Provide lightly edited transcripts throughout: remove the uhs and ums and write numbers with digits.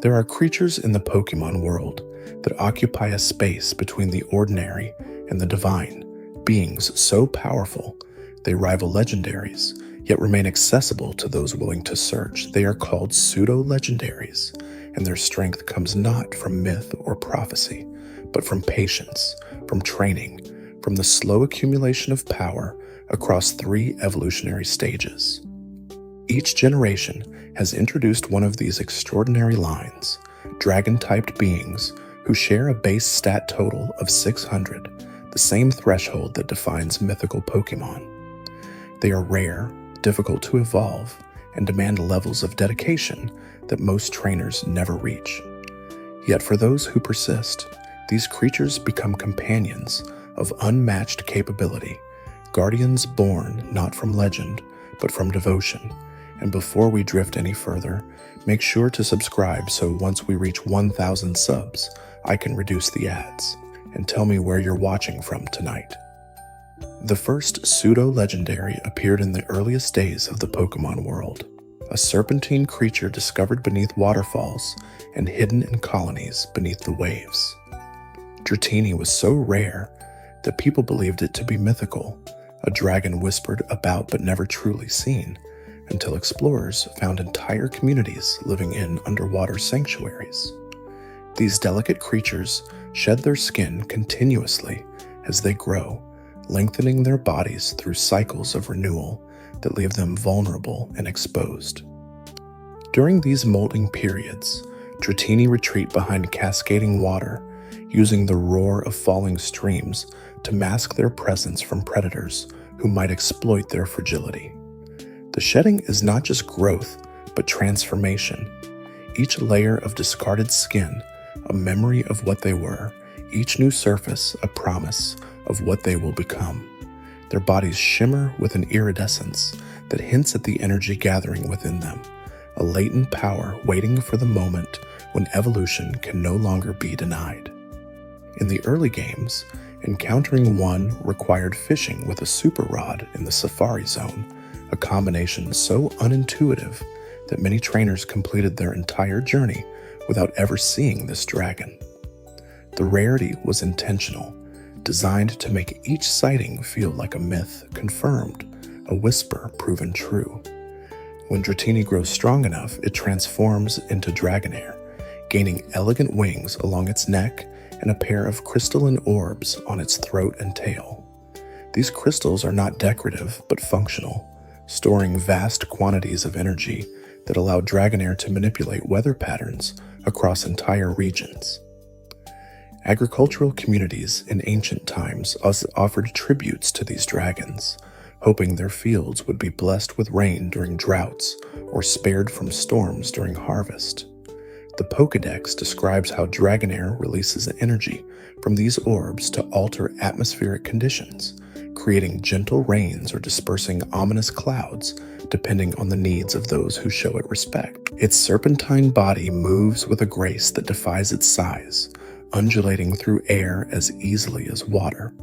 There are creatures in the Pokemon world that occupy a space between the ordinary and the divine, beings so powerful they rival legendaries, yet remain accessible to those willing to search. They are called pseudo-legendaries, and their strength comes not from myth or prophecy, but from patience, from training, from the slow accumulation of power across 3 evolutionary stages. Each generation has introduced one of these extraordinary lines, dragon-typed beings who share a base stat total of 600, the same threshold that defines mythical Pokemon. They are rare, difficult to evolve, and demand levels of dedication that most trainers never reach. Yet for those who persist, these creatures become companions of unmatched capability, guardians born not from legend, but from devotion. And before we drift any further, make sure to subscribe so once we reach 1,000 subs, I can reduce the ads. And tell me where you're watching from tonight. The first pseudo-legendary appeared in the earliest days of the Pokemon world, a serpentine creature discovered beneath waterfalls and hidden in colonies beneath the waves. Dratini was so rare that people believed it to be mythical, a dragon whispered about but never truly seen, until explorers found entire communities living in underwater sanctuaries. These delicate creatures shed their skin continuously as they grow, lengthening their bodies through cycles of renewal that leave them vulnerable and exposed. During these molting periods, Dratini retreat behind cascading water, using the roar of falling streams to mask their presence from predators who might exploit their fragility. The shedding is not just growth, but transformation. Each layer of discarded skin, a memory of what they were, each new surface a promise of what they will become. Their bodies shimmer with an iridescence that hints at the energy gathering within them, a latent power waiting for the moment when evolution can no longer be denied. In the early games, encountering one required fishing with a super rod in the Safari Zone, a combination so unintuitive that many trainers completed their entire journey without ever seeing this dragon. The rarity was intentional, designed to make each sighting feel like a myth confirmed, a whisper proven true. When Dratini grows strong enough, it transforms into Dragonair, gaining elegant wings along its neck and a pair of crystalline orbs on its throat and tail. These crystals are not decorative, but functional, storing vast quantities of energy that allow Dragonair to manipulate weather patterns across entire regions. Agricultural communities in ancient times offered tributes to these dragons, hoping their fields would be blessed with rain during droughts or spared from storms during harvest. The Pokédex describes how Dragonair releases energy from these orbs to alter atmospheric conditions, creating gentle rains or dispersing ominous clouds depending on the needs of those who show it respect. Its serpentine body moves with a grace that defies its size, undulating through air as easily as water,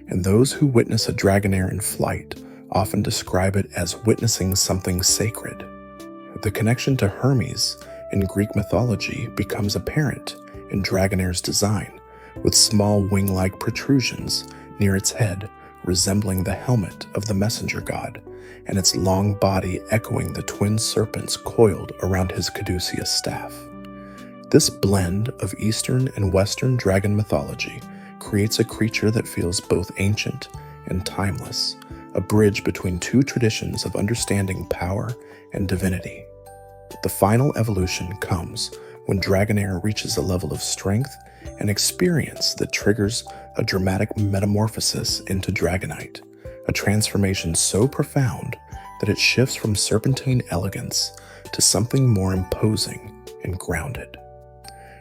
and those who witness a Dragonair in flight often describe it as witnessing something sacred. The connection to Hermes in Greek mythology becomes apparent in Dragonair's design, with small wing-like protrusions near its head resembling the helmet of the messenger god, and its long body echoing the twin serpents coiled around his caduceus staff. This blend of Eastern and Western dragon mythology creates a creature that feels both ancient and timeless, a bridge between 2 traditions of understanding power and divinity. The final evolution comes when Dragonair reaches a level of strength and experience that triggers a dramatic metamorphosis into Dragonite, a transformation so profound that it shifts from serpentine elegance to something more imposing and grounded.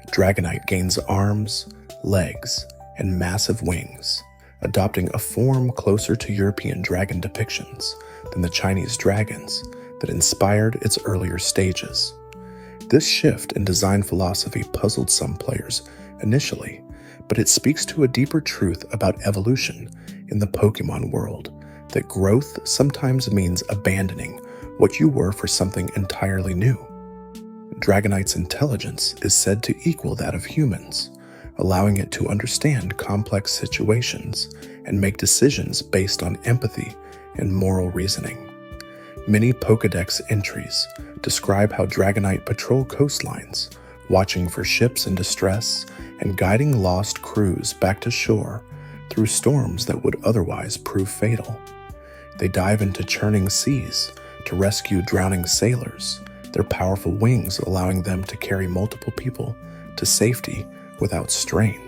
Dragonite gains arms, legs, and massive wings, adopting a form closer to European dragon depictions than the Chinese dragons that inspired its earlier stages. This shift in design philosophy puzzled some players initially, but it speaks to a deeper truth about evolution in the Pokemon world, that growth sometimes means abandoning what you were for something entirely new. Dragonite's intelligence is said to equal that of humans, allowing it to understand complex situations and make decisions based on empathy and moral reasoning. Many Pokédex entries describe how Dragonite patrol coastlines, watching for ships in distress and guiding lost crews back to shore through storms that would otherwise prove fatal. They dive into churning seas to rescue drowning sailors, their powerful wings allowing them to carry multiple people to safety without strain.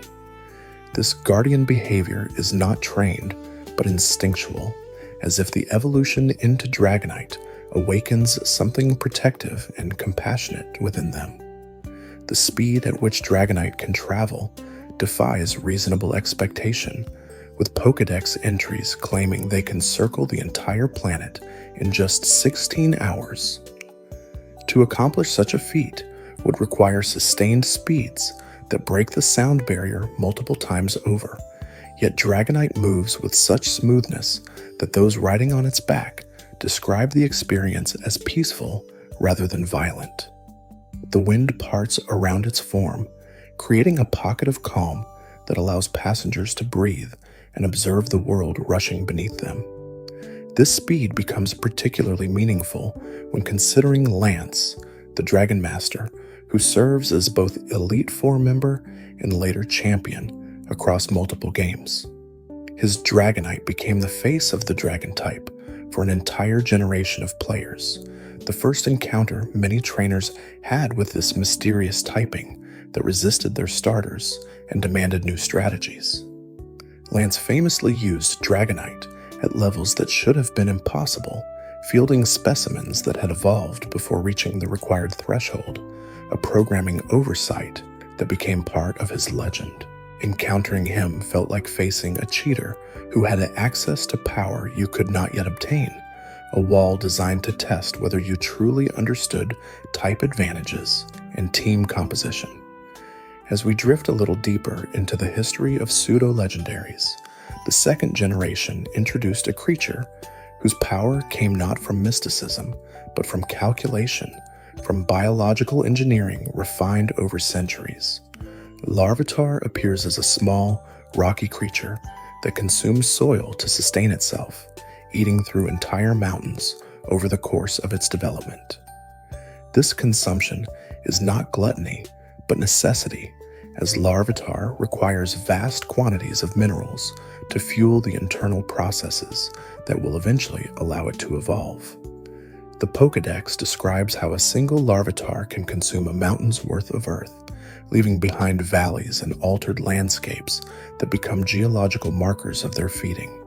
This guardian behavior is not trained, but instinctual, as if the evolution into Dragonite awakens something protective and compassionate within them. The speed at which Dragonite can travel defies reasonable expectation, with Pokédex entries claiming they can circle the entire planet in just 16 hours. To accomplish such a feat would require sustained speeds that break the sound barrier multiple times over, yet Dragonite moves with such smoothness that those riding on its back describe the experience as peaceful rather than violent. The wind parts around its form, creating a pocket of calm that allows passengers to breathe and observe the world rushing beneath them. This speed becomes particularly meaningful when considering Lance, the Dragon Master, who serves as both Elite Four member and later champion across multiple games. His Dragonite became the face of the Dragon type for an entire generation of players, the first encounter many trainers had with this mysterious typing that resisted their starters and demanded new strategies. Lance famously used Dragonite at levels that should have been impossible, fielding specimens that had evolved before reaching the required threshold, a programming oversight that became part of his legend. Encountering him felt like facing a cheater who had access to power you could not yet obtain, a wall designed to test whether you truly understood type advantages and team composition. As we drift a little deeper into the history of pseudo-legendaries, the second generation introduced a creature whose power came not from mysticism, but from calculation, from biological engineering refined over centuries. Larvitar appears as a small, rocky creature that consumes soil to sustain itself, eating through entire mountains over the course of its development. This consumption is not gluttony, but necessity, as Larvitar requires vast quantities of minerals to fuel the internal processes that will eventually allow it to evolve. The Pokédex describes how a single Larvitar can consume a mountain's worth of earth, leaving behind valleys and altered landscapes that become geological markers of their feeding.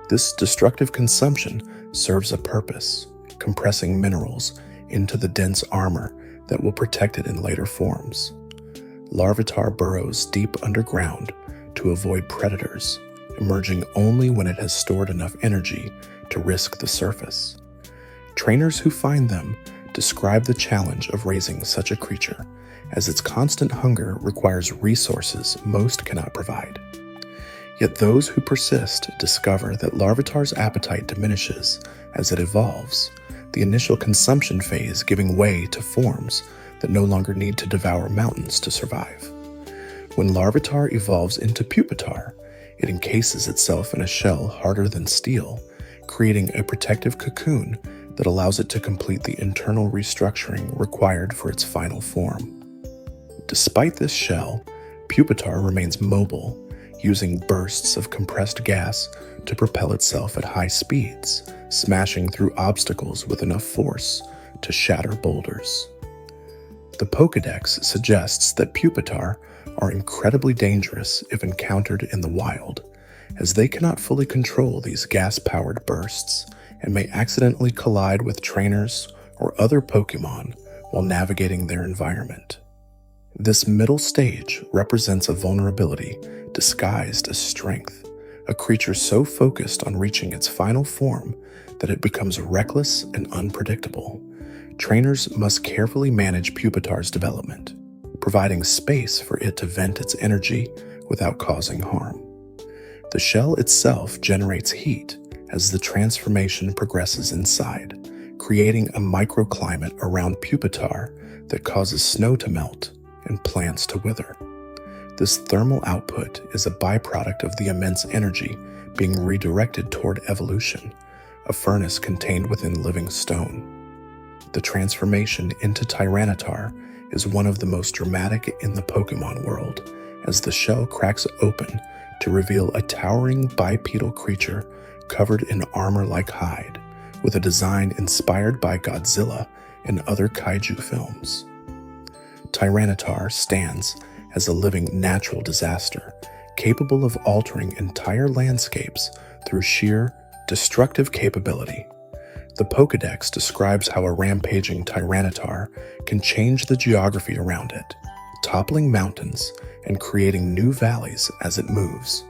This destructive consumption serves a purpose, compressing minerals into the dense armor that will protect it in later forms. Larvitar burrows deep underground to avoid predators, emerging only when it has stored enough energy to risk the surface. Trainers who find them describe the challenge of raising such a creature, as its constant hunger requires resources most cannot provide. Yet those who persist discover that Larvitar's appetite diminishes as it evolves, the initial consumption phase giving way to forms that no longer need to devour mountains to survive. When Larvitar evolves into Pupitar, it encases itself in a shell harder than steel, creating a protective cocoon that allows it to complete the internal restructuring required for its final form. Despite this shell, Pupitar remains mobile, using bursts of compressed gas to propel itself at high speeds, smashing through obstacles with enough force to shatter boulders. The Pokédex suggests that Pupitar are incredibly dangerous if encountered in the wild, as they cannot fully control these gas-powered bursts and may accidentally collide with trainers or other Pokémon while navigating their environment. This middle stage represents a vulnerability disguised as strength, a creature so focused on reaching its final form that it becomes reckless and unpredictable. Trainers must carefully manage Pupitar's development, providing space for it to vent its energy without causing harm. The shell itself generates heat as the transformation progresses inside, creating a microclimate around Pupitar that causes snow to melt and plants to wither. This thermal output is a byproduct of the immense energy being redirected toward evolution, a furnace contained within living stone. The transformation into Tyranitar is one of the most dramatic in the Pokemon world, as the shell cracks open to reveal a towering bipedal creature covered in armor-like hide, with a design inspired by Godzilla and other kaiju films. Tyranitar stands as a living natural disaster, capable of altering entire landscapes through sheer destructive capability. The Pokédex describes how a rampaging Tyranitar can change the geography around it, toppling mountains and creating new valleys as it moves.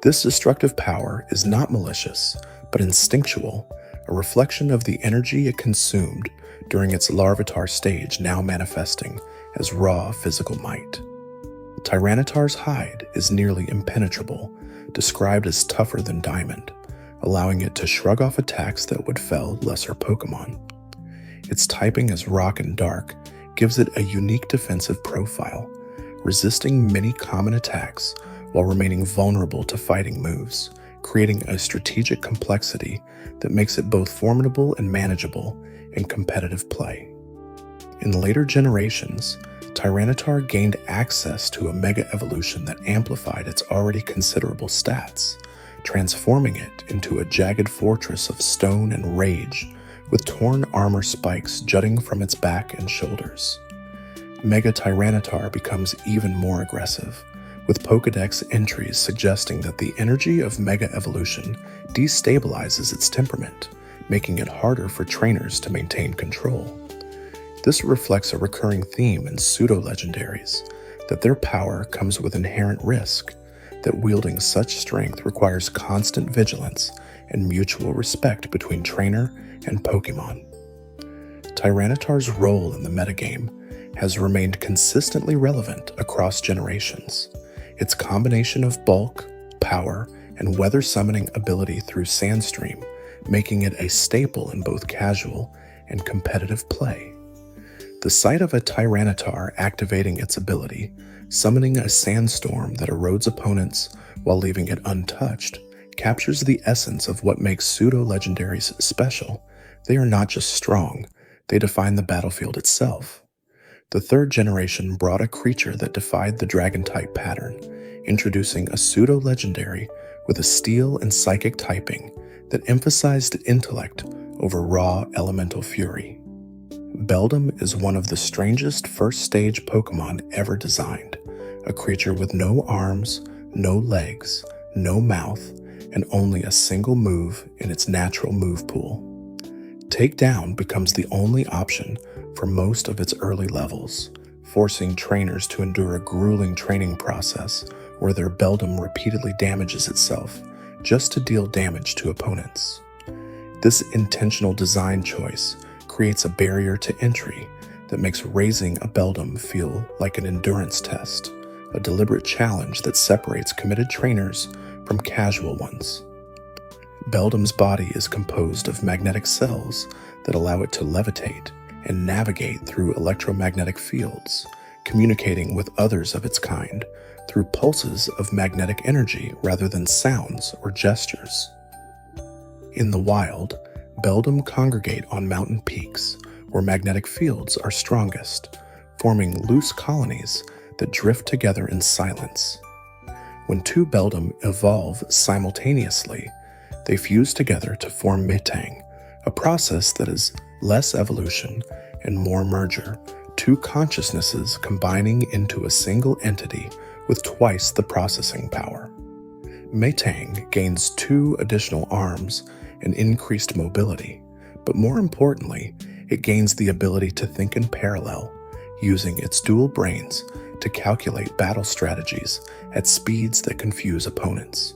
This destructive power is not malicious, but instinctual, a reflection of the energy it consumed during its Larvitar stage, now manifesting as raw physical might. Tyranitar's hide is nearly impenetrable, described as tougher than diamond, allowing it to shrug off attacks that would fell lesser Pokemon. Its typing as rock and dark gives it a unique defensive profile, resisting many common attacks while remaining vulnerable to fighting moves, creating a strategic complexity that makes it both formidable and manageable in competitive play. In later generations, Tyranitar gained access to a mega evolution that amplified its already considerable stats, transforming it into a jagged fortress of stone and rage, with torn armor spikes jutting from its back and shoulders. Mega Tyranitar becomes even more aggressive, with Pokédex entries suggesting that the energy of Mega Evolution destabilizes its temperament, making it harder for trainers to maintain control. This reflects a recurring theme in pseudo-legendaries, that their power comes with inherent risk, that wielding such strength requires constant vigilance and mutual respect between trainer and Pokémon. Tyranitar's role in the metagame has remained consistently relevant across generations. Its combination of bulk, power, and weather summoning ability through Sandstream, making it a staple in both casual and competitive play. The sight of a Tyranitar activating its ability, summoning a sandstorm that erodes opponents while leaving it untouched, captures the essence of what makes pseudo-legendaries special. They are not just strong, they define the battlefield itself. The third generation brought a creature that defied the dragon-type pattern, introducing a pseudo-legendary with a steel and psychic typing that emphasized intellect over raw elemental fury. Beldum is one of the strangest first-stage Pokemon ever designed, a creature with no arms, no legs, no mouth, and only a single move in its natural move pool. Takedown becomes the only option for most of its early levels, forcing trainers to endure a grueling training process where their Beldum repeatedly damages itself just to deal damage to opponents. This intentional design choice creates a barrier to entry that makes raising a Beldum feel like an endurance test, a deliberate challenge that separates committed trainers from casual ones. Beldum's body is composed of magnetic cells that allow it to levitate and navigate through electromagnetic fields, communicating with others of its kind through pulses of magnetic energy rather than sounds or gestures. In the wild, Beldum congregate on mountain peaks where magnetic fields are strongest, forming loose colonies that drift together in silence. When two Beldum evolve simultaneously, they fuse together to form Metang, a process that is less evolution and more merger, two consciousnesses combining into a single entity with twice the processing power. Metang gains 2 additional arms and increased mobility, but more importantly, it gains the ability to think in parallel, using its dual brains to calculate battle strategies at speeds that confuse opponents.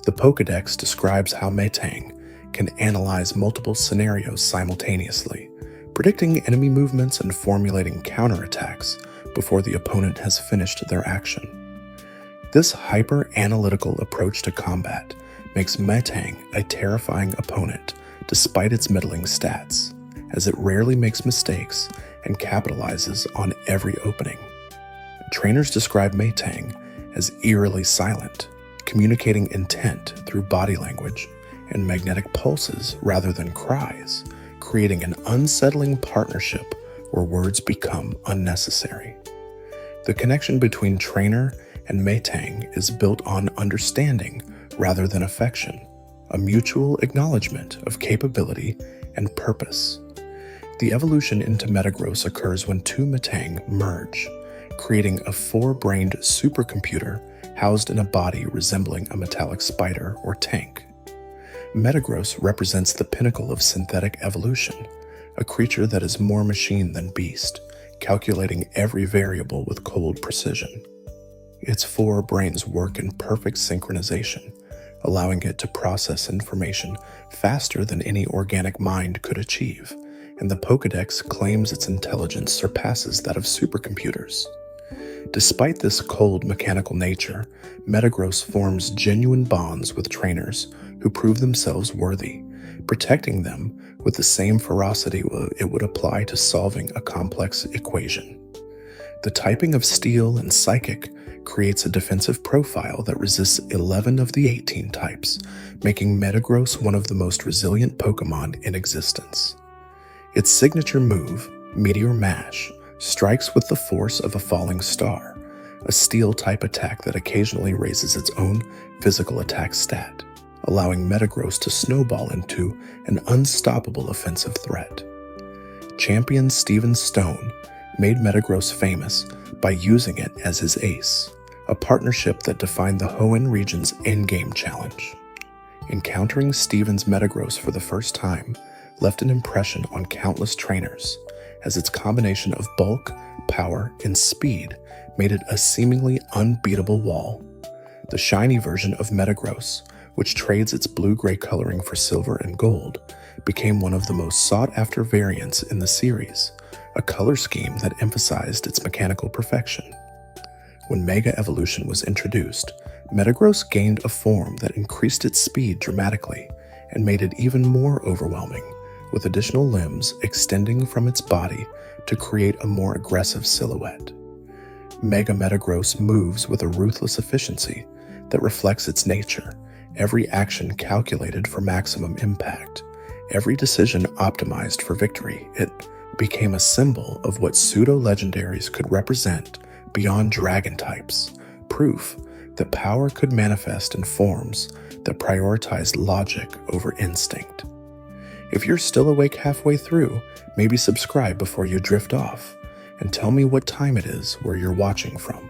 The Pokédex describes how Metang can analyze multiple scenarios simultaneously, predicting enemy movements and formulating counterattacks before the opponent has finished their action. This hyper-analytical approach to combat makes Metang a terrifying opponent despite its middling stats, as it rarely makes mistakes and capitalizes on every opening. Trainers describe Maytang as eerily silent, communicating intent through body language and magnetic pulses rather than cries, creating an unsettling partnership where words become unnecessary. The connection between trainer and Maytang is built on understanding rather than affection, a mutual acknowledgement of capability and purpose. The evolution into Metagross occurs when two Maytang merge, creating a four-brained supercomputer housed in a body resembling a metallic spider or tank. Metagross represents the pinnacle of synthetic evolution, a creature that is more machine than beast, calculating every variable with cold precision. Its four brains work in perfect synchronization, allowing it to process information faster than any organic mind could achieve, and the Pokédex claims its intelligence surpasses that of supercomputers. Despite this cold mechanical nature, Metagross forms genuine bonds with trainers who prove themselves worthy, protecting them with the same ferocity it would apply to solving a complex equation. The typing of Steel and Psychic creates a defensive profile that resists 11 of the 18 types, making Metagross one of the most resilient Pokémon in existence. Its signature move, Meteor Mash, strikes with the force of a falling star, a Steel-type attack that occasionally raises its own physical attack stat, allowing Metagross to snowball into an unstoppable offensive threat. Champion Steven Stone made Metagross famous by using it as his ace, a partnership that defined the Hoenn region's endgame challenge. Encountering Steven's Metagross for the first time left an impression on countless trainers, as its combination of bulk, power, and speed made it a seemingly unbeatable wall. The shiny version of Metagross, which trades its blue-gray coloring for silver and gold, became one of the most sought-after variants in the series, a color scheme that emphasized its mechanical perfection. When Mega Evolution was introduced, Metagross gained a form that increased its speed dramatically and made it even more overwhelming, with additional limbs extending from its body to create a more aggressive silhouette. Mega Metagross moves with a ruthless efficiency that reflects its nature, every action calculated for maximum impact, every decision optimized for victory. It became a symbol of what pseudo-legendaries could represent beyond dragon types, proof that power could manifest in forms that prioritized logic over instinct. If you're still awake halfway through, maybe subscribe before you drift off, and tell me what time it is where you're watching from.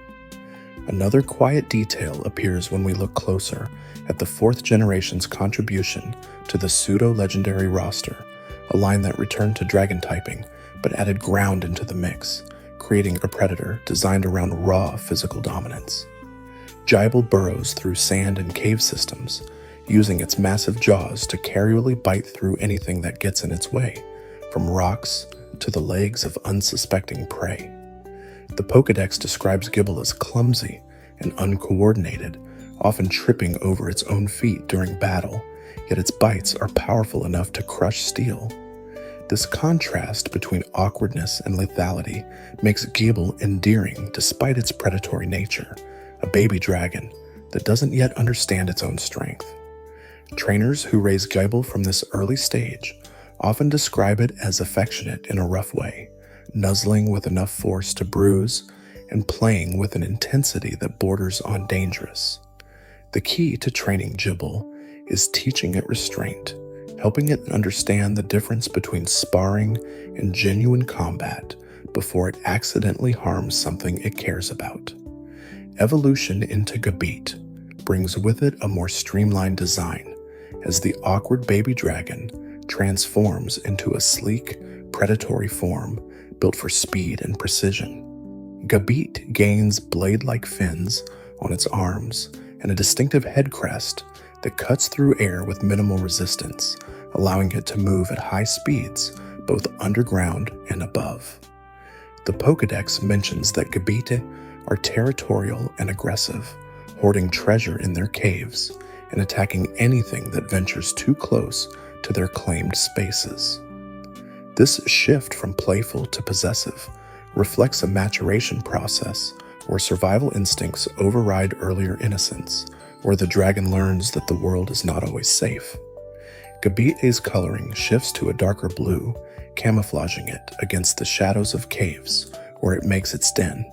Another quiet detail appears when we look closer at the 4th generation's contribution to the pseudo-legendary roster, a line that returned to dragon typing but added ground into the mix, creating a predator designed around raw physical dominance. Gible burrows through sand and cave systems, using its massive jaws to carrially bite through anything that gets in its way, from rocks to the legs of unsuspecting prey. The Pokédex describes Gible as clumsy and uncoordinated, often tripping over its own feet during battle, yet its bites are powerful enough to crush steel. This contrast between awkwardness and lethality makes Gible endearing despite its predatory nature, a baby dragon that doesn't yet understand its own strength. Trainers who raise Gible from this early stage often describe it as affectionate in a rough way, nuzzling with enough force to bruise and playing with an intensity that borders on dangerous. The key to training Gible is teaching it restraint, helping it understand the difference between sparring and genuine combat before it accidentally harms something it cares about. Evolution into Gabite brings with it a more streamlined design, as the awkward baby dragon transforms into a sleek, predatory form built for speed and precision. Gabite gains blade-like fins on its arms and a distinctive head crest that cuts through air with minimal resistance, allowing it to move at high speeds both underground and above. The Pokédex mentions that Gabite are territorial and aggressive, hoarding treasure in their caves and attacking anything that ventures too close to their claimed spaces. This shift from playful to possessive reflects a maturation process where survival instincts override earlier innocence, where the dragon learns that the world is not always safe. Gabite's coloring shifts to a darker blue, camouflaging it against the shadows of caves where it makes its den.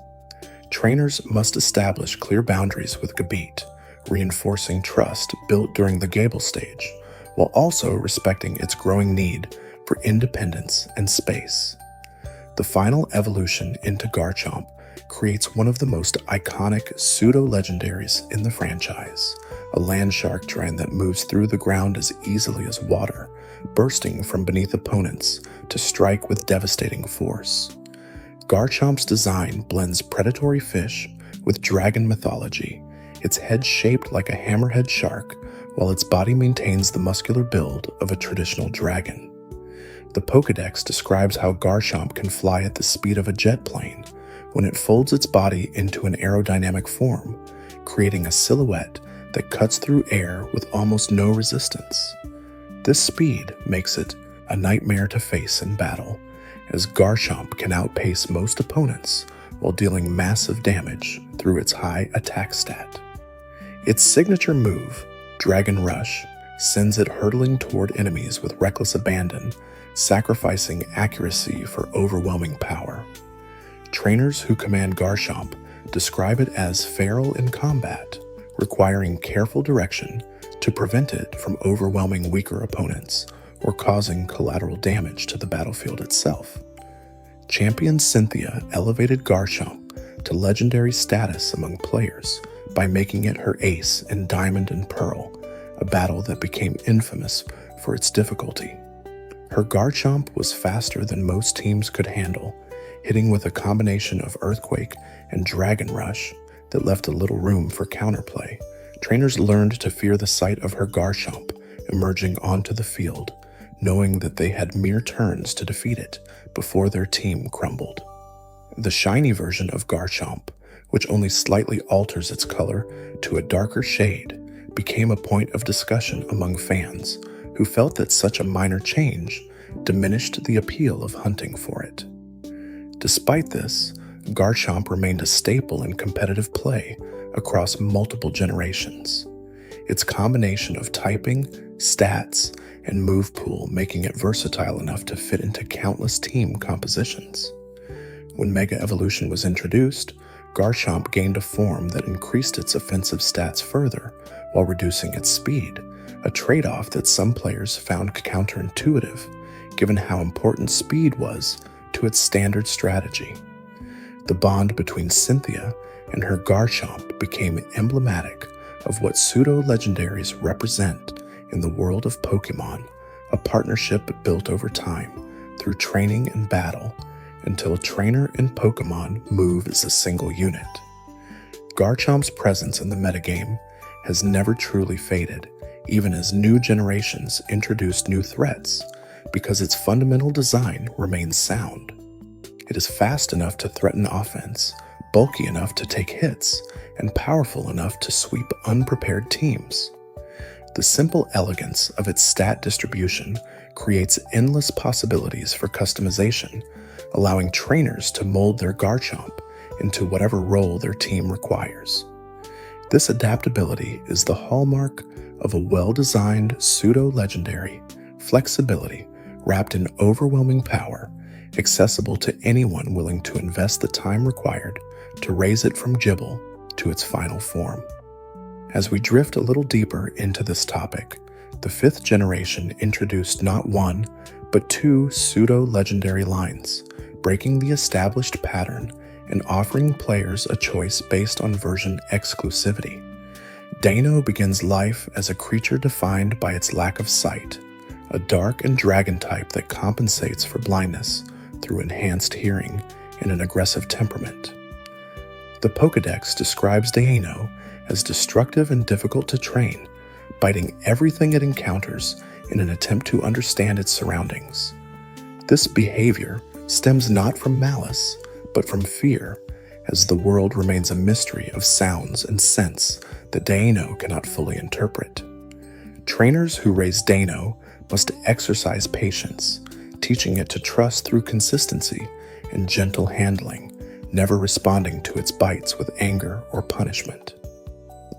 Trainers must establish clear boundaries with Gabite, reinforcing trust built during the Gable stage, while also respecting its growing need for independence and space. The final evolution into Garchomp creates one of the most iconic pseudo-legendaries in the franchise, a land shark giant that moves through the ground as easily as water, bursting from beneath opponents to strike with devastating force. Garchomp's design blends predatory fish with dragon mythology, its head shaped like a hammerhead shark, while its body maintains the muscular build of a traditional dragon. The Pokédex describes how Garchomp can fly at the speed of a jet plane when it folds its body into an aerodynamic form, creating a silhouette that cuts through air with almost no resistance. This speed makes it a nightmare to face in battle, as Garchomp can outpace most opponents while dealing massive damage through its high attack stat. Its signature move, Dragon Rush, sends it hurtling toward enemies with reckless abandon, sacrificing accuracy for overwhelming power. Trainers who command Garchomp describe it as feral in combat, requiring careful direction to prevent it from overwhelming weaker opponents or causing collateral damage to the battlefield itself. Champion Cynthia elevated Garchomp to legendary status among players by making it her ace in Diamond and Pearl, a battle that became infamous for its difficulty. Her Garchomp was faster than most teams could handle, hitting with a combination of Earthquake and Dragon Rush that left a little room for counterplay. Trainers learned to fear the sight of her Garchomp emerging onto the field, knowing that they had mere turns to defeat it before their team crumbled. The shiny version of Garchomp, which only slightly alters its color to a darker shade, became a point of discussion among fans who felt that such a minor change diminished the appeal of hunting for it. Despite this, Garchomp remained a staple in competitive play across multiple generations, its combination of typing, stats, and move pool making it versatile enough to fit into countless team compositions. When Mega Evolution was introduced, Garchomp gained a form that increased its offensive stats further while reducing its speed, a trade-off that some players found counterintuitive, given how important speed was to its standard strategy. The bond between Cynthia and her Garchomp became emblematic of what pseudo-legendaries represent in the world of Pokémon, a partnership built over time through training and battle until trainer and Pokémon move as a single unit. Garchomp's presence in the metagame has never truly faded, even as new generations introduce new threats, because its fundamental design remains sound. It is fast enough to threaten offense, bulky enough to take hits, and powerful enough to sweep unprepared teams. The simple elegance of its stat distribution creates endless possibilities for customization, allowing trainers to mold their Garchomp into whatever role their team requires. This adaptability is the hallmark of a well-designed pseudo-legendary, flexibility wrapped in overwhelming power, accessible to anyone willing to invest the time required to raise it from Gibble to its final form. As we drift a little deeper into this topic, the 5th generation introduced not one, but 2 pseudo-legendary lines, breaking the established pattern and offering players a choice based on version exclusivity. Dano begins life as a creature defined by its lack of sight, a dark and dragon type that compensates for blindness through enhanced hearing and an aggressive temperament. The Pokédex describes Dano as destructive and difficult to train, biting everything it encounters in an attempt to understand its surroundings. This behavior stems not from malice, but from fear, as the world remains a mystery of sounds and scents that Dano cannot fully interpret. Trainers who raise Dano must exercise patience, teaching it to trust through consistency and gentle handling, never responding to its bites with anger or punishment.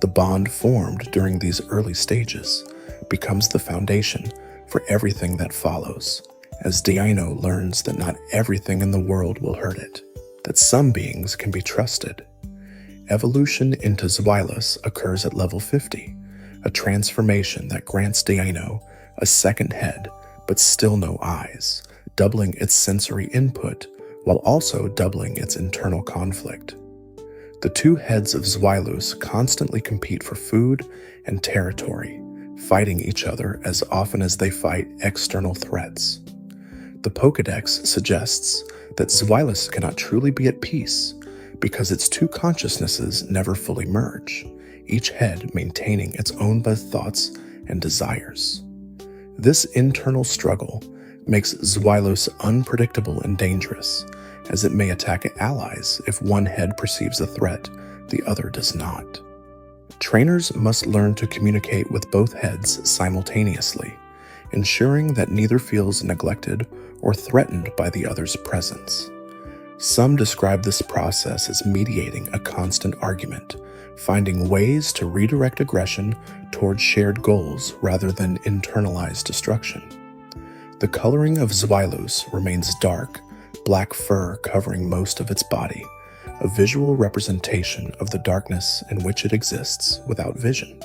The bond formed during these early stages becomes the foundation for everything that follows, as Deino learns that not everything in the world will hurt it, that some beings can be trusted. Evolution into Zweilous occurs at level 50, a transformation that grants Deino a second head but still no eyes, doubling its sensory input while also doubling its internal conflict. The two heads of Zweilous constantly compete for food and territory, fighting each other as often as they fight external threats. The Pokédex suggests that Zweilous cannot truly be at peace because its two consciousnesses never fully merge, each head maintaining its own thoughts and desires. This internal struggle makes Zweilous unpredictable and dangerous, as it may attack allies if one head perceives a threat the other does not. Trainers must learn to communicate with both heads simultaneously, ensuring that neither feels neglected or threatened by the other's presence. Some describe this process as mediating a constant argument, finding ways to redirect aggression toward shared goals rather than internalized destruction. The coloring of Zweilous remains dark, black fur covering most of its body, a visual representation of the darkness in which it exists without vision.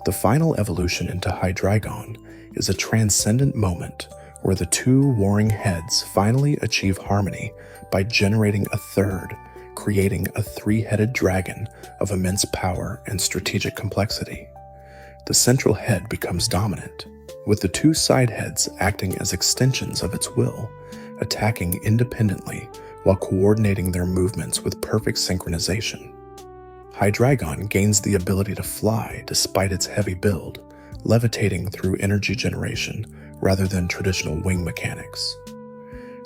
The final evolution into Hydreigon is a transcendent moment where the two warring heads finally achieve harmony by generating a third, creating a three-headed dragon of immense power and strategic complexity. The central head becomes dominant, with the two side heads acting as extensions of its will, attacking independently while coordinating their movements with perfect synchronization. Hydreigon gains the ability to fly despite its heavy build, levitating through energy generation rather than traditional wing mechanics.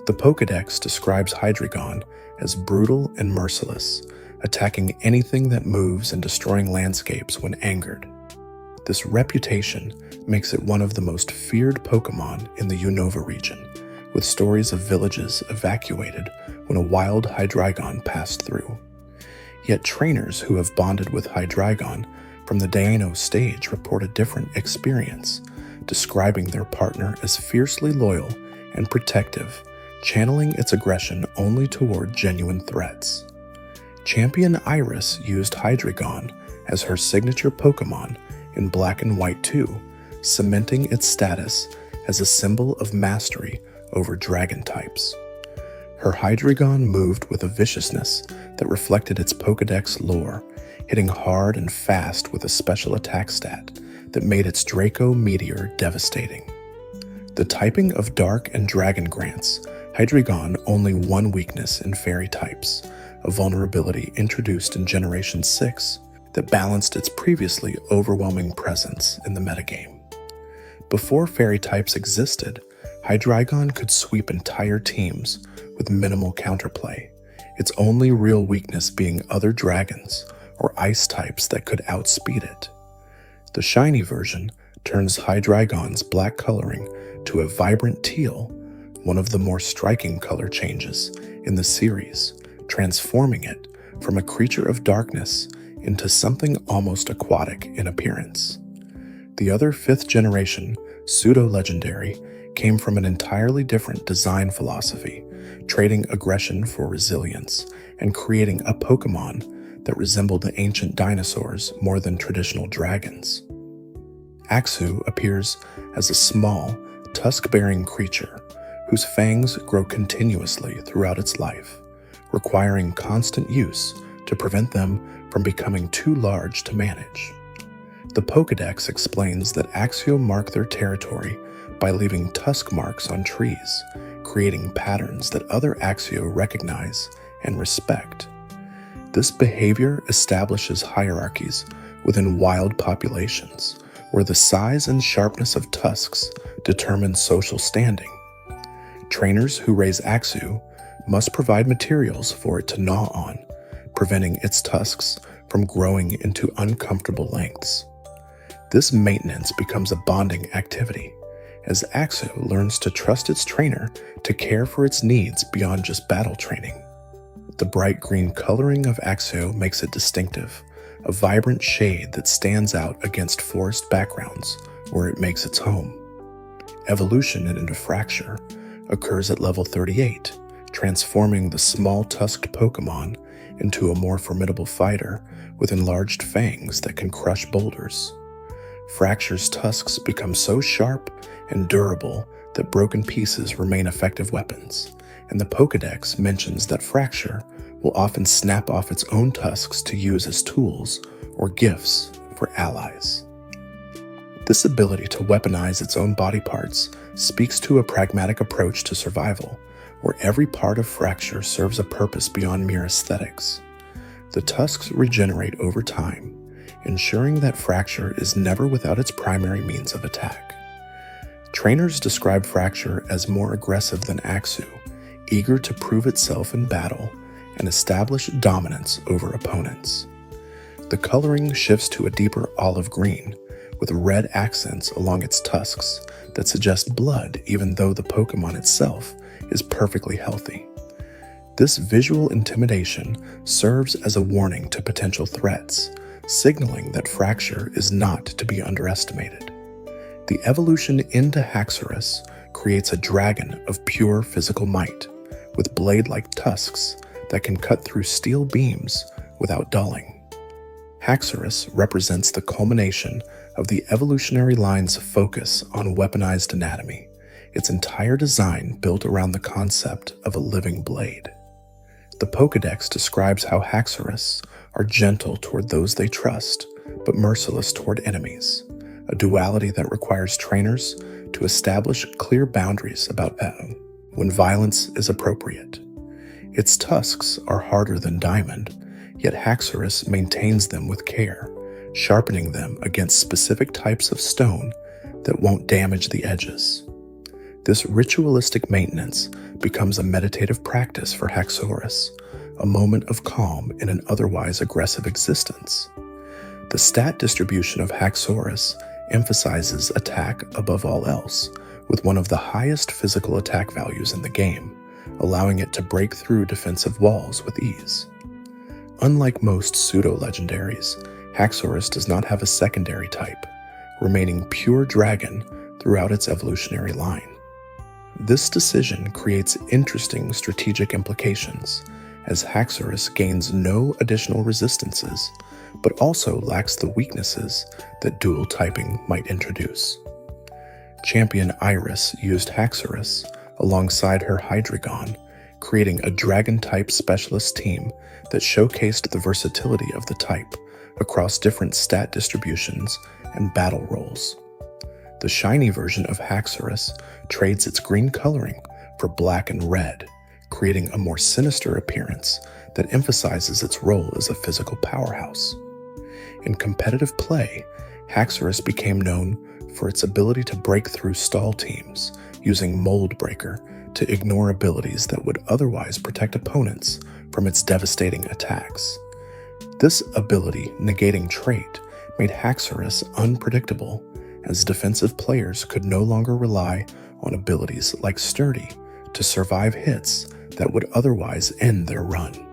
The Pokédex describes Hydreigon as brutal and merciless, attacking anything that moves and destroying landscapes when angered. This reputation makes it one of the most feared Pokémon in the Unova region, with stories of villages evacuated when a wild Hydreigon passed through. Yet trainers who have bonded with Hydreigon from the Deino stage report a different experience, describing their partner as fiercely loyal and protective, channeling its aggression only toward genuine threats. Champion Iris used Hydreigon as her signature Pokémon in Black and White 2, cementing its status as a symbol of mastery over dragon types. Her Hydreigon moved with a viciousness that reflected its Pokédex lore, hitting hard and fast with a special attack stat that made its Draco Meteor devastating. The typing of Dark and Dragon grants Hydreigon only one weakness in Fairy types, a vulnerability introduced in Generation 6 that balanced its previously overwhelming presence in the metagame. Before Fairy types existed, Hydreigon could sweep entire teams with minimal counterplay, its only real weakness being other dragons or ice types that could outspeed it. The shiny version turns Hydreigon's black coloring to a vibrant teal, one of the more striking color changes in the series, transforming it from a creature of darkness into something almost aquatic in appearance. The other 5th generation, Pseudo-Legendary, came from an entirely different design philosophy, trading aggression for resilience and creating a Pokémon that resembled the ancient dinosaurs more than traditional dragons. Axew appears as a small, tusk-bearing creature whose fangs grow continuously throughout its life, requiring constant use to prevent them from becoming too large to manage. The Pokédex explains that Axew mark their territory by leaving tusk marks on trees, creating patterns that other Axew recognize and respect. This behavior establishes hierarchies within wild populations, where the size and sharpness of tusks determine social standing. Trainers who raise Axew must provide materials for it to gnaw on, preventing its tusks from growing into uncomfortable lengths. This maintenance becomes a bonding activity, as Axo learns to trust its trainer to care for its needs beyond just battle training. The bright green coloring of Axo makes it distinctive, a vibrant shade that stands out against forest backgrounds where it makes its home. Evolution into Fracture occurs at level 38, transforming the small tusked Pokémon into a more formidable fighter with enlarged fangs that can crush boulders. Fracture's tusks become so sharp and durable that broken pieces remain effective weapons, and the Pokédex mentions that Fracture will often snap off its own tusks to use as tools or gifts for allies. This ability to weaponize its own body parts speaks to a pragmatic approach to survival, where every part of Fracture serves a purpose beyond mere aesthetics. The tusks regenerate over time, ensuring that Fracture is never without its primary means of attack. Trainers describe Fracture as more aggressive than Axu, eager to prove itself in battle and establish dominance over opponents. The coloring shifts to a deeper olive green, with red accents along its tusks that suggest blood even though the Pokémon itself is perfectly healthy. This visual intimidation serves as a warning to potential threats, signaling that Fracture is not to be underestimated. The evolution into Haxorus creates a dragon of pure physical might, with blade-like tusks that can cut through steel beams without dulling. Haxorus represents the culmination of the evolutionary line's focus on weaponized anatomy, its entire design built around the concept of a living blade. The Pokédex describes how Haxorus are gentle toward those they trust, but merciless toward enemies, a duality that requires trainers to establish clear boundaries about when violence is appropriate. Its tusks are harder than diamond, yet Haxorus maintains them with care, sharpening them against specific types of stone that won't damage the edges. This ritualistic maintenance becomes a meditative practice for Haxorus, a moment of calm in an otherwise aggressive existence. The stat distribution of Haxorus emphasizes attack above all else, with one of the highest physical attack values in the game, allowing it to break through defensive walls with ease. Unlike most pseudo-legendaries, Haxorus does not have a secondary type, remaining pure dragon throughout its evolutionary line. This decision creates interesting strategic implications, as Haxorus gains no additional resistances, but also lacks the weaknesses that dual typing might introduce. Champion Iris used Haxorus alongside her Hydreigon, creating a dragon-type specialist team that showcased the versatility of the type across different stat distributions and battle roles. The shiny version of Haxorus trades its green coloring for black and red, creating a more sinister appearance that emphasizes its role as a physical powerhouse. In competitive play, Haxorus became known for its ability to break through stall teams using Mold Breaker to ignore abilities that would otherwise protect opponents from its devastating attacks. This ability negating trait made Haxorus unpredictable, as defensive players could no longer rely on abilities like Sturdy to survive hits that would otherwise end their run.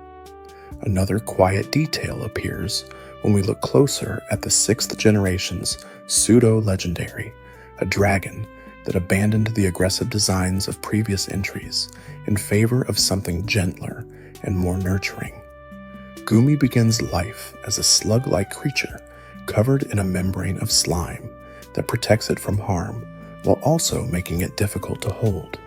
Another quiet detail appears when we look closer at the 6th generation's Pseudo-Legendary, a dragon that abandoned the aggressive designs of previous entries in favor of something gentler and more nurturing. Goomy begins life as a slug-like creature covered in a membrane of slime that protects it from harm while also making it difficult to hold.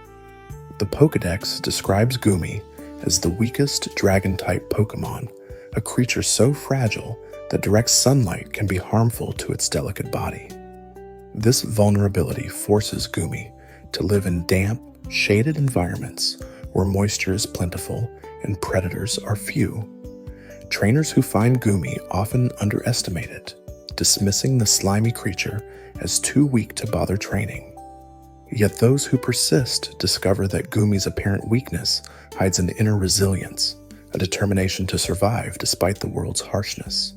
The Pokédex describes Goomy as the weakest dragon-type Pokémon, a creature so fragile that direct sunlight can be harmful to its delicate body. This vulnerability forces Goomy to live in damp, shaded environments where moisture is plentiful and predators are few. Trainers who find Goomy often underestimate it, dismissing the slimy creature as too weak to bother training. Yet those who persist discover that Goomy's apparent weakness hides an inner resilience, a determination to survive despite the world's harshness.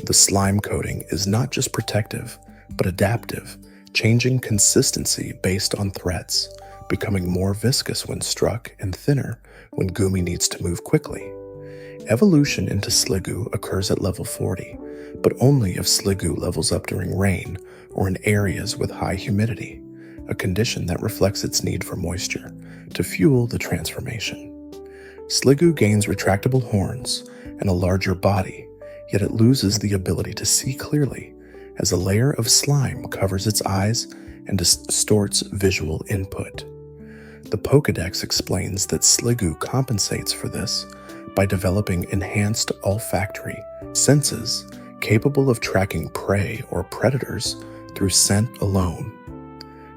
The slime coating is not just protective, but adaptive, changing consistency based on threats, becoming more viscous when struck and thinner when Gumi needs to move quickly. Evolution into Sliggoo occurs at level 40, but only if Sliggoo levels up during rain or in areas with high humidity, a condition that reflects its need for moisture to fuel the transformation. Sliggoo gains retractable horns and a larger body, yet it loses the ability to see clearly as a layer of slime covers its eyes and distorts visual input. The Pokédex explains that Sliggoo compensates for this by developing enhanced olfactory senses capable of tracking prey or predators through scent alone.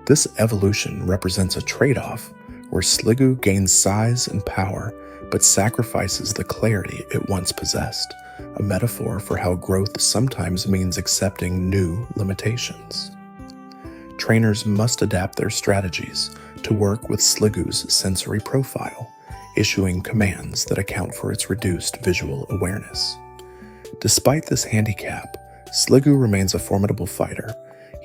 This evolution represents a trade-off where Sliggoo gains size and power but sacrifices the clarity it once possessed, a metaphor for how growth sometimes means accepting new limitations. Trainers must adapt their strategies to work with Sliggoo's sensory profile, issuing commands that account for its reduced visual awareness. Despite this handicap, Sliggoo remains a formidable fighter,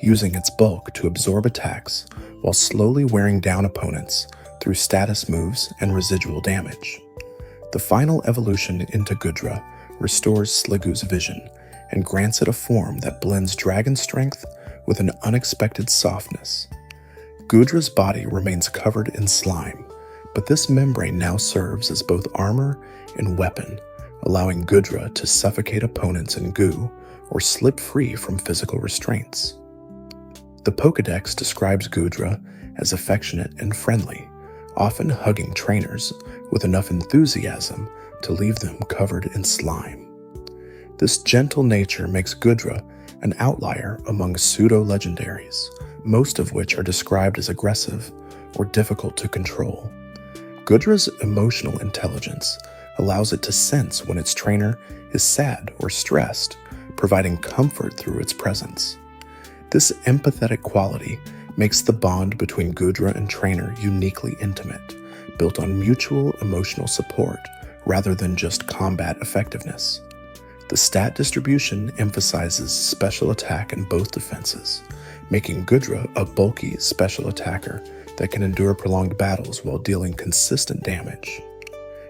using its bulk to absorb attacks while slowly wearing down opponents through status moves and residual damage. The final evolution into Goodra restores Sliggoo's vision and grants it a form that blends dragon strength with an unexpected softness. Goodra's body remains covered in slime, but this membrane now serves as both armor and weapon, allowing Goodra to suffocate opponents in goo or slip free from physical restraints. The Pokédex describes Goodra as affectionate and friendly, often hugging trainers with enough enthusiasm to leave them covered in slime. This gentle nature makes Goodra an outlier among pseudo-legendaries, most of which are described as aggressive or difficult to control. Goodra's emotional intelligence allows it to sense when its trainer is sad or stressed, providing comfort through its presence. This empathetic quality makes the bond between Goodra and trainer uniquely intimate, built on mutual emotional support rather than just combat effectiveness. The stat distribution emphasizes special attack in both defenses, making Goodra a bulky special attacker that can endure prolonged battles while dealing consistent damage.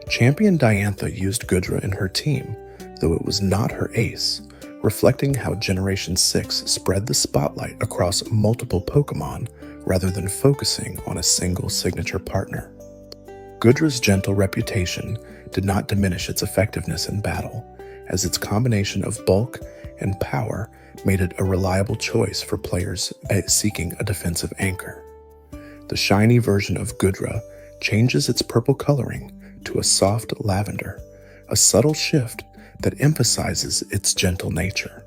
Champion Diantha used Goodra in her team, though it was not her ace, reflecting how Generation 6 spread the spotlight across multiple Pokémon rather than focusing on a single signature partner. Goodra's gentle reputation did not diminish its effectiveness in battle, as its combination of bulk and power made it a reliable choice for players seeking a defensive anchor. The shiny version of Goodra changes its purple coloring to a soft lavender, a subtle shift that emphasizes its gentle nature.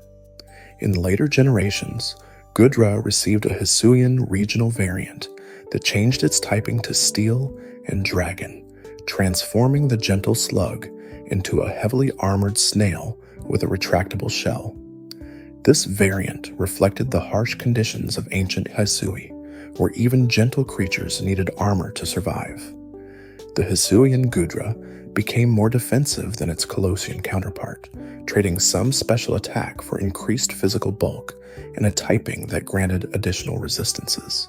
In later generations, Goodra received a Hisuian regional variant that changed its typing to Steel and Dragon, transforming the gentle slug into a heavily armored snail with a retractable shell. This variant reflected the harsh conditions of ancient Hisui, where even gentle creatures needed armor to survive. The Hisuian Goodra became more defensive than its Colossian counterpart, trading some special attack for increased physical bulk and a typing that granted additional resistances.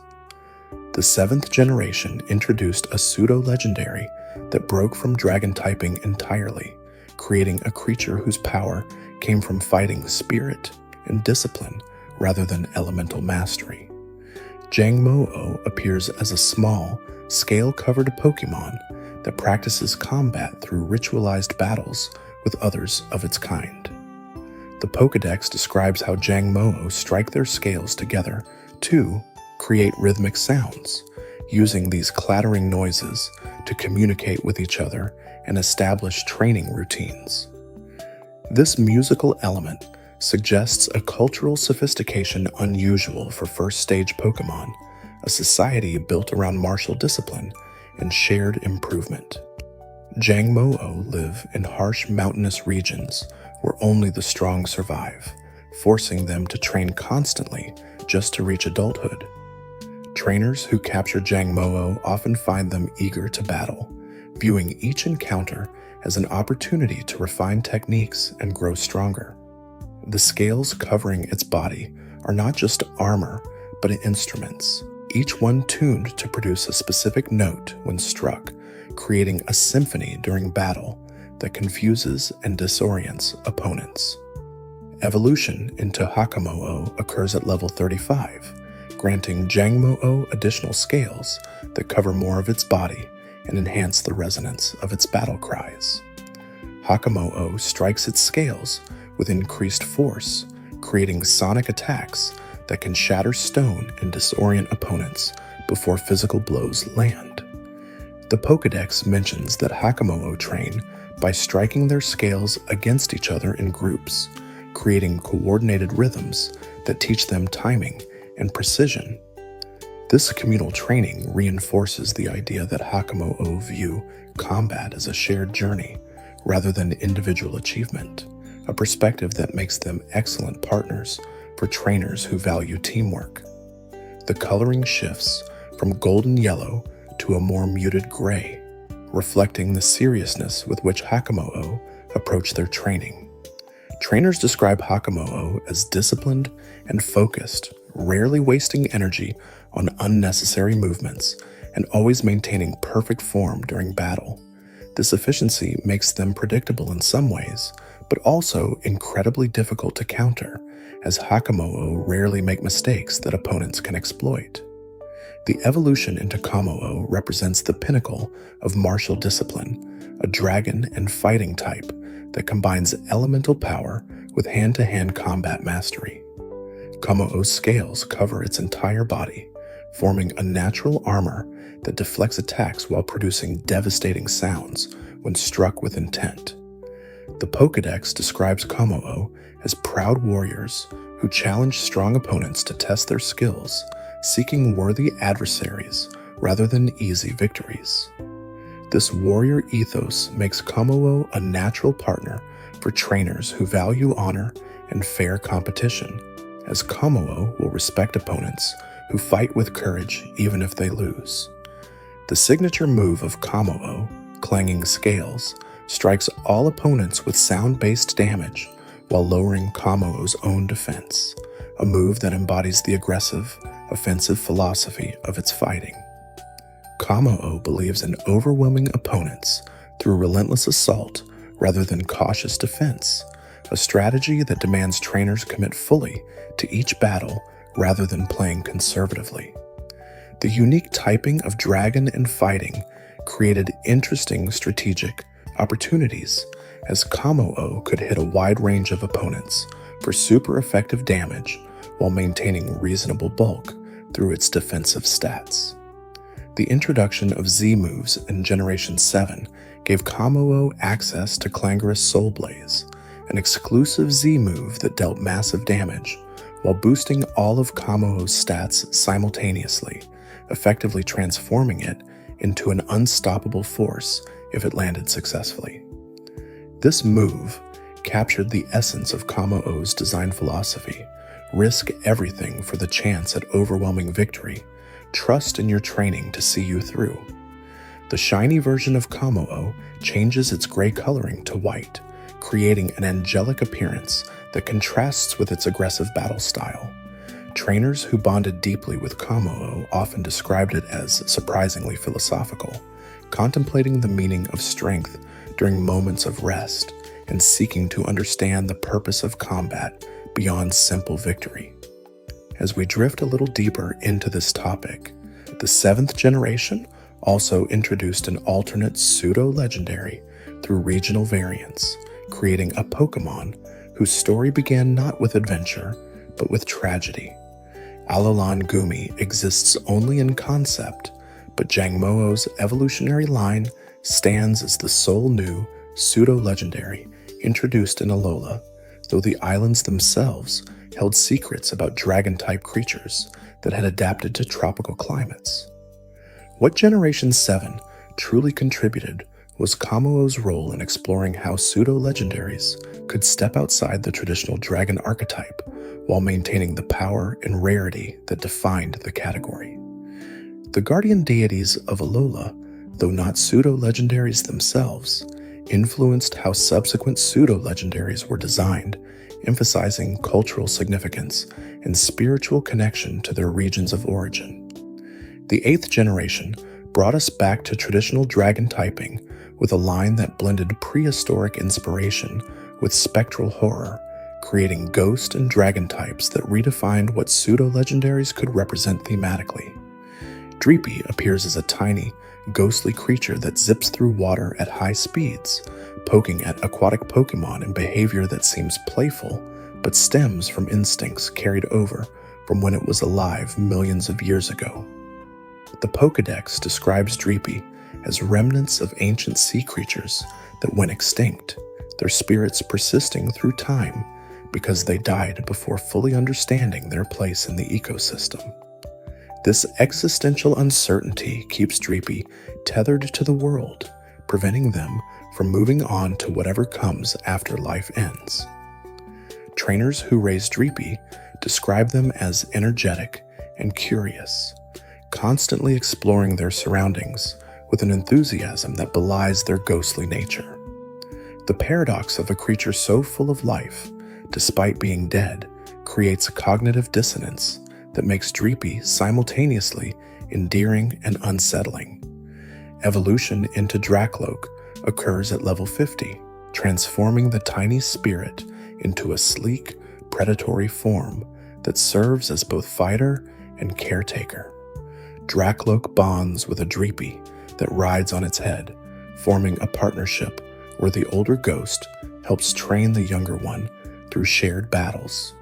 The 7th generation introduced a pseudo-legendary that broke from dragon typing entirely, creating a creature whose power came from fighting spirit and discipline rather than elemental mastery. Kommo-o appears as a small, scale-covered Pokémon that practices combat through ritualized battles with others of its kind. The Pokédex describes how Kommo-o strike their scales together to create rhythmic sounds, using these clattering noises to communicate with each other and establish training routines. This musical element suggests a cultural sophistication unusual for first-stage Pokémon, a society built around martial discipline and shared improvement. Kommo-o live in harsh mountainous regions where only the strong survive, forcing them to train constantly just to reach adulthood. Trainers who capture Kommo-o often find them eager to battle, viewing each encounter as an opportunity to refine techniques and grow stronger. The scales covering its body are not just armor, but instruments, each one tuned to produce a specific note when struck, creating a symphony during battle that confuses and disorients opponents. Evolution into Kommo-o occurs at level 35, granting Kommo-o additional scales that cover more of its body and enhance the resonance of its battle cries. Kommo-o strikes its scales with increased force, creating sonic attacks that can shatter stone and disorient opponents before physical blows land. The Pokédex mentions that Kommo-o train by striking their scales against each other in groups, creating coordinated rhythms that teach them timing and precision. This communal training reinforces the idea that Kommo-o view combat as a shared journey rather than individual achievement, a perspective that makes them excellent partners for trainers who value teamwork. The coloring shifts from golden yellow to a more muted gray, reflecting the seriousness with which Kommo-o approach their training. Trainers describe Kommo-o as disciplined and focused, rarely wasting energy on unnecessary movements and always maintaining perfect form during battle. This efficiency makes them predictable in some ways, but also incredibly difficult to counter, as Kommo-o rarely make mistakes that opponents can exploit. The evolution into Kommo-o represents the pinnacle of martial discipline, a dragon and fighting type that combines elemental power with hand-to-hand combat mastery. Kommo-o's scales cover its entire body, forming a natural armor that deflects attacks while producing devastating sounds when struck with intent. The Pokédex describes Kommo-o as proud warriors who challenge strong opponents to test their skills, seeking worthy adversaries rather than easy victories. This warrior ethos makes Kommo-o a natural partner for trainers who value honor and fair competition, as Kommo-o will respect opponents who fight with courage even if they lose. The signature move of Kommo-o, Clanging Scales, strikes all opponents with sound-based damage while lowering Kommo-o's own defense, a move that embodies the aggressive, offensive philosophy of its fighting. Kommo-o believes in overwhelming opponents through relentless assault rather than cautious defense, a strategy that demands trainers commit fully to each battle rather than playing conservatively. The unique typing of dragon and fighting created interesting strategic opportunities, as Kommo-o could hit a wide range of opponents for super effective damage while maintaining reasonable bulk through its defensive stats. The introduction of Z moves in Generation 7 gave Kommo-o access to Clangorous Soul Blaze, an exclusive Z move that dealt massive damage while boosting all of Kommo-o's stats simultaneously, effectively transforming it into an unstoppable force if it landed successfully. This move captured the essence of Kommo-o's design philosophy: risk everything for the chance at overwhelming victory, trust in your training to see you through. The shiny version of Kommo-o changes its gray coloring to white, creating an angelic appearance that contrasts with its aggressive battle style. Trainers who bonded deeply with Kommo-o often described it as surprisingly philosophical, contemplating the meaning of strength during moments of rest and seeking to understand the purpose of combat beyond simple victory. As we drift a little deeper into this topic, the 7th generation also introduced an alternate pseudo-legendary through regional variants, creating a Pokémon whose story began not with adventure, but with tragedy. Alolan Gumi exists only in concept, but Jangmo-o's evolutionary line stands as the sole new pseudo-legendary introduced in Alola, though the islands themselves held secrets about dragon-type creatures that had adapted to tropical climates. What Generation 7 truly contributed was Kommo-o's role in exploring how pseudo-legendaries could step outside the traditional dragon archetype while maintaining the power and rarity that defined the category. The guardian deities of Alola, though not pseudo-legendaries themselves, influenced how subsequent pseudo-legendaries were designed, emphasizing cultural significance and spiritual connection to their regions of origin. The 8th generation brought us back to traditional dragon typing with a line that blended prehistoric inspiration with spectral horror, creating ghost and dragon types that redefined what pseudo-legendaries could represent thematically. Dreepy appears as a tiny, ghostly creature that zips through water at high speeds, poking at aquatic Pokémon in behavior that seems playful but stems from instincts carried over from when it was alive millions of years ago. The Pokédex describes Dreepy as remnants of ancient sea creatures that went extinct, their spirits persisting through time because they died before fully understanding their place in the ecosystem. This existential uncertainty keeps Dreepy tethered to the world, preventing them from moving on to whatever comes after life ends. Trainers who raise Dreepy describe them as energetic and curious, constantly exploring their surroundings with an enthusiasm that belies their ghostly nature. The paradox of a creature so full of life, despite being dead, creates a cognitive dissonance that makes Dreepy simultaneously endearing and unsettling. Evolution into Dracloak occurs at level 50, transforming the tiny spirit into a sleek, predatory form that serves as both fighter and caretaker. Dracloak bonds with a Dreepy that rides on its head, forming a partnership where the older ghost helps train the younger one through shared battles.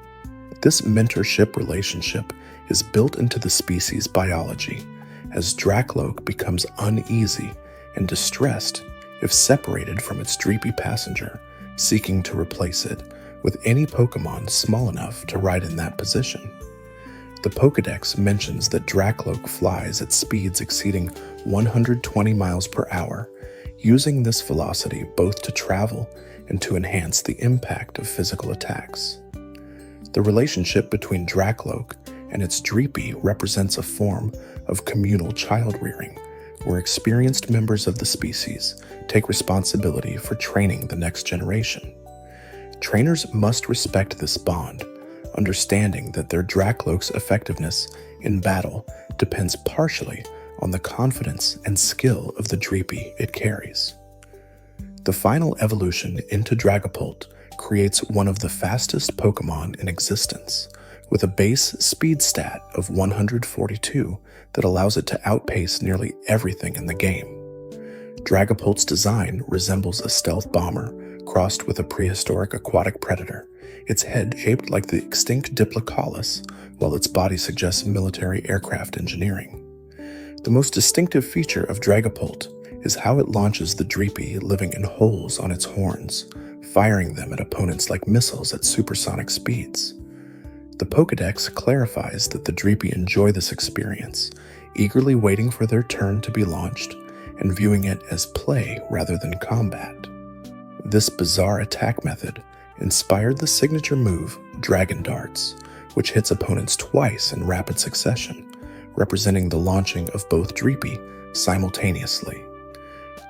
This mentorship relationship is built into the species' biology, as Dracloak becomes uneasy and distressed if separated from its Dreepy passenger, seeking to replace it with any Pokémon small enough to ride in that position. The Pokédex mentions that Dracloak flies at speeds exceeding 120 miles per hour, using this velocity both to travel and to enhance the impact of physical attacks. The relationship between Dracloak and its Dreepy represents a form of communal child-rearing, where experienced members of the species take responsibility for training the next generation. Trainers must respect this bond, understanding that their Dracloak's effectiveness in battle depends partially on the confidence and skill of the Dreepy it carries. The final evolution into Dragapult creates one of the fastest Pokémon in existence, with a base speed stat of 142 that allows it to outpace nearly everything in the game. Dragapult's design resembles a stealth bomber crossed with a prehistoric aquatic predator, its head shaped like the extinct Diplocaulus, while its body suggests military aircraft engineering. The most distinctive feature of Dragapult is how it launches the Dreepy living in holes on its horns, firing them at opponents like missiles at supersonic speeds. The Pokédex clarifies that the Dreepy enjoy this experience, eagerly waiting for their turn to be launched and viewing it as play rather than combat. This bizarre attack method inspired the signature move Dragon Darts, which hits opponents twice in rapid succession, representing the launching of both Dreepy simultaneously.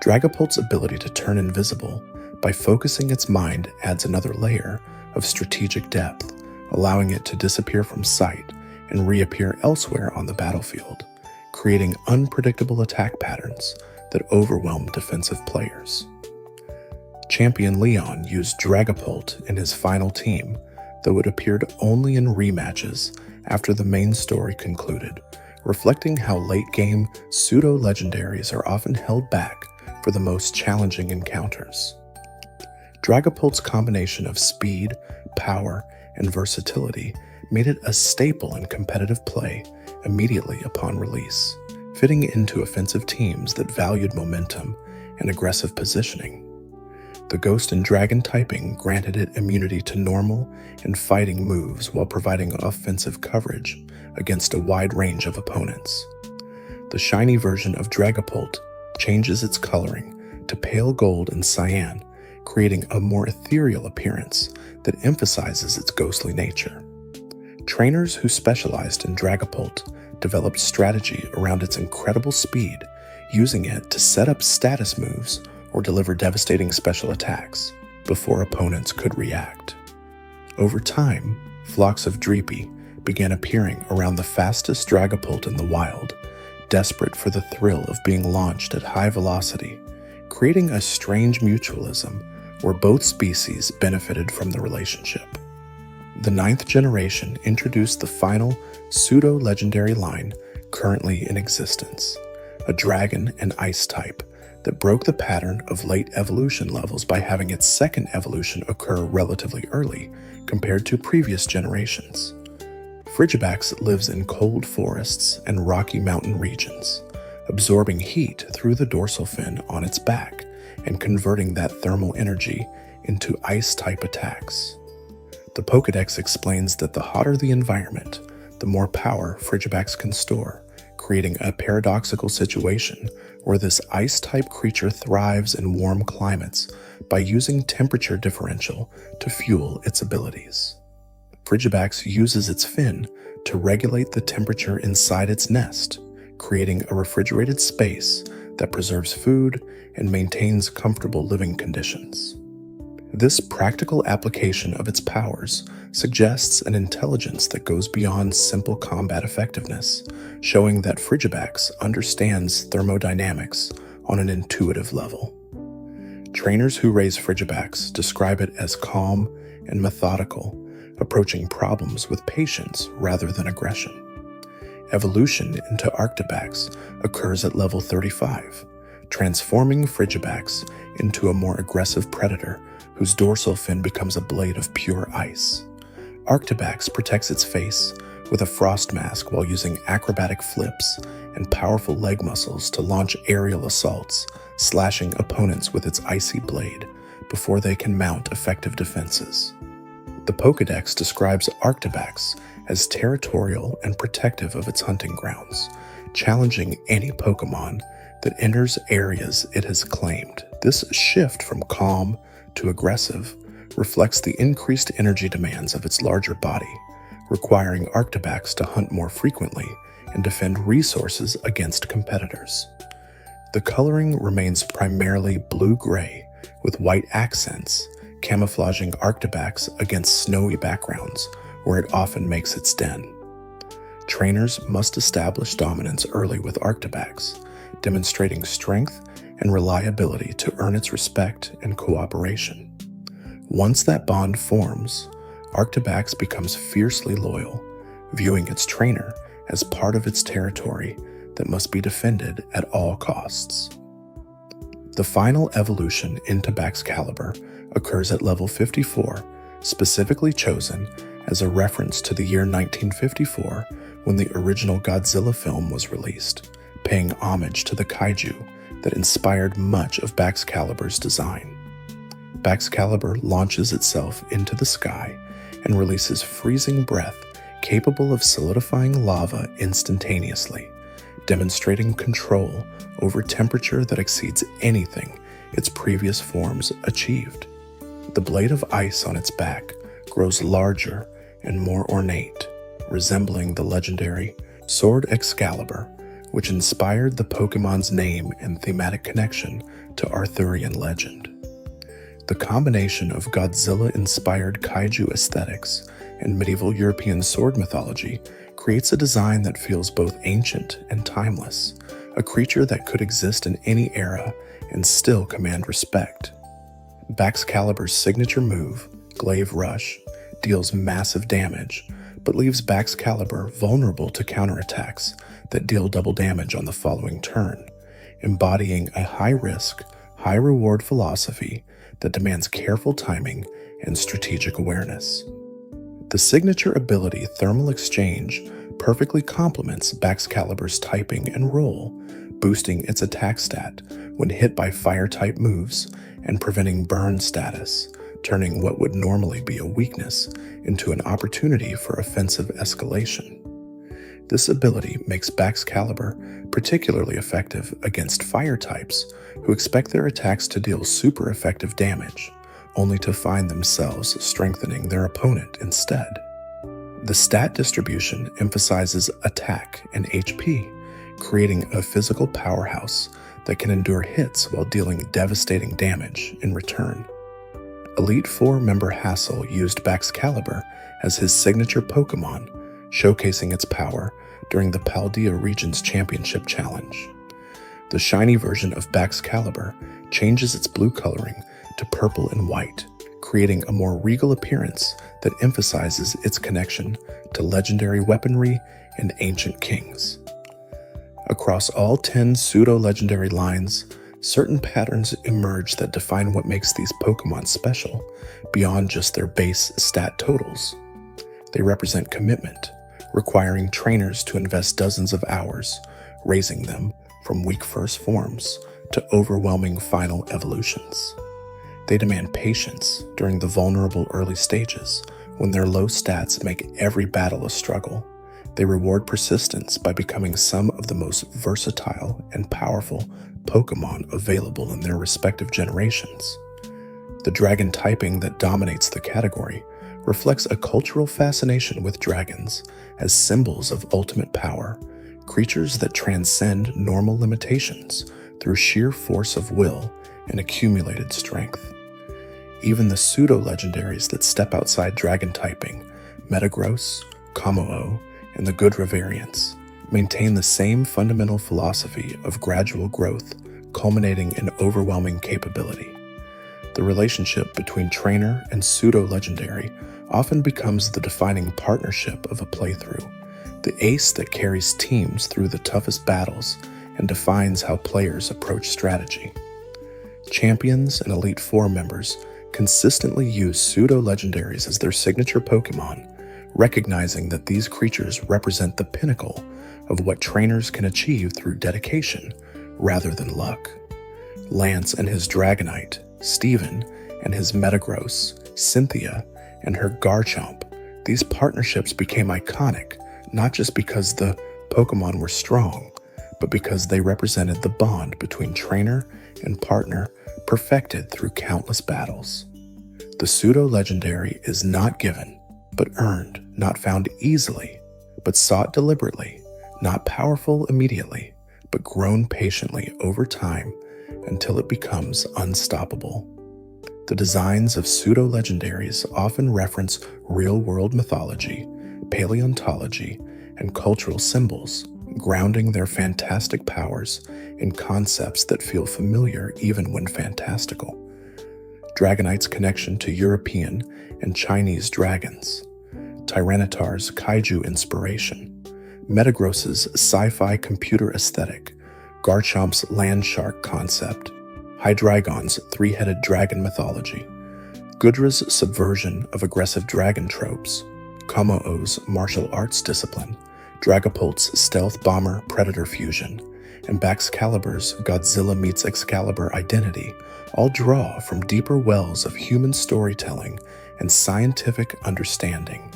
Dragapult's ability to turn invisible by focusing its mind adds another layer of strategic depth, allowing it to disappear from sight and reappear elsewhere on the battlefield, creating unpredictable attack patterns that overwhelm defensive players. Champion Leon used Dragapult in his final team, though it appeared only in rematches after the main story concluded, reflecting how late-game pseudo-legendaries are often held back for the most challenging encounters. Dragapult's combination of speed, power, and versatility made it a staple in competitive play immediately upon release, fitting into offensive teams that valued momentum and aggressive positioning. The Ghost and Dragon typing granted it immunity to normal and fighting moves while providing offensive coverage against a wide range of opponents. The shiny version of Dragapult changes its coloring to pale gold and cyan, creating a more ethereal appearance that emphasizes its ghostly nature. Trainers who specialized in Dragapult developed strategy around its incredible speed, using it to set up status moves or deliver devastating special attacks before opponents could react. Over time, flocks of Dreepy began appearing around the fastest Dragapult in the wild, desperate for the thrill of being launched at high velocity, creating a strange mutualism where both species benefited from the relationship. The 9th generation introduced the final pseudo-legendary line currently in existence, a dragon and ice type that broke the pattern of late evolution levels by having its second evolution occur relatively early compared to previous generations. Frigibax lives in cold forests and rocky mountain regions, absorbing heat through the dorsal fin on its back and converting that thermal energy into ice-type attacks. The Pokédex explains that the hotter the environment, the more power Frigibax can store, creating a paradoxical situation where this ice-type creature thrives in warm climates by using temperature differential to fuel its abilities. Frigibax uses its fin to regulate the temperature inside its nest, creating a refrigerated space that preserves food and maintains comfortable living conditions. This practical application of its powers suggests an intelligence that goes beyond simple combat effectiveness, showing that Frigibax understands thermodynamics on an intuitive level. Trainers who raise Frigibax describe it as calm and methodical, approaching problems with patience rather than aggression. Evolution into Arctibax occurs at level 35, transforming Frigibax into a more aggressive predator whose dorsal fin becomes a blade of pure ice. Arctibax protects its face with a frost mask while using acrobatic flips and powerful leg muscles to launch aerial assaults, slashing opponents with its icy blade before they can mount effective defenses. The Pokédex describes Arctibax as territorial and protective of its hunting grounds, challenging any Pokémon that enters areas it has claimed. This shift from calm to aggressive reflects the increased energy demands of its larger body, requiring Arctibax to hunt more frequently and defend resources against competitors. The coloring remains primarily blue-gray with white accents, camouflaging Arctibax against snowy backgrounds where it often makes its den. Trainers must establish dominance early with Arctibax, demonstrating strength and reliability to earn its respect and cooperation. Once that bond forms, Arctibax becomes fiercely loyal, viewing its trainer as part of its territory that must be defended at all costs. The final evolution into Baxcalibur occurs at level 54, specifically chosen as a reference to the year 1954 when the original Godzilla film was released, paying homage to the kaiju that inspired much of Baxcalibur's design. Baxcalibur launches itself into the sky and releases freezing breath capable of solidifying lava instantaneously, demonstrating control over temperature that exceeds anything its previous forms achieved. The blade of ice on its back grows larger and more ornate, resembling the legendary Sword Excalibur, which inspired the Pokémon's name and thematic connection to Arthurian legend. The combination of Godzilla-inspired kaiju aesthetics and medieval European sword mythology creates a design that feels both ancient and timeless, a creature that could exist in any era and still command respect. Baxcalibur's signature move, Glaive Rush, deals massive damage, but leaves Baxcalibur vulnerable to counterattacks that deal double damage on the following turn, embodying a high-risk, high-reward philosophy that demands careful timing and strategic awareness. The signature ability Thermal Exchange perfectly complements Baxcalibur's typing and roll, boosting its attack stat when hit by fire-type moves and preventing burn status, turning what would normally be a weakness into an opportunity for offensive escalation. This ability makes Baxcalibur particularly effective against fire types who expect their attacks to deal super effective damage, only to find themselves strengthening their opponent instead. The stat distribution emphasizes attack and HP, creating a physical powerhouse that can endure hits while dealing devastating damage in return. Elite Four member Hassel used Baxcalibur as his signature Pokémon, showcasing its power during the Paldea Regions Championship Challenge. The shiny version of Baxcalibur changes its blue coloring to purple and white, creating a more regal appearance that emphasizes its connection to legendary weaponry and ancient kings. Across all 10 pseudo-legendary lines, certain patterns emerge that define what makes these Pokémon special beyond just their base stat totals. They represent commitment, requiring trainers to invest dozens of hours, raising them from weak first forms to overwhelming final evolutions. They demand patience during the vulnerable early stages when their low stats make every battle a struggle. They reward persistence by becoming some of the most versatile and powerful Pokémon available in their respective generations. The dragon typing that dominates the category reflects a cultural fascination with dragons as symbols of ultimate power, creatures that transcend normal limitations through sheer force of will and accumulated strength. Even the pseudo-legendaries that step outside dragon typing, Metagross, Kommo-o, and the Goodra variants, maintain the same fundamental philosophy of gradual growth, culminating in overwhelming capability. The relationship between trainer and pseudo-legendary often becomes the defining partnership of a playthrough, the ace that carries teams through the toughest battles and defines how players approach strategy. Champions and Elite Four members consistently use pseudo-legendaries as their signature Pokémon, recognizing that these creatures represent the pinnacle of what trainers can achieve through dedication rather than luck. Lance and his Dragonite, Steven and his Metagross, Cynthia and her Garchomp, these partnerships became iconic not just because the Pokémon were strong, but because they represented the bond between trainer and partner perfected through countless battles. The pseudo-legendary is not given, but earned, not found easily, but sought deliberately, not powerful immediately, but grown patiently over time until it becomes unstoppable. The designs of pseudo-legendaries often reference real-world mythology, paleontology, and cultural symbols, grounding their fantastic powers in concepts that feel familiar even when fantastical. Dragonite's connection to European and Chinese dragons, Tyranitar's kaiju inspiration, Metagross's sci-fi computer aesthetic, Garchomp's land shark concept, Hydreigon's three-headed dragon mythology, Goodra's subversion of aggressive dragon tropes, Kommo-o's martial arts discipline, Dragapult's stealth bomber predator fusion, and Baxcalibur's Godzilla meets Excalibur identity all draw from deeper wells of human storytelling and scientific understanding.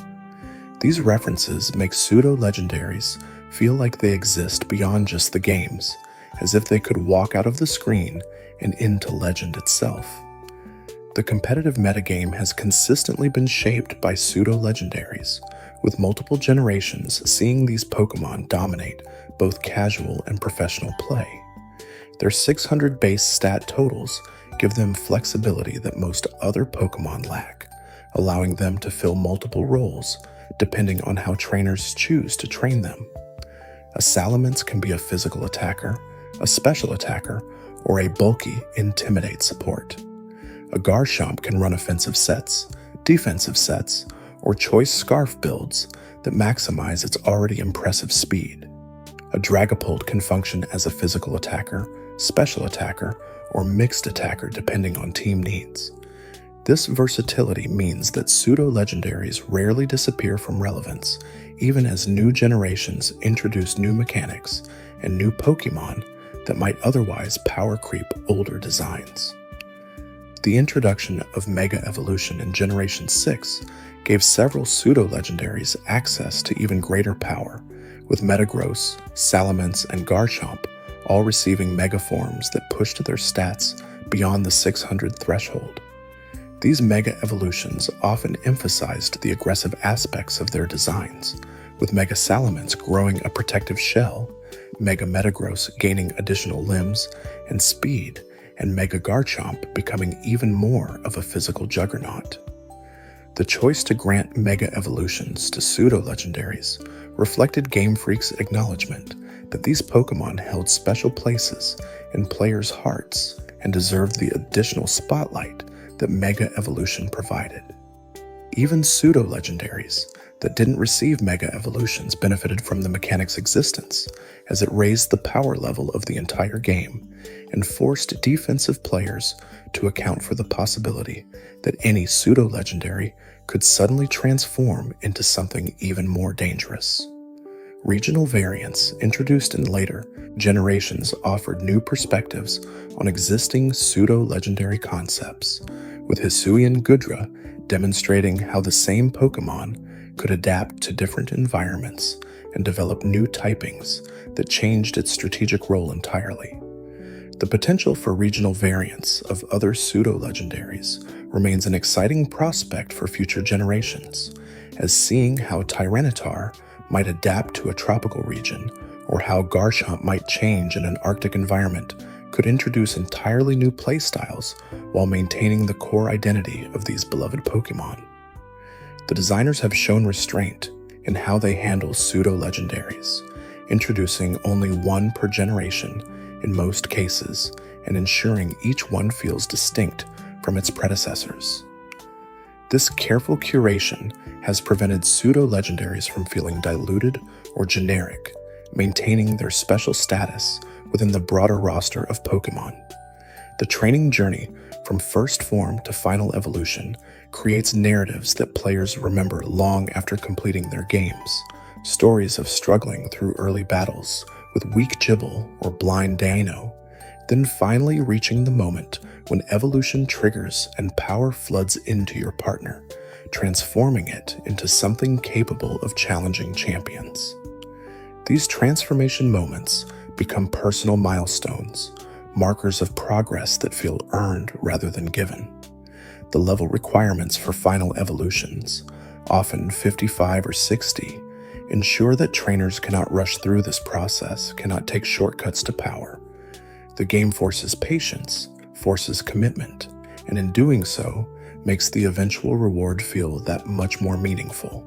These references make pseudo-legendaries feel like they exist beyond just the games, as if they could walk out of the screen and into legend itself. The competitive metagame has consistently been shaped by pseudo-legendaries, with multiple generations seeing these Pokémon dominate both casual and professional play. Their 600 base stat totals give them flexibility that most other Pokémon lack, allowing them to fill multiple roles depending on how trainers choose to train them. A Salamence can be a physical attacker, a special attacker, or a bulky intimidate support. A Garchomp can run offensive sets, defensive sets, or choice scarf builds that maximize its already impressive speed. A Dragapult can function as a physical attacker, special attacker, or mixed attacker depending on team needs. This versatility means that pseudo-legendaries rarely disappear from relevance, even as new generations introduce new mechanics and new Pokémon that might otherwise power creep older designs. The introduction of Mega Evolution in Generation 6 gave several pseudo-legendaries access to even greater power, with Metagross, Salamence, and Garchomp all receiving Mega forms that pushed their stats beyond the 600 threshold. These Mega Evolutions often emphasized the aggressive aspects of their designs, with Mega Salamence growing a protective shell Mega Metagross gaining additional limbs and speed, and Mega Garchomp becoming even more of a physical juggernaut. The choice to grant Mega Evolutions to Pseudo-Legendaries reflected Game Freak's acknowledgement that these Pokémon held special places in players' hearts and deserved the additional spotlight that Mega Evolution provided. Even Pseudo-Legendaries that didn't receive Mega Evolutions benefited from the mechanic's existence, as it raised the power level of the entire game and forced defensive players to account for the possibility that any Pseudo-Legendary could suddenly transform into something even more dangerous. Regional variants introduced in later generations offered new perspectives on existing pseudo-legendary concepts, with Hisuian Goodra demonstrating how the same Pokémon could adapt to different environments and develop new typings that changed its strategic role entirely. The potential for regional variants of other pseudo-legendaries remains an exciting prospect for future generations, as seeing how Tyranitar might adapt to a tropical region, or how Garchomp might change in an Arctic environment, could introduce entirely new playstyles while maintaining the core identity of these beloved Pokémon. The designers have shown restraint in how they handle pseudo-legendaries, introducing only one per generation in most cases, and ensuring each one feels distinct from its predecessors. This careful curation has prevented pseudo-legendaries from feeling diluted or generic, maintaining their special status within the broader roster of Pokémon. The training journey from first form to final evolution creates narratives that players remember long after completing their games, stories of struggling through early battles with weak Gible or blind Dino, then finally reaching the moment when evolution triggers and power floods into your partner, transforming it into something capable of challenging champions. These transformation moments become personal milestones, markers of progress that feel earned rather than given. The level requirements for final evolutions, often 55 or 60, ensure that trainers cannot rush through this process, cannot take shortcuts to power. The game forces patience, forces commitment, and in doing so, makes the eventual reward feel that much more meaningful.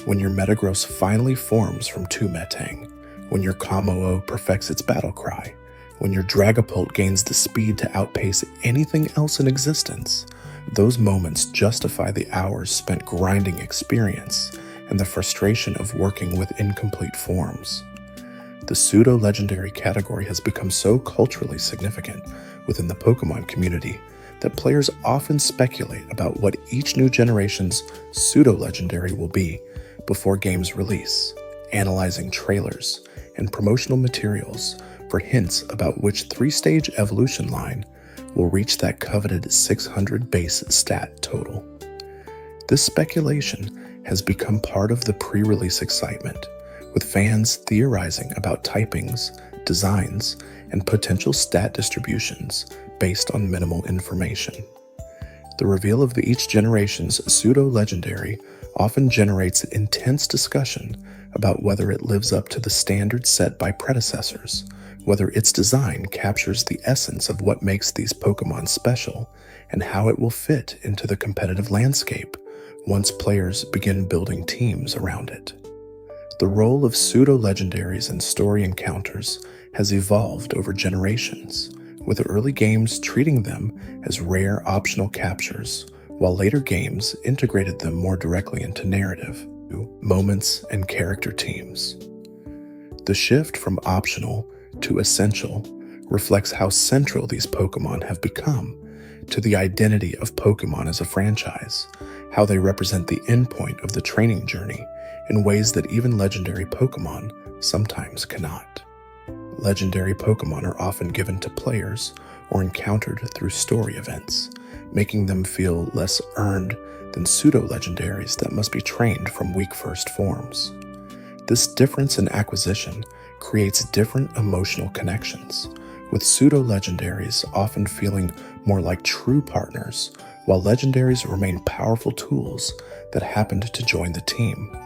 When your Metagross finally forms from 2 Metang, when your Kommo-o perfects its battle cry, when your Dragapult gains the speed to outpace anything else in existence, those moments justify the hours spent grinding experience and the frustration of working with incomplete forms. The pseudo-legendary category has become so culturally significant within the Pokémon community that players often speculate about what each new generation's pseudo-legendary will be before games release, analyzing trailers and promotional materials for hints about which 3-stage evolution line will reach that coveted 600 base stat total. This speculation has become part of the pre-release excitement, with fans theorizing about typings, designs, and potential stat distributions based on minimal information. The reveal of each generation's pseudo-legendary often generates intense discussion about whether it lives up to the standards set by predecessors, whether its design captures the essence of what makes these Pokémon special, and how it will fit into the competitive landscape once players begin building teams around it. The role of pseudo-legendaries in story encounters has evolved over generations, with early games treating them as rare optional captures, while later games integrated them more directly into narrative, moments, and character teams. The shift from optional to essential reflects how central these Pokémon have become to the identity of Pokémon as a franchise, how they represent the endpoint of the training journey in ways that even legendary Pokémon sometimes cannot. Legendary Pokémon are often given to players or encountered through story events, making them feel less earned than pseudo-legendaries that must be trained from weak first forms. This difference in acquisition creates different emotional connections, with pseudo-legendaries often feeling more like true partners, while legendaries remain powerful tools that happened to join the team.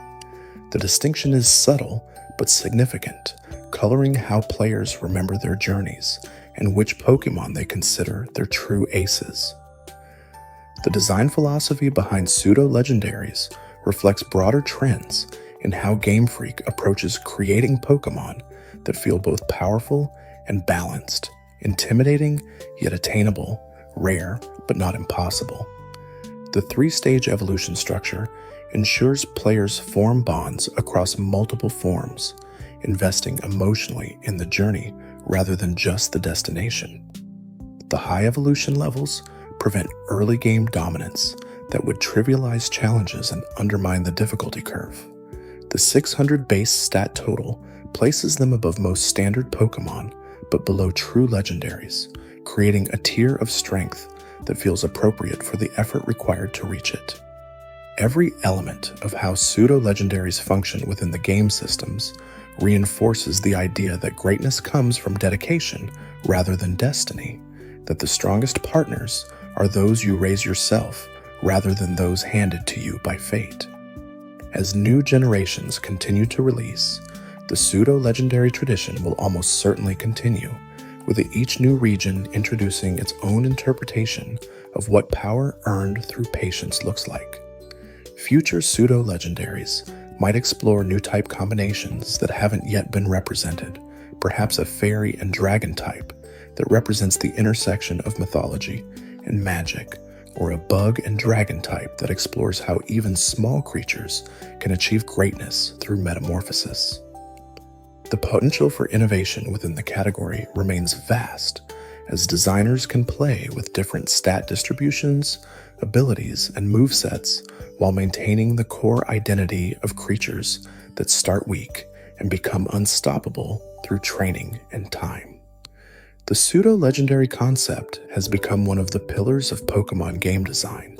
The distinction is subtle but significant, coloring how players remember their journeys and which Pokemon they consider their true aces. The design philosophy behind pseudo-legendaries reflects broader trends in how Game Freak approaches creating Pokemon that feel both powerful and balanced, intimidating yet attainable, rare but not impossible. The three-stage evolution structure ensures players form bonds across multiple forms, investing emotionally in the journey rather than just the destination. The high evolution levels prevent early game dominance that would trivialize challenges and undermine the difficulty curve. The 600 base stat total places them above most standard Pokemon, but below true legendaries, creating a tier of strength that feels appropriate for the effort required to reach it. Every element of how pseudo-legendaries function within the game systems reinforces the idea that greatness comes from dedication rather than destiny, that the strongest partners are those you raise yourself rather than those handed to you by fate. As new generations continue to release, the pseudo-legendary tradition will almost certainly continue, with each new region introducing its own interpretation of what power earned through patience looks like. Future pseudo-legendaries might explore new type combinations that haven't yet been represented, perhaps a fairy and dragon type that represents the intersection of mythology and magic, or a bug and dragon type that explores how even small creatures can achieve greatness through metamorphosis. The potential for innovation within the category remains vast, as designers can play with different stat distributions, abilities, and movesets while maintaining the core identity of creatures that start weak and become unstoppable through training and time. The pseudo-legendary concept has become one of the pillars of Pokemon game design,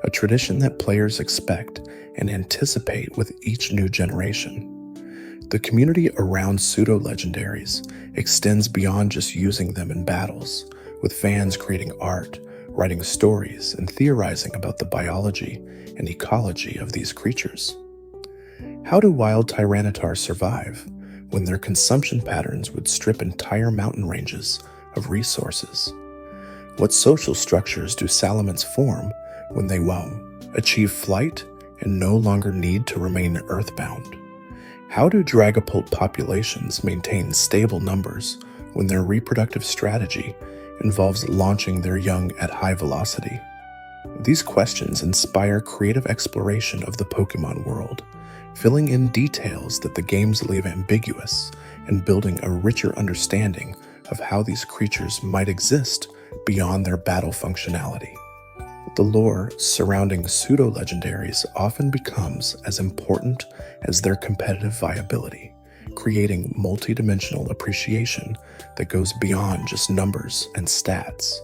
a tradition that players expect and anticipate with each new generation. The community around pseudo-legendaries extends beyond just using them in battles, with fans creating art, writing stories, and theorizing about the biology and ecology of these creatures. How do wild Tyranitar survive when their consumption patterns would strip entire mountain ranges of resources? What social structures do salamence form when they achieve flight and no longer need to remain earthbound? How do Dragapult populations maintain stable numbers when their reproductive strategy involves launching their young at high velocity? These questions inspire creative exploration of the Pokemon world, filling in details that the games leave ambiguous and building a richer understanding of how these creatures might exist beyond their battle functionality. The lore surrounding pseudo-legendaries often becomes as important as their competitive viability, creating multi-dimensional appreciation that goes beyond just numbers and stats.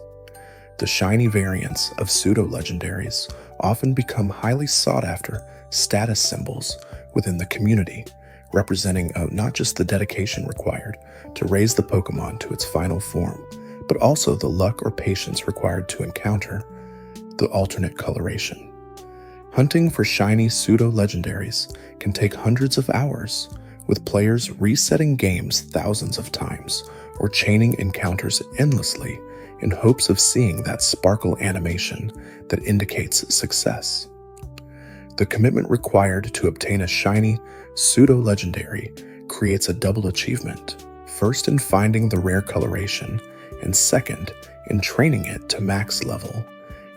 The shiny variants of pseudo-legendaries often become highly sought-after status symbols within the community, representing not just the dedication required to raise the Pokemon to its final form, but also the luck or patience required to encounter the alternate coloration. Hunting for shiny pseudo-legendaries can take hundreds of hours, with players resetting games thousands of times or chaining encounters endlessly in hopes of seeing that sparkle animation that indicates success. The commitment required to obtain a shiny pseudo-legendary creates a double achievement, first in finding the rare coloration, and second in training it to max level,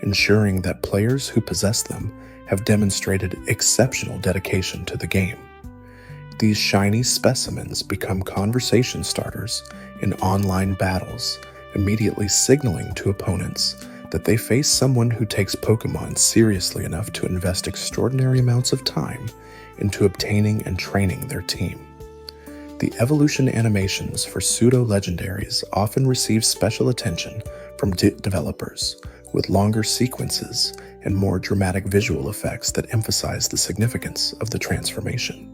ensuring that players who possess them have demonstrated exceptional dedication to the game. These shiny specimens become conversation starters in online battles, immediately signaling to opponents that they face someone who takes Pokemon seriously enough to invest extraordinary amounts of time into obtaining and training their team. The evolution animations for pseudo-legendaries often receive special attention from developers, with longer sequences and more dramatic visual effects that emphasize the significance of the transformation.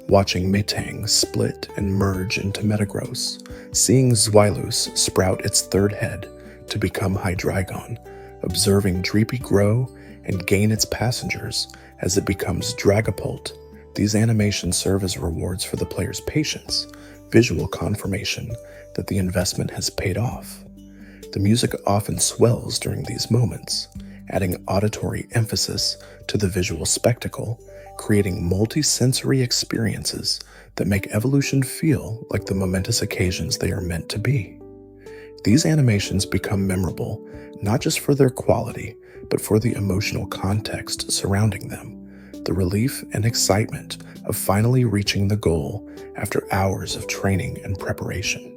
Watching Metang split and merge into Metagross, seeing Zweilous sprout its third head to become Hydreigon, observing Dreepy grow and gain its passengers as it becomes Dragapult, these animations serve as rewards for the player's patience, visual confirmation that the investment has paid off. The music often swells during these moments, adding auditory emphasis to the visual spectacle, creating multi-sensory experiences that make evolution feel like the momentous occasions they are meant to be. These animations become memorable not just for their quality, but for the emotional context surrounding them, the relief and excitement of finally reaching the goal after hours of training and preparation.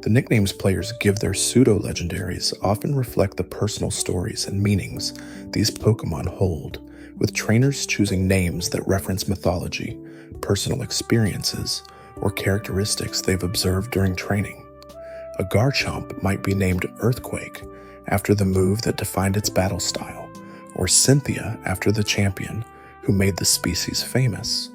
The nicknames players give their pseudo-legendaries often reflect the personal stories and meanings these Pokémon hold, with trainers choosing names that reference mythology, personal experiences, or characteristics they've observed during training. A Garchomp might be named Earthquake after the move that defined its battle style, or Cynthia after the champion who made the species famous.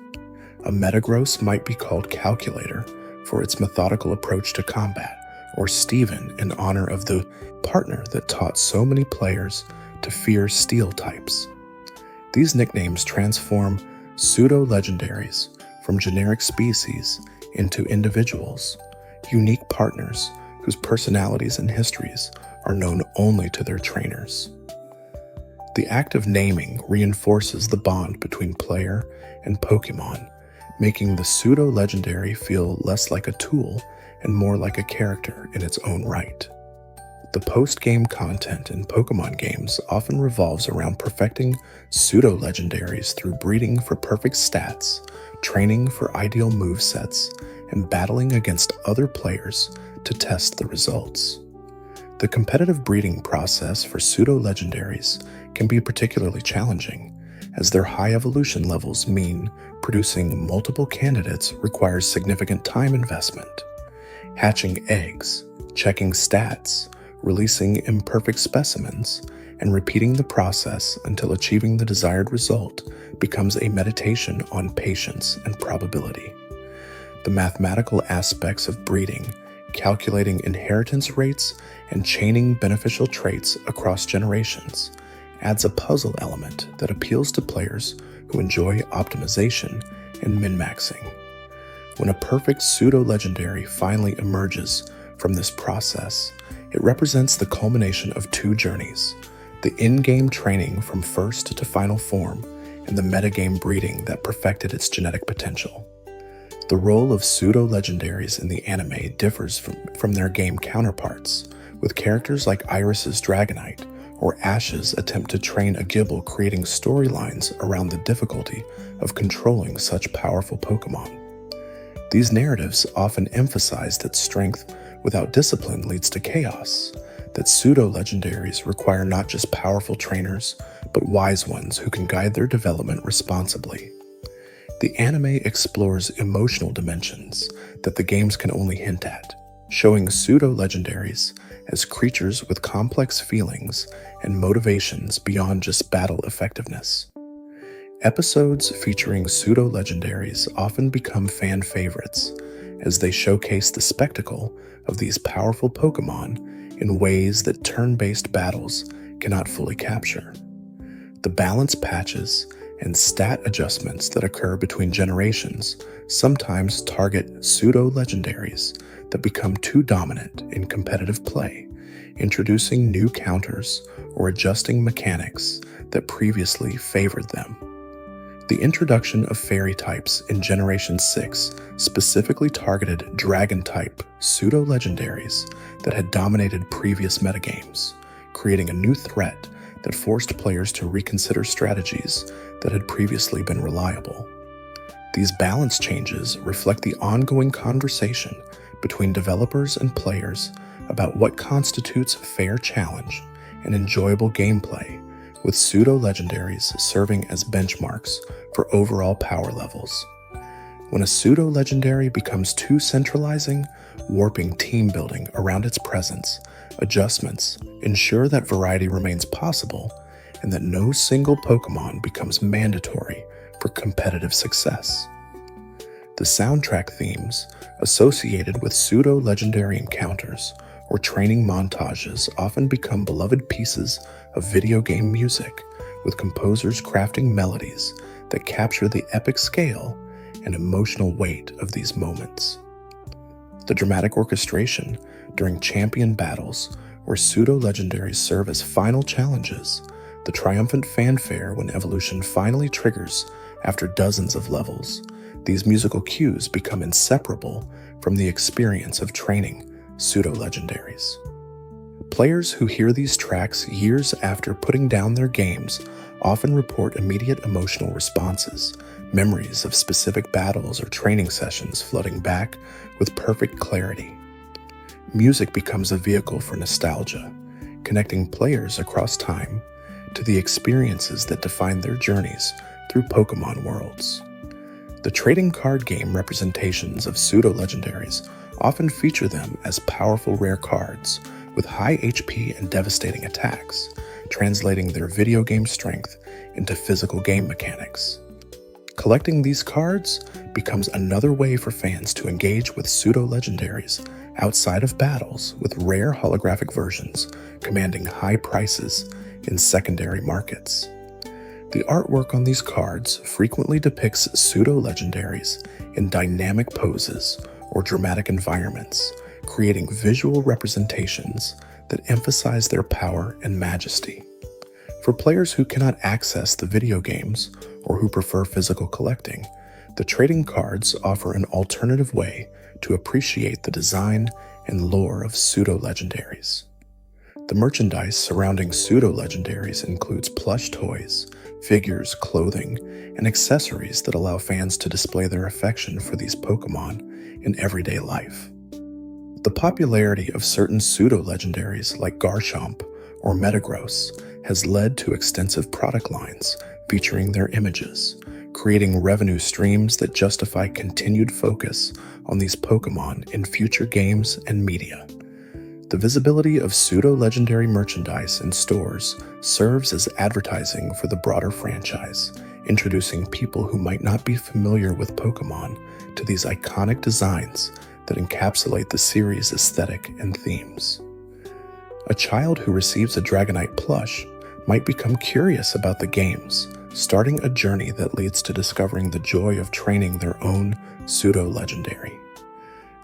A Metagross might be called Calculator for its methodical approach to combat, or Steven in honor of the partner that taught so many players to fear steel types. These nicknames transform pseudo-legendaries from generic species into individuals, unique partners whose personalities and histories are known only to their trainers. The act of naming reinforces the bond between player and Pokémon, making the pseudo-legendary feel less like a tool and more like a character in its own right. The post-game content in Pokémon games often revolves around perfecting pseudo-legendaries through breeding for perfect stats, training for ideal movesets, and battling against other players to test the results. The competitive breeding process for pseudo-legendaries can be particularly challenging, as their high evolution levels mean producing multiple candidates requires significant time investment. Hatching eggs, checking stats, releasing imperfect specimens, and repeating the process until achieving the desired result becomes a meditation on patience and probability. The mathematical aspects of breeding, calculating inheritance rates, and chaining beneficial traits across generations adds a puzzle element that appeals to players who enjoy optimization and min-maxing. When a perfect pseudo-legendary finally emerges from this process, it represents the culmination of two journeys: the in-game training from first to final form, and the metagame breeding that perfected its genetic potential. The role of pseudo-legendaries in the anime differs from their game counterparts, with characters like Iris's Dragonite or Ash's attempt to train a Gible creating storylines around the difficulty of controlling such powerful Pokémon. These narratives often emphasize that strength without discipline leads to chaos, that pseudo-legendaries require not just powerful trainers, but wise ones who can guide their development responsibly. The anime explores emotional dimensions that the games can only hint at, showing pseudo-legendaries as creatures with complex feelings and motivations beyond just battle effectiveness. Episodes featuring pseudo-legendaries often become fan favorites, as they showcase the spectacle of these powerful Pokémon in ways that turn-based battles cannot fully capture. The balance patches and stat adjustments that occur between generations sometimes target pseudo-legendaries that become too dominant in competitive play, introducing new counters or adjusting mechanics that previously favored them. The introduction of fairy types in Generation 6 specifically targeted dragon-type pseudo-legendaries that had dominated previous metagames, creating a new threat that forced players to reconsider strategies that had previously been reliable. These balance changes reflect the ongoing conversation between developers and players about what constitutes a fair challenge and enjoyable gameplay, with pseudo-legendaries serving as benchmarks for overall power levels. When a pseudo-legendary becomes too centralizing, warping team building around its presence, adjustments ensure that variety remains possible and that no single Pokémon becomes mandatory for competitive success. The soundtrack themes associated with pseudo-legendary encounters or training montages often become beloved pieces of video game music, with composers crafting melodies that capture the epic scale and emotional weight of these moments. The dramatic orchestration during champion battles, where pseudo-legendaries serve as final challenges, the triumphant fanfare when evolution finally triggers after dozens of levels, these musical cues become inseparable from the experience of training pseudo-legendaries. Players who hear these tracks years after putting down their games often report immediate emotional responses, memories of specific battles or training sessions flooding back with perfect clarity. Music becomes a vehicle for nostalgia, connecting players across time to the experiences that define their journeys through Pokémon worlds. The trading card game representations of pseudo-legendaries often feature them as powerful rare cards with high HP and devastating attacks, translating their video game strength into physical game mechanics. Collecting these cards becomes another way for fans to engage with pseudo-legendaries outside of battles, with rare holographic versions commanding high prices in secondary markets. The artwork on these cards frequently depicts pseudo-legendaries in dynamic poses or dramatic environments, creating visual representations that emphasize their power and majesty. For players who cannot access the video games or who prefer physical collecting, the trading cards offer an alternative way to appreciate the design and lore of pseudo-legendaries. The merchandise surrounding pseudo-legendaries includes plush toys, figures, clothing, and accessories that allow fans to display their affection for these Pokémon in everyday life. The popularity of certain pseudo-legendaries like Garchomp or Metagross has led to extensive product lines featuring their images, creating revenue streams that justify continued focus on these Pokémon in future games and media. The visibility of pseudo-legendary merchandise in stores serves as advertising for the broader franchise, introducing people who might not be familiar with Pokémon to these iconic designs that encapsulate the series' aesthetic and themes. A child who receives a Dragonite plush might become curious about the games, starting a journey that leads to discovering the joy of training their own pseudo-legendary.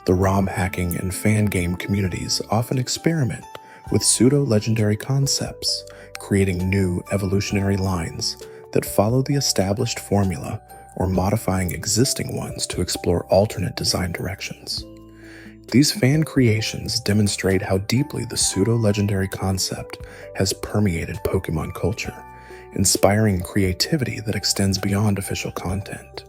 The ROM hacking and fan game communities often experiment with pseudo-legendary concepts, creating new evolutionary lines that follow the established formula or modifying existing ones to explore alternate design directions. These fan creations demonstrate how deeply the pseudo-legendary concept has permeated Pokémon culture, inspiring creativity that extends beyond official content.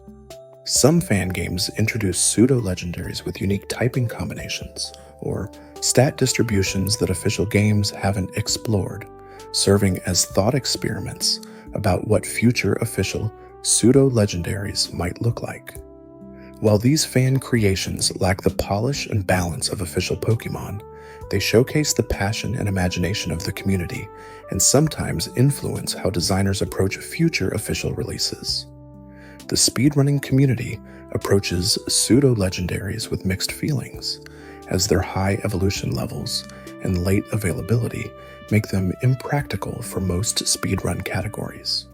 Some fan games introduce pseudo-legendaries with unique typing combinations, or stat distributions that official games haven't explored, serving as thought experiments about what future official pseudo-legendaries might look like. While these fan creations lack the polish and balance of official Pokémon, they showcase the passion and imagination of the community and sometimes influence how designers approach future official releases. The speedrunning community approaches pseudo-legendaries with mixed feelings, as their high evolution levels and late availability make them impractical for most speedrun categories.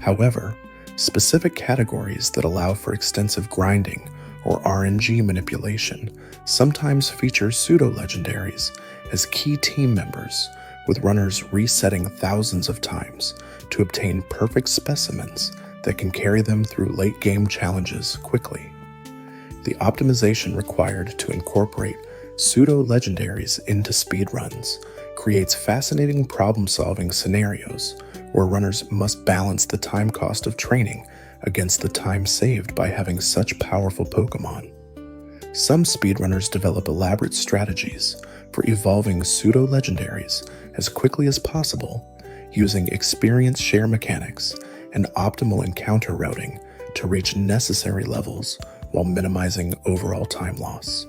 However, specific categories that allow for extensive grinding or RNG manipulation sometimes feature pseudo-legendaries as key team members, with runners resetting thousands of times to obtain perfect specimens that can carry them through late-game challenges quickly. The optimization required to incorporate pseudo-legendaries into speedruns creates fascinating problem-solving scenarios where runners must balance the time cost of training against the time saved by having such powerful Pokémon. Some speedrunners develop elaborate strategies for evolving pseudo-legendaries as quickly as possible, using experience share mechanics and optimal encounter routing to reach necessary levels while minimizing overall time loss.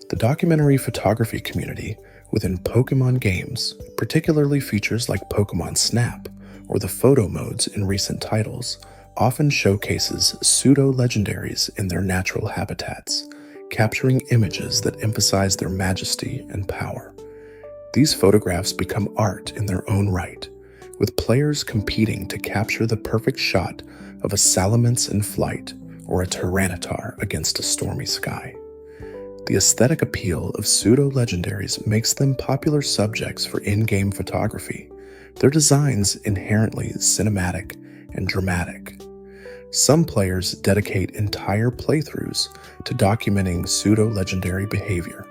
The documentary photography community within Pokémon games particularly features like Pokémon Snap or the photo modes in recent titles often showcases pseudo-legendaries in their natural habitats, capturing images that emphasize their majesty and power. These photographs become art in their own right, with players competing to capture the perfect shot of a Salamence in flight or a Tyranitar against a stormy sky. The aesthetic appeal of pseudo-legendaries makes them popular subjects for in-game photography, their designs inherently cinematic and dramatic. Some players dedicate entire playthroughs to documenting pseudo-legendary behavior,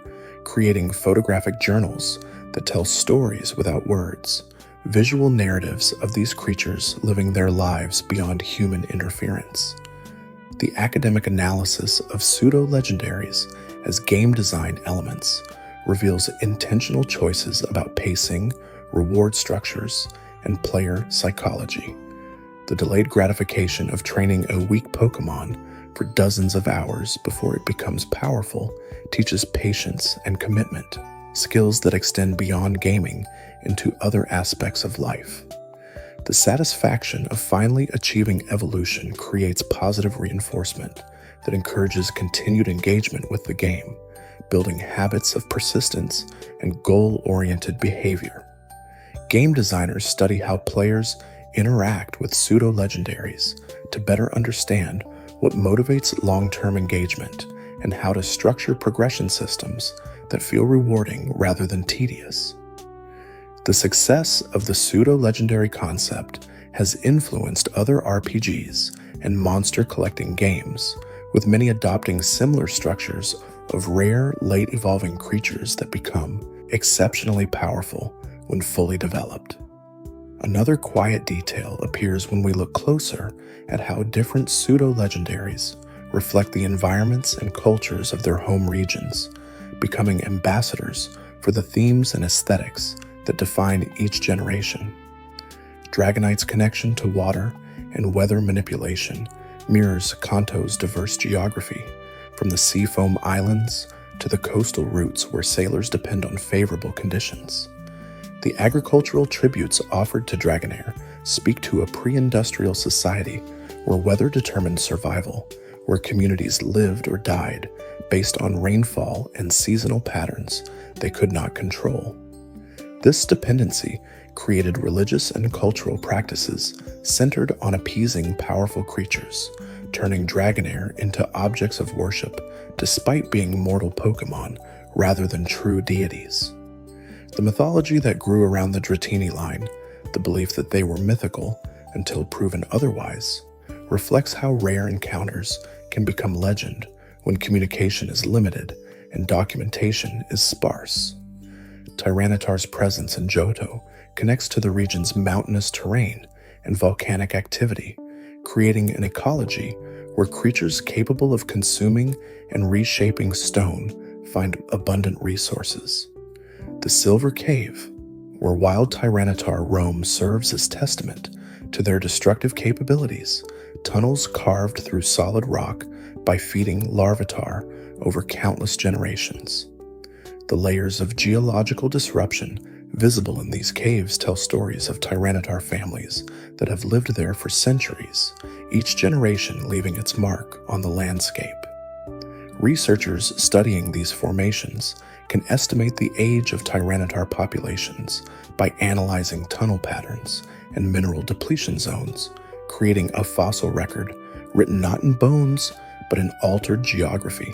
creating photographic journals that tell stories without words, visual narratives of these creatures living their lives beyond human interference. The academic analysis of pseudo-legendaries as game design elements reveals intentional choices about pacing, reward structures, and player psychology. The delayed gratification of training a weak Pokémon for dozens of hours before it becomes powerful teaches patience and commitment, skills that extend beyond gaming into other aspects of life. The satisfaction of finally achieving evolution creates positive reinforcement that encourages continued engagement with the game, building habits of persistence and goal-oriented behavior. Game designers study how players interact with pseudo-legendaries to better understand what motivates long-term engagement and how to structure progression systems that feel rewarding rather than tedious. The success of the pseudo-legendary concept has influenced other RPGs and monster collecting games, with many adopting similar structures of rare, late-evolving creatures that become exceptionally powerful when fully developed. Another quiet detail appears when we look closer at how different pseudo-legendaries reflect the environments and cultures of their home regions, becoming ambassadors for the themes and aesthetics that define each generation. Dragonite's connection to water and weather manipulation mirrors Kanto's diverse geography, from the seafoam islands to the coastal routes where sailors depend on favorable conditions. The agricultural tributes offered to Dragonair speak to a pre-industrial society where weather determined survival, where communities lived or died based on rainfall and seasonal patterns they could not control. This dependency created religious and cultural practices centered on appeasing powerful creatures, turning Dragonair into objects of worship despite being mortal Pokémon rather than true deities. The mythology that grew around the Dratini line, the belief that they were mythical until proven otherwise, reflects how rare encounters can become legend when communication is limited and documentation is sparse. Tyranitar's presence in Johto connects to the region's mountainous terrain and volcanic activity, creating an ecology where creatures capable of consuming and reshaping stone find abundant resources. The Silver Cave, where wild Tyranitar roam, serves as testament to their destructive capabilities, tunnels carved through solid rock by feeding Larvitar over countless generations. The layers of geological disruption visible in these caves tell stories of Tyranitar families that have lived there for centuries, each generation leaving its mark on the landscape. Researchers studying these formations can estimate the age of Tyranitar populations by analyzing tunnel patterns and mineral depletion zones, creating a fossil record written not in bones, but in altered geography.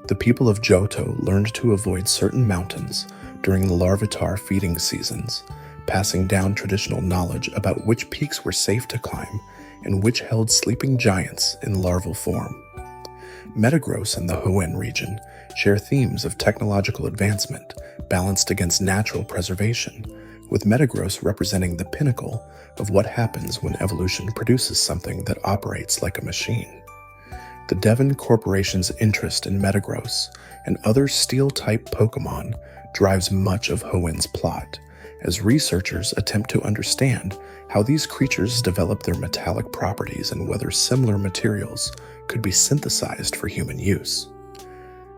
The people of Johto learned to avoid certain mountains during the Larvitar feeding seasons, passing down traditional knowledge about which peaks were safe to climb and which held sleeping giants in larval form. Metagross and the Hoenn region share themes of technological advancement balanced against natural preservation, with Metagross representing the pinnacle of what happens when evolution produces something that operates like a machine. The Devon Corporation's interest in Metagross and other Steel-type Pokémon drives much of Hoenn's plot, as researchers attempt to understand how these creatures develop their metallic properties and whether similar materials could be synthesized for human use.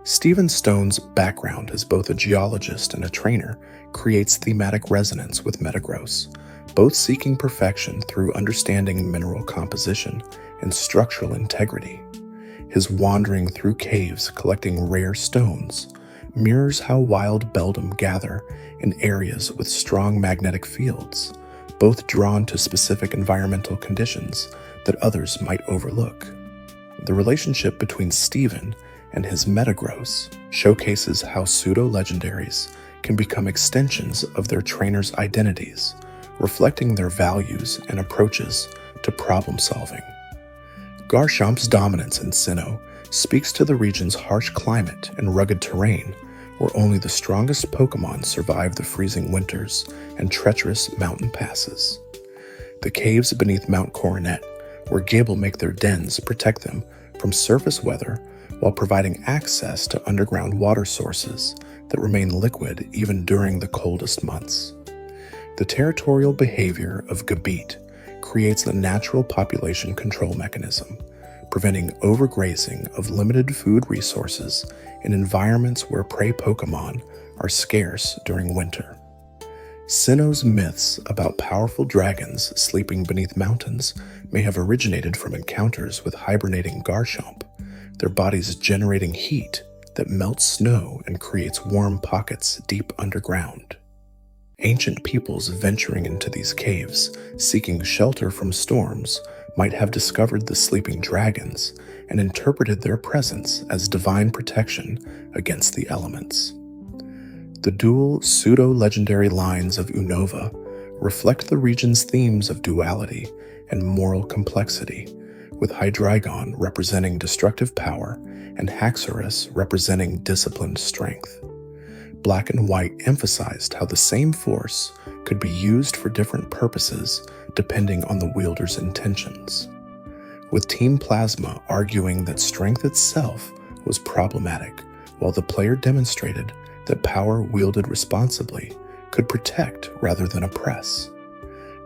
Stephen Stone's background as both a geologist and a trainer creates thematic resonance with Metagross, both seeking perfection through understanding mineral composition and structural integrity. His wandering through caves collecting rare stones mirrors how wild Beldum gather in areas with strong magnetic fields, both drawn to specific environmental conditions that others might overlook. The relationship between Stephen and his Metagross showcases how pseudo-legendaries can become extensions of their trainers' identities, reflecting their values and approaches to problem-solving. Garchomp's dominance in Sinnoh speaks to the region's harsh climate and rugged terrain, where only the strongest Pokémon survive the freezing winters and treacherous mountain passes. The caves beneath Mount Coronet, where Gable make their dens, protect them from surface weather while providing access to underground water sources that remain liquid even during the coldest months. The territorial behavior of Gabite creates a natural population control mechanism, preventing overgrazing of limited food resources in environments where prey Pokémon are scarce during winter. Sinnoh's myths about powerful dragons sleeping beneath mountains may have originated from encounters with hibernating Garchomp, their bodies generating heat that melts snow and creates warm pockets deep underground. Ancient peoples venturing into these caves, seeking shelter from storms, might have discovered the sleeping dragons and interpreted their presence as divine protection against the elements. The dual pseudo-legendary lines of Unova reflect the region's themes of duality and moral complexity, with Hydreigon representing destructive power and Haxorus representing disciplined strength. Black and White emphasized how the same force could be used for different purposes depending on the wielder's intentions, with Team Plasma arguing that strength itself was problematic, while the player demonstrated that power wielded responsibly could protect rather than oppress.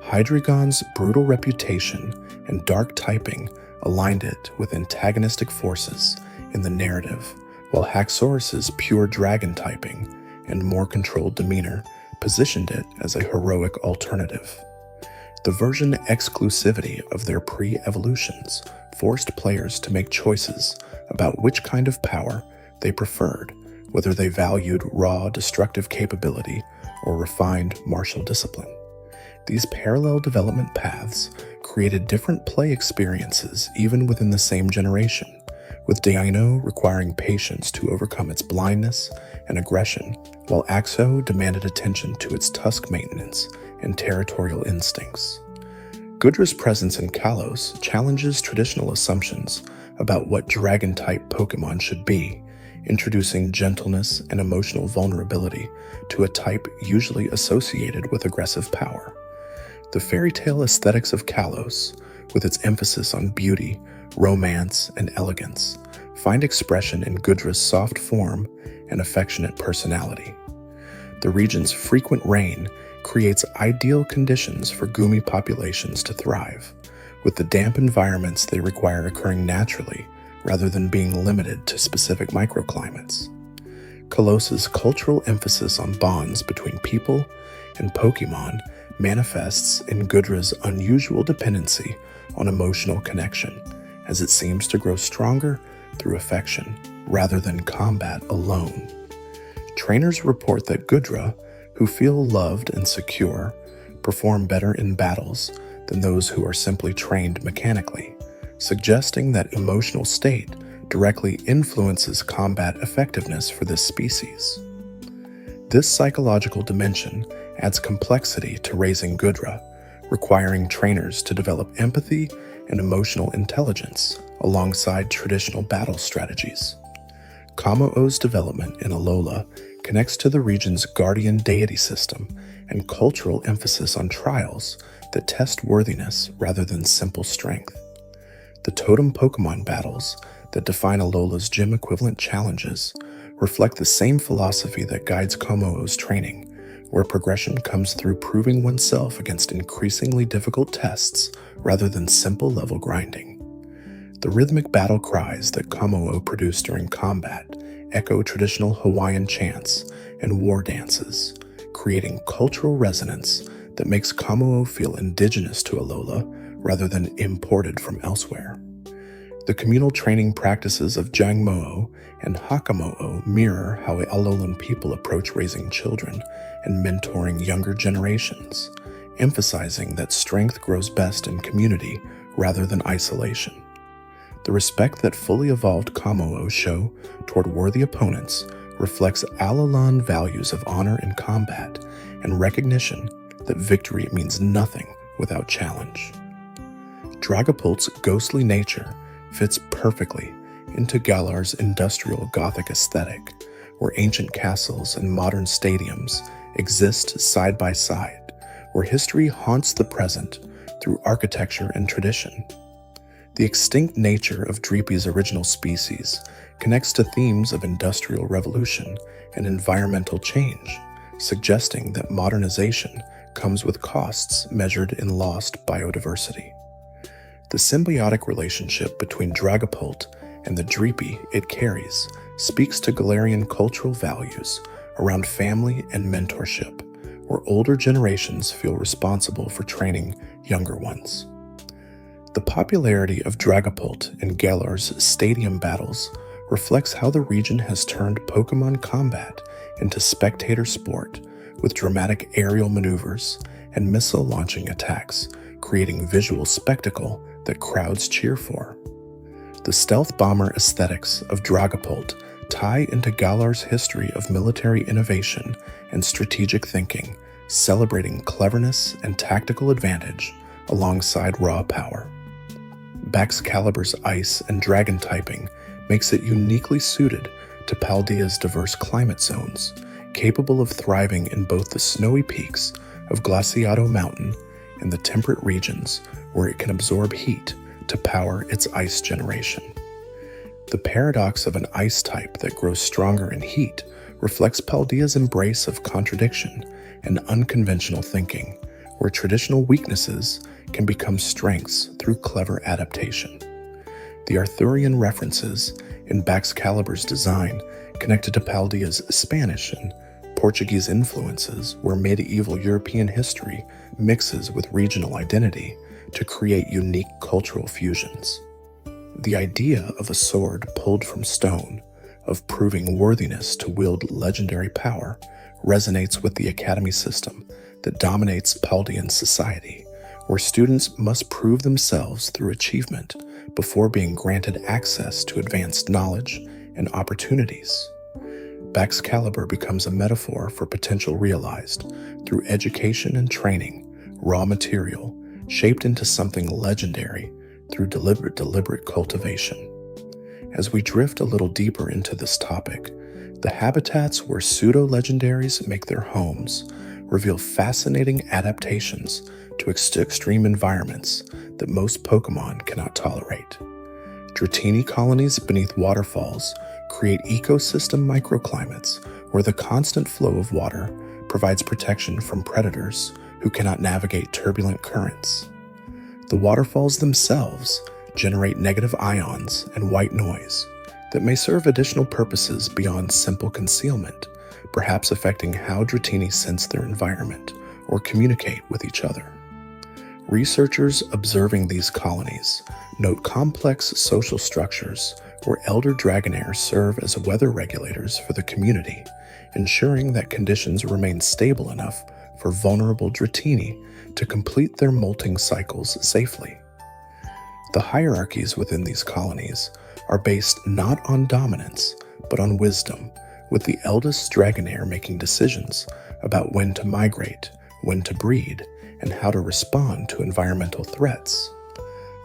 Hydreigon's brutal reputation and dark typing aligned it with antagonistic forces in the narrative, while Haxorus's pure dragon typing and more controlled demeanor positioned it as a heroic alternative. The version exclusivity of their pre-evolutions forced players to make choices about which kind of power they preferred, whether they valued raw destructive capability or refined martial discipline. These parallel development paths created different play experiences even within the same generation, with Deino requiring patience to overcome its blindness and aggression, while Axo demanded attention to its tusk maintenance and territorial instincts. Goodra's presence in Kalos challenges traditional assumptions about what dragon-type Pokémon should be, introducing gentleness and emotional vulnerability to a type usually associated with aggressive power. The fairy tale aesthetics of Kalos, with its emphasis on beauty, romance, and elegance, find expression in Goodra's soft form and affectionate personality. The region's frequent rain creates ideal conditions for Goomy populations to thrive, with the damp environments they require occurring naturally rather than being limited to specific microclimates. Kalos's cultural emphasis on bonds between people and Pokémon manifests in Goodra's unusual dependency on emotional connection, as it seems to grow stronger through affection rather than combat alone. Trainers report that Goodra, who feel loved and secure, perform better in battles than those who are simply trained mechanically, suggesting that emotional state directly influences combat effectiveness for this species. This psychological dimension adds complexity to raising Goodra, requiring trainers to develop empathy and emotional intelligence alongside traditional battle strategies. Kommo-o's development in Alola connects to the region's guardian deity system and cultural emphasis on trials that test worthiness rather than simple strength. The totem Pokémon battles that define Alola's gym-equivalent challenges reflect the same philosophy that guides Kommo-o's training, where progression comes through proving oneself against increasingly difficult tests rather than simple level grinding. The rhythmic battle cries that Kommo-o produced during combat echo traditional Hawaiian chants and war dances, creating cultural resonance that makes Kommo-o feel indigenous to Alola rather than imported from elsewhere. The communal training practices of Jangmo-o and Hakamo-o mirror how Alolan people approach raising children and mentoring younger generations, emphasizing that strength grows best in community rather than isolation. The respect that fully evolved Kommo-o show toward worthy opponents reflects Alolan values of honor in combat and recognition that victory means nothing without challenge. Dragapult's ghostly nature fits perfectly into Galar's industrial Gothic aesthetic, where ancient castles and modern stadiums exist side by side, where history haunts the present through architecture and tradition. The extinct nature of Dreepy's original species connects to themes of industrial revolution and environmental change, suggesting that modernization comes with costs measured in lost biodiversity. The symbiotic relationship between Dragapult and the Dreepy it carries speaks to Galarian cultural values around family and mentorship, where older generations feel responsible for training younger ones. The popularity of Dragapult in Galar's stadium battles reflects how the region has turned Pokémon combat into spectator sport, with dramatic aerial maneuvers and missile-launching attacks, creating visual spectacle that crowds cheer for. The stealth bomber aesthetics of Dragapult tie into Galar's history of military innovation and strategic thinking, celebrating cleverness and tactical advantage alongside raw power. Baxcalibur's ice and dragon typing makes it uniquely suited to Paldea's diverse climate zones, capable of thriving in both the snowy peaks of Glaciado Mountain and the temperate regions where it can absorb heat to power its ice generation. The paradox of an ice type that grows stronger in heat reflects Paldea's embrace of contradiction and unconventional thinking, where traditional weaknesses can become strengths through clever adaptation. The Arthurian references in Baxcalibur's design connected to Paldea's Spanish and Portuguese influences, where medieval European history mixes with regional identity to create unique cultural fusions. The idea of a sword pulled from stone, of proving worthiness to wield legendary power, resonates with the academy system that dominates Paldean society, where students must prove themselves through achievement before being granted access to advanced knowledge and opportunities. Baxcalibur becomes a metaphor for potential realized through education and training, raw material shaped into something legendary through deliberate cultivation. As we drift a little deeper into this topic, the habitats where pseudo-legendaries make their homes reveal fascinating adaptations to extreme environments that most Pokémon cannot tolerate. Dratini colonies beneath waterfalls create ecosystem microclimates where the constant flow of water provides protection from predators who cannot navigate turbulent currents. The waterfalls themselves generate negative ions and white noise that may serve additional purposes beyond simple concealment, perhaps affecting how Dratini sense their environment or communicate with each other. Researchers observing these colonies note complex social structures where elder Dragonair serve as weather regulators for the community, ensuring that conditions remain stable enough for vulnerable Dratini to complete their molting cycles safely. The hierarchies within these colonies are based not on dominance, but on wisdom, with the eldest Dragonair making decisions about when to migrate, when to breed, and how to respond to environmental threats.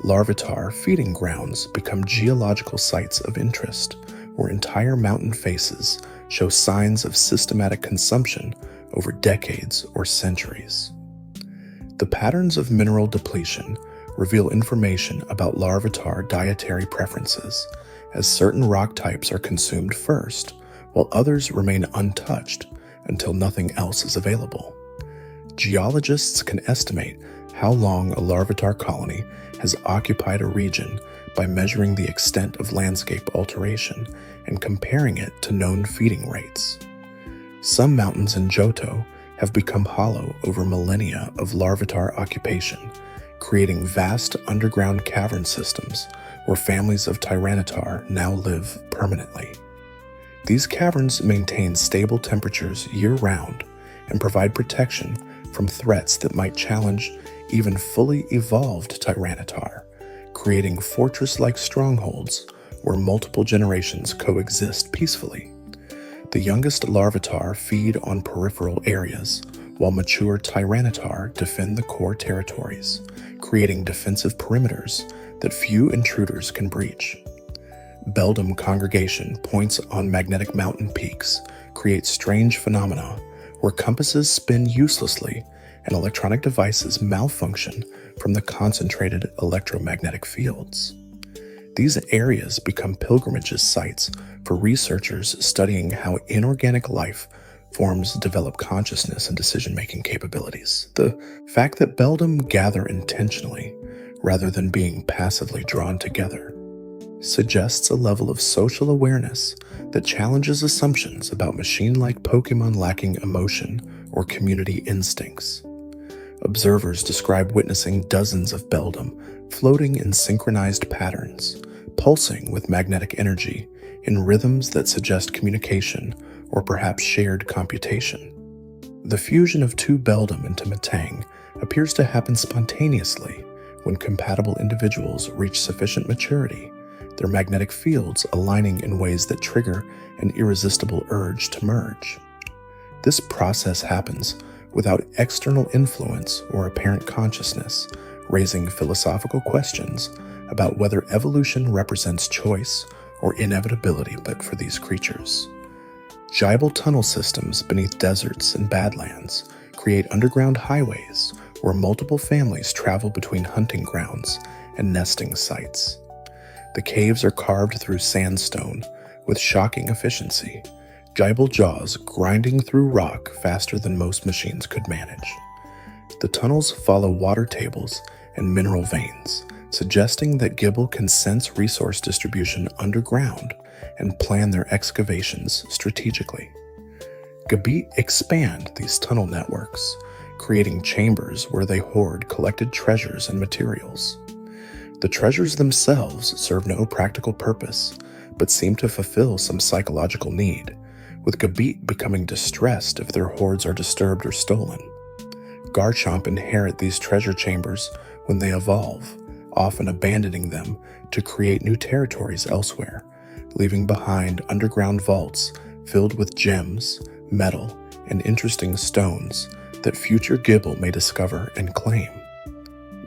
Larvitar feeding grounds become geological sites of interest, where entire mountain faces show signs of systematic consumption over decades or centuries. The patterns of mineral depletion reveal information about Larvitar dietary preferences, as certain rock types are consumed first, while others remain untouched until nothing else is available. Geologists can estimate how long a Larvitar colony has occupied a region by measuring the extent of landscape alteration and comparing it to known feeding rates. Some mountains in Johto have become hollow over millennia of Larvitar occupation, creating vast underground cavern systems where families of Tyranitar now live permanently. These caverns maintain stable temperatures year-round and provide protection from threats that might challenge even fully evolved Tyranitar, creating fortress-like strongholds where multiple generations coexist peacefully. The youngest Larvitar feed on peripheral areas, while mature Tyranitar defend the core territories, creating defensive perimeters that few intruders can breach. Beldum congregation points on magnetic mountain peaks, creates strange phenomena where compasses spin uselessly and electronic devices malfunction from the concentrated electromagnetic fields. These areas become pilgrimage sites for researchers studying how inorganic life forms develop consciousness and decision-making capabilities. The fact that Beldum gather intentionally, rather than being passively drawn together, suggests a level of social awareness that challenges assumptions about machine-like Pokemon lacking emotion or community instincts. Observers describe witnessing dozens of Beldum floating in synchronized patterns, pulsing with magnetic energy in rhythms that suggest communication or perhaps shared computation. The fusion of two Beldum into Metang appears to happen spontaneously when compatible individuals reach sufficient maturity, their magnetic fields aligning in ways that trigger an irresistible urge to merge. This process happens without external influence or apparent consciousness, raising philosophical questions about whether evolution represents choice or inevitability but for these creatures. Gibal tunnel systems beneath deserts and badlands create underground highways where multiple families travel between hunting grounds and nesting sites. The caves are carved through sandstone with shocking efficiency, Gibal jaws grinding through rock faster than most machines could manage. The tunnels follow water tables and mineral veins, suggesting that Gibal can sense resource distribution underground and plan their excavations strategically. Gabit expand these tunnel networks, creating chambers where they hoard collected treasures and materials. The treasures themselves serve no practical purpose, but seem to fulfill some psychological need, with Gabit becoming distressed if their hoards are disturbed or stolen. Garchomp inherit these treasure chambers when they evolve, often abandoning them to create new territories elsewhere, leaving behind underground vaults filled with gems, metal, and interesting stones that future Gibal may discover and claim.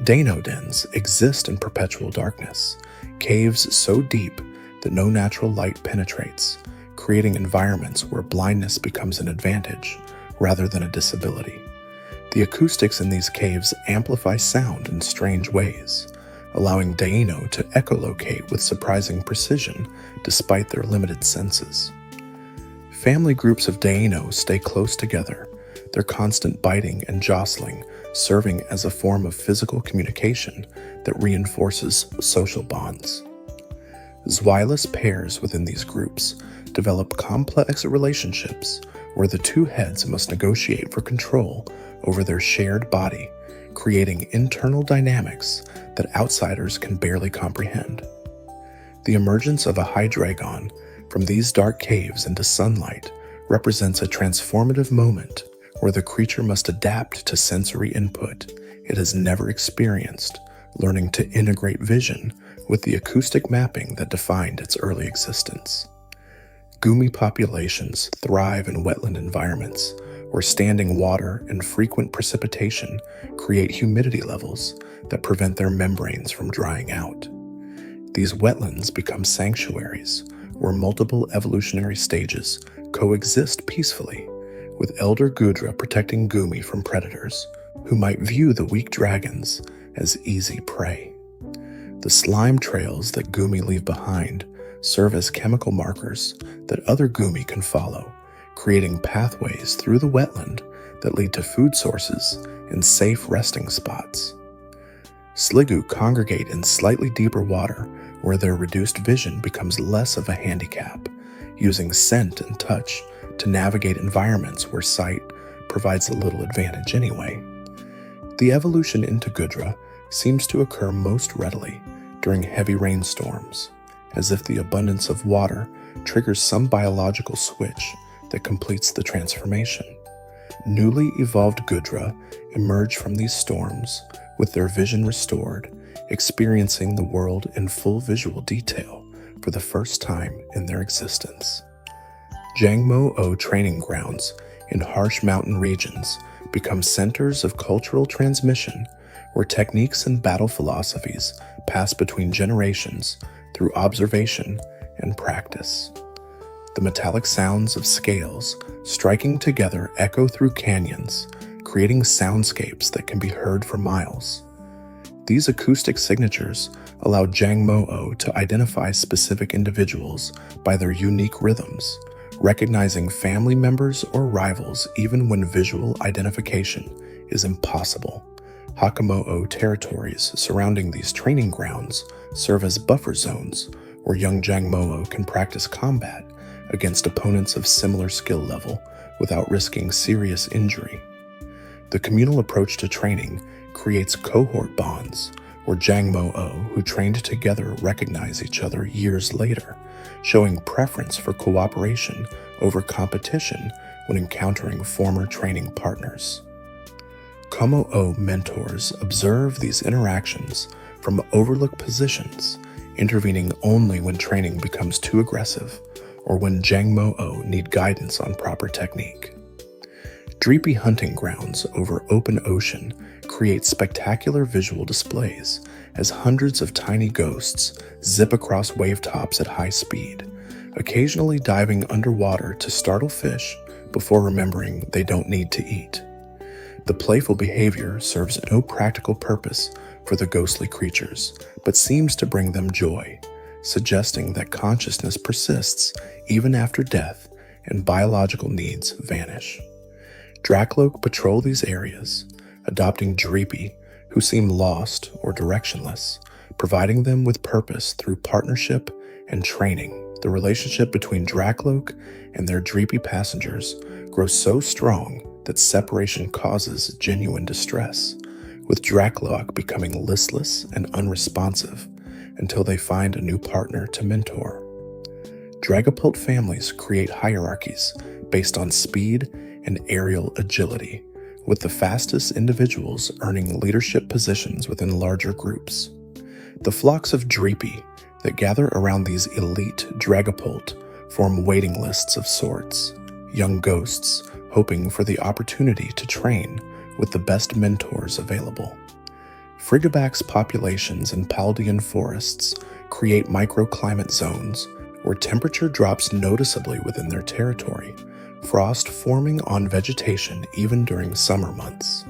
Dano dens exist in perpetual darkness, caves so deep that no natural light penetrates, creating environments where blindness becomes an advantage rather than a disability. The acoustics in these caves amplify sound in strange ways, allowing Dano to echolocate with surprising precision despite their limited senses. Family groups of Dano stay close together, their constant biting and jostling serving as a form of physical communication that reinforces social bonds. Zweilous pairs within these groups develop complex relationships where the two heads must negotiate for control over their shared body, creating internal dynamics that outsiders can barely comprehend. The emergence of a Hydreigon from these dark caves into sunlight represents a transformative moment where the creature must adapt to sensory input it has never experienced, learning to integrate vision with the acoustic mapping that defined its early existence. Gumi populations thrive in wetland environments where standing water and frequent precipitation create humidity levels that prevent their membranes from drying out. These wetlands become sanctuaries where multiple evolutionary stages coexist peacefully, with Elder Goodra protecting Gumi from predators who might view the weak dragons as easy prey. The slime trails that Gumi leave behind serve as chemical markers that other Gumi can follow, creating pathways through the wetland that lead to food sources and safe resting spots. Sliggoo congregate in slightly deeper water where their reduced vision becomes less of a handicap, using scent and touch to navigate environments where sight provides a little advantage anyway. The evolution into Goodra seems to occur most readily during heavy rainstorms, as if the abundance of water triggers some biological switch that completes the transformation. Newly evolved Goodra emerge from these storms with their vision restored, experiencing the world in full visual detail for the first time in their existence. Kommo-o training grounds in harsh mountain regions become centers of cultural transmission where techniques and battle philosophies pass between generations through observation and practice. The metallic sounds of scales striking together echo through canyons, creating soundscapes that can be heard for miles. These acoustic signatures allow Kommo-o to identify specific individuals by their unique rhythms, recognizing family members or rivals even when visual identification is impossible. Kommo-o territories surrounding these training grounds serve as buffer zones where young Kommo-o can practice combat against opponents of similar skill level without risking serious injury. The communal approach to training creates cohort bonds where Kommo-o who trained together recognize each other years later, showing preference for cooperation over competition when encountering former training partners. Kommo-o mentors observe these interactions from overlooked positions, intervening only when training becomes too aggressive or when Kommo-o need guidance on proper technique. Dreepy hunting grounds over open ocean create spectacular visual displays as hundreds of tiny ghosts zip across wavetops at high speed, occasionally diving underwater to startle fish before remembering they don't need to eat. The playful behavior serves no practical purpose for the ghostly creatures, but seems to bring them joy, suggesting that consciousness persists even after death and biological needs vanish. Dracloak patrol these areas, adopting Dreepy, who seem lost or directionless, providing them with purpose through partnership and training. The relationship between Dracloak and their Dreepy passengers grows so strong that separation causes genuine distress, with Dracloak becoming listless and unresponsive until they find a new partner to mentor. Dragapult families create hierarchies based on speed and aerial agility, with the fastest individuals earning leadership positions within larger groups. The flocks of Dreepy that gather around these elite Dragapult form waiting lists of sorts, young ghosts hoping for the opportunity to train with the best mentors available. Frigibax populations in Paldean forests create microclimate zones where temperature drops noticeably within their territory, frost forming on vegetation even during summer months.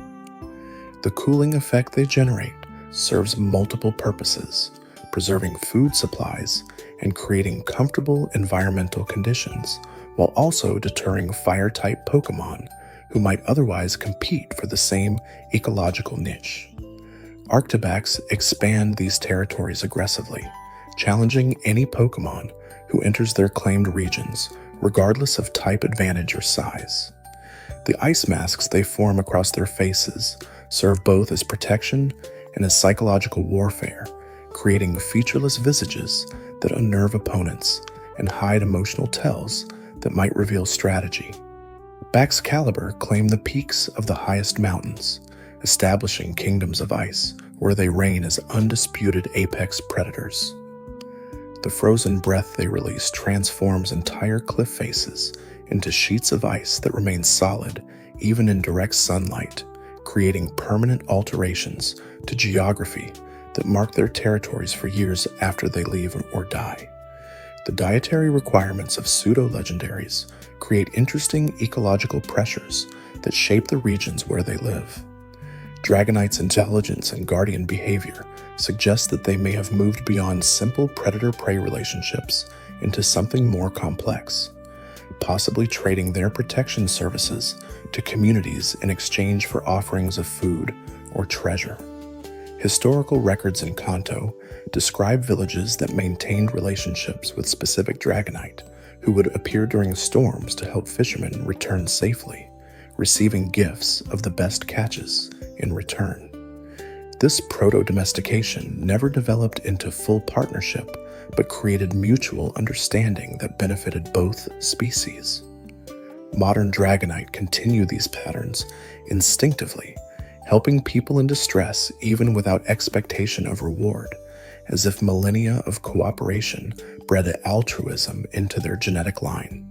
The cooling effect they generate serves multiple purposes, preserving food supplies and creating comfortable environmental conditions, while also deterring fire-type Pokémon who might otherwise compete for the same ecological niche. Arctibax expand these territories aggressively, challenging any Pokémon who enters their claimed regions, regardless of type advantage or size. The ice masks they form across their faces serve both as protection and as psychological warfare, creating featureless visages that unnerve opponents and hide emotional tells that might reveal strategy. Baxcalibur claim the peaks of the highest mountains, establishing kingdoms of ice where they reign as undisputed apex predators. The frozen breath they release transforms entire cliff faces into sheets of ice that remain solid even in direct sunlight, creating permanent alterations to geography that mark their territories for years after they leave or die. The dietary requirements of pseudo-legendaries create interesting ecological pressures that shape the regions where they live. Dragonite's intelligence and guardian behavior suggest that they may have moved beyond simple predator-prey relationships into something more complex, possibly trading their protection services to communities in exchange for offerings of food or treasure. Historical records in Kanto describe villages that maintained relationships with specific Dragonite, who would appear during storms to help fishermen return safely, receiving gifts of the best catches in return. This proto-domestication never developed into full partnership, but created mutual understanding that benefited both species. Modern Dragonite continue these patterns instinctively, helping people in distress even without expectation of reward, as if millennia of cooperation bred altruism into their genetic line.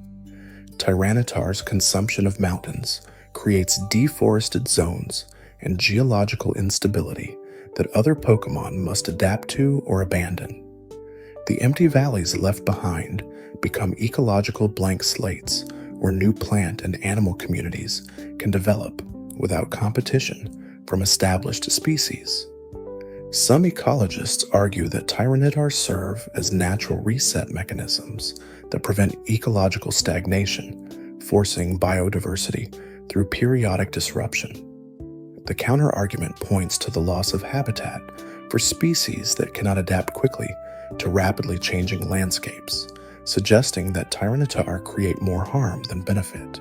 Tyranitar's consumption of mountains creates deforested zones and geological instability that other Pokémon must adapt to or abandon. The empty valleys left behind become ecological blank slates where new plant and animal communities can develop without competition from established species. Some ecologists argue that Tyranitar serve as natural reset mechanisms that prevent ecological stagnation, forcing biodiversity through periodic disruption. The counter-argument points to the loss of habitat for species that cannot adapt quickly to rapidly changing landscapes, suggesting that Tyranitar create more harm than benefit.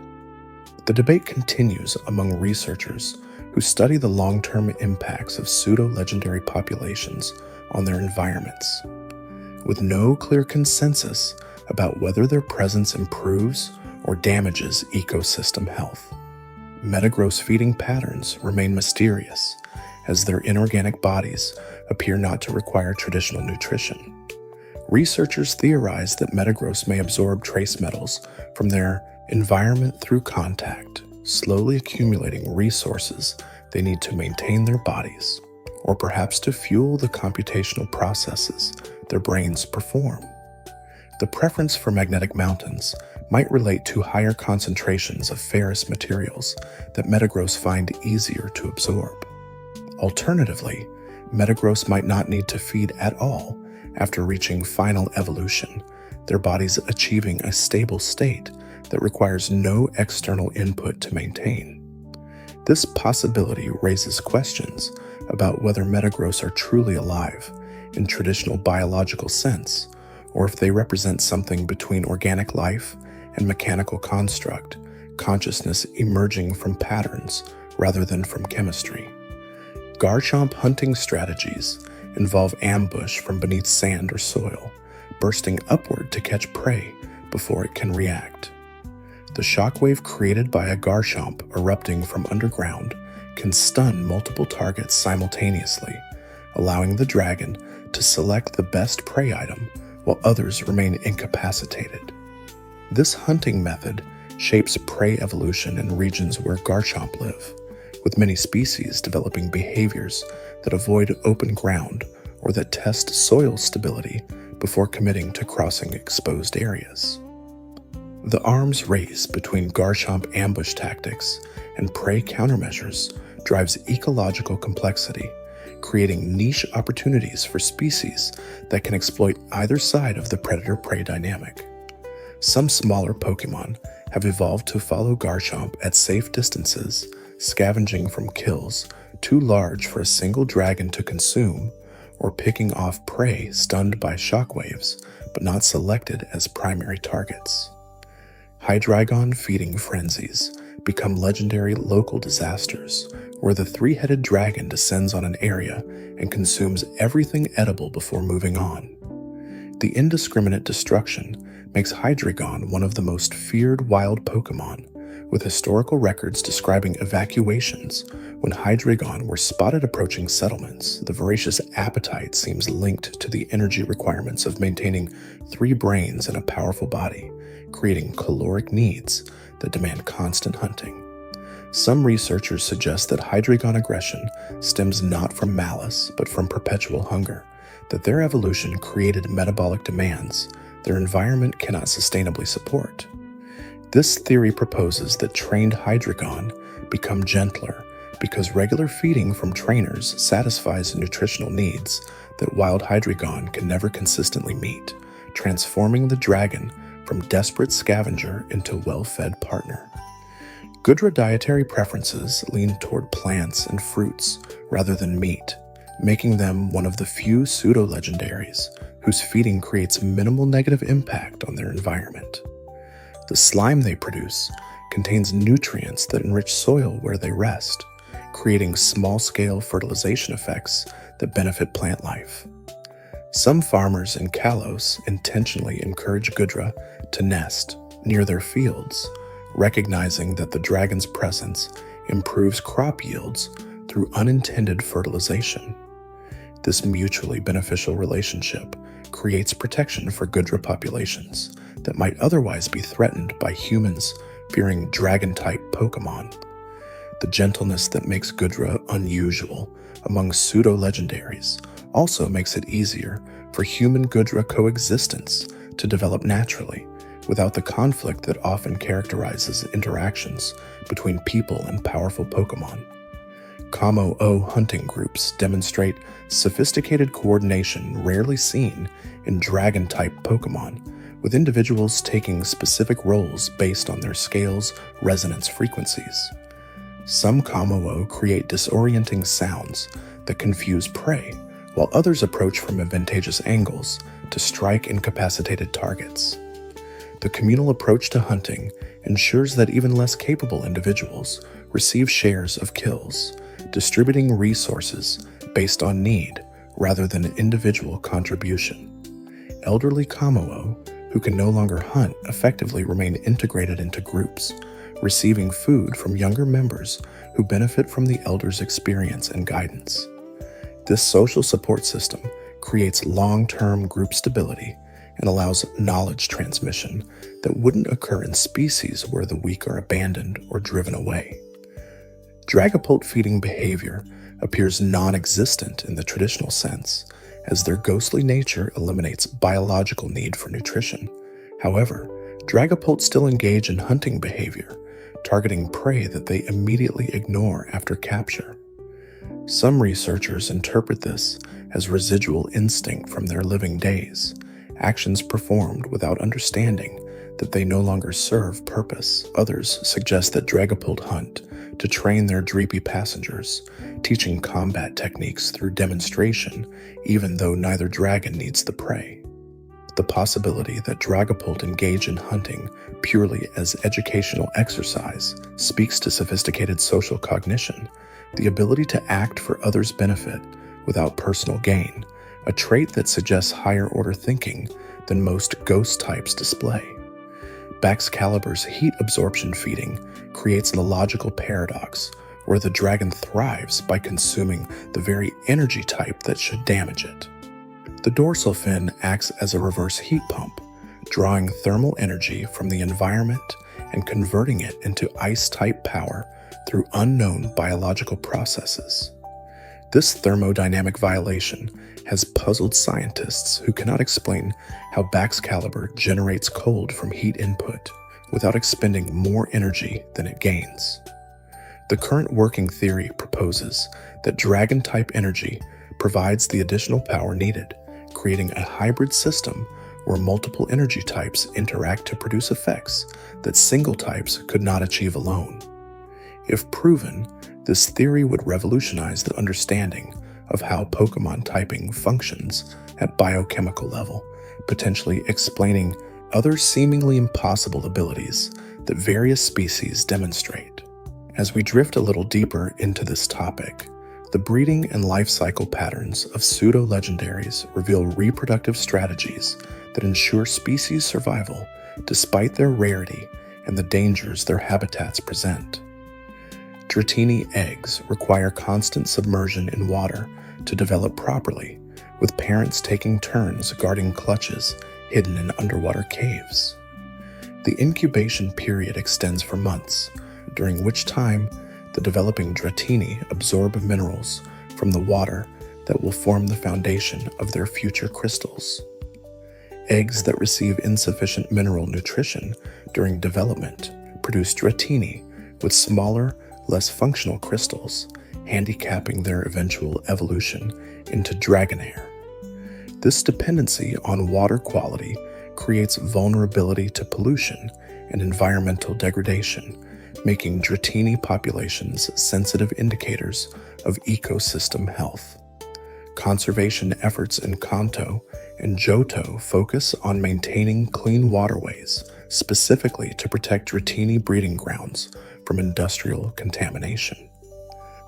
The debate continues among researchers who study the long-term impacts of pseudo-legendary populations on their environments, with no clear consensus about whether their presence improves or damages ecosystem health. Metagross feeding patterns remain mysterious, as their inorganic bodies appear not to require traditional nutrition. Researchers theorize that Metagross may absorb trace metals from their environment through contact, slowly accumulating resources they need to maintain their bodies, or perhaps to fuel the computational processes their brains perform. The preference for magnetic mountains might relate to higher concentrations of ferrous materials that Metagross find easier to absorb. Alternatively, Metagross might not need to feed at all after reaching final evolution, their bodies achieving a stable state that requires no external input to maintain. This possibility raises questions about whether Metagross are truly alive in traditional biological sense, or if they represent something between organic life and mechanical construct, consciousness emerging from patterns rather than from chemistry. Garchomp hunting strategies involve ambush from beneath sand or soil, bursting upward to catch prey before it can react. The shockwave created by a Garchomp erupting from underground can stun multiple targets simultaneously, allowing the dragon to select the best prey item while others remain incapacitated. This hunting method shapes prey evolution in regions where Garchomp live, with many species developing behaviors that avoid open ground or that test soil stability before committing to crossing exposed areas. The arms race between Garchomp ambush tactics and prey countermeasures drives ecological complexity, creating niche opportunities for species that can exploit either side of the predator-prey dynamic. Some smaller Pokémon have evolved to follow Garchomp at safe distances, scavenging from kills too large for a single dragon to consume, or picking off prey stunned by shockwaves but not selected as primary targets. Hydreigon feeding frenzies become legendary local disasters, where the three-headed dragon descends on an area and consumes everything edible before moving on. The indiscriminate destruction makes Hydreigon one of the most feared wild Pokémon, with historical records describing evacuations when Hydreigon were spotted approaching settlements. The voracious appetite seems linked to the energy requirements of maintaining 3 brains in a powerful body, creating caloric needs that demand constant hunting. Some researchers suggest that Hydreigon aggression stems not from malice, but from perpetual hunger, that their evolution created metabolic demands their environment cannot sustainably support. This theory proposes that trained Hydreigon become gentler because regular feeding from trainers satisfies nutritional needs that wild Hydreigon can never consistently meet, transforming the dragon from desperate scavenger into well-fed partner. Goodra dietary preferences lean toward plants and fruits rather than meat, making them one of the few pseudo-legendaries whose feeding creates minimal negative impact on their environment. The slime they produce contains nutrients that enrich soil where they rest, creating small-scale fertilization effects that benefit plant life. Some farmers in Kalos intentionally encourage Goodra to nest near their fields, recognizing that the dragon's presence improves crop yields through unintended fertilization. This mutually beneficial relationship creates protection for Goodra populations that might otherwise be threatened by humans fearing dragon-type Pokémon. The gentleness that makes Goodra unusual among pseudo-legendaries also makes it easier for human-Goodra coexistence to develop naturally without the conflict that often characterizes interactions between people and powerful Pokémon. Kommo-o hunting groups demonstrate sophisticated coordination rarely seen in dragon-type Pokémon, with individuals taking specific roles based on their scale's resonance frequencies. Some Kommo-o create disorienting sounds that confuse prey, while others approach from advantageous angles to strike incapacitated targets. The communal approach to hunting ensures that even less capable individuals receive shares of kills, distributing resources based on need rather than individual contribution. Elderly Kommo-o, who can no longer hunt, effectively remain integrated into groups, receiving food from younger members who benefit from the elders' experience and guidance. This social support system creates long-term group stability and allows knowledge transmission that wouldn't occur in species where the weak are abandoned or driven away. Dragapult feeding behavior appears non-existent in the traditional sense, as their ghostly nature eliminates biological need for nutrition. However, Dragapult still engage in hunting behavior, targeting prey that they immediately ignore after capture. Some researchers interpret this as residual instinct from their living days, actions performed without understanding that they no longer serve purpose. Others suggest that Dragapult hunt to train their dreepy passengers, teaching combat techniques through demonstration, even though neither dragon needs the prey. The possibility that Dragapult engage in hunting purely as educational exercise speaks to sophisticated social cognition, the ability to act for others' benefit without personal gain, a trait that suggests higher-order thinking than most ghost types display. Baxcalibur's heat absorption feeding creates a logical paradox where the dragon thrives by consuming the very energy type that should damage it. The dorsal fin acts as a reverse heat pump, drawing thermal energy from the environment and converting it into ice-type power through unknown biological processes. This thermodynamic violation has puzzled scientists who cannot explain how Baxcalibur generates cold from heat input without expending more energy than it gains. The current working theory proposes that dragon-type energy provides the additional power needed, creating a hybrid system where multiple energy types interact to produce effects that single types could not achieve alone. If proven, this theory would revolutionize the understanding of how Pokémon typing functions at biochemical level, potentially explaining other seemingly impossible abilities that various species demonstrate. As we drift a little deeper into this topic, the breeding and life cycle patterns of pseudo-legendaries reveal reproductive strategies that ensure species survival despite their rarity and the dangers their habitats present. Dratini eggs require constant submersion in water to develop properly, with parents taking turns guarding clutches hidden in underwater caves. The incubation period extends for months, during which time the developing Dratini absorb minerals from the water that will form the foundation of their future crystals. Eggs that receive insufficient mineral nutrition during development produce Dratini with smaller, less functional crystals, handicapping their eventual evolution into Dragonair. This dependency on water quality creates vulnerability to pollution and environmental degradation, making Dratini populations sensitive indicators of ecosystem health. Conservation efforts in Kanto and Johto focus on maintaining clean waterways, specifically to protect Dratini breeding grounds from industrial contamination.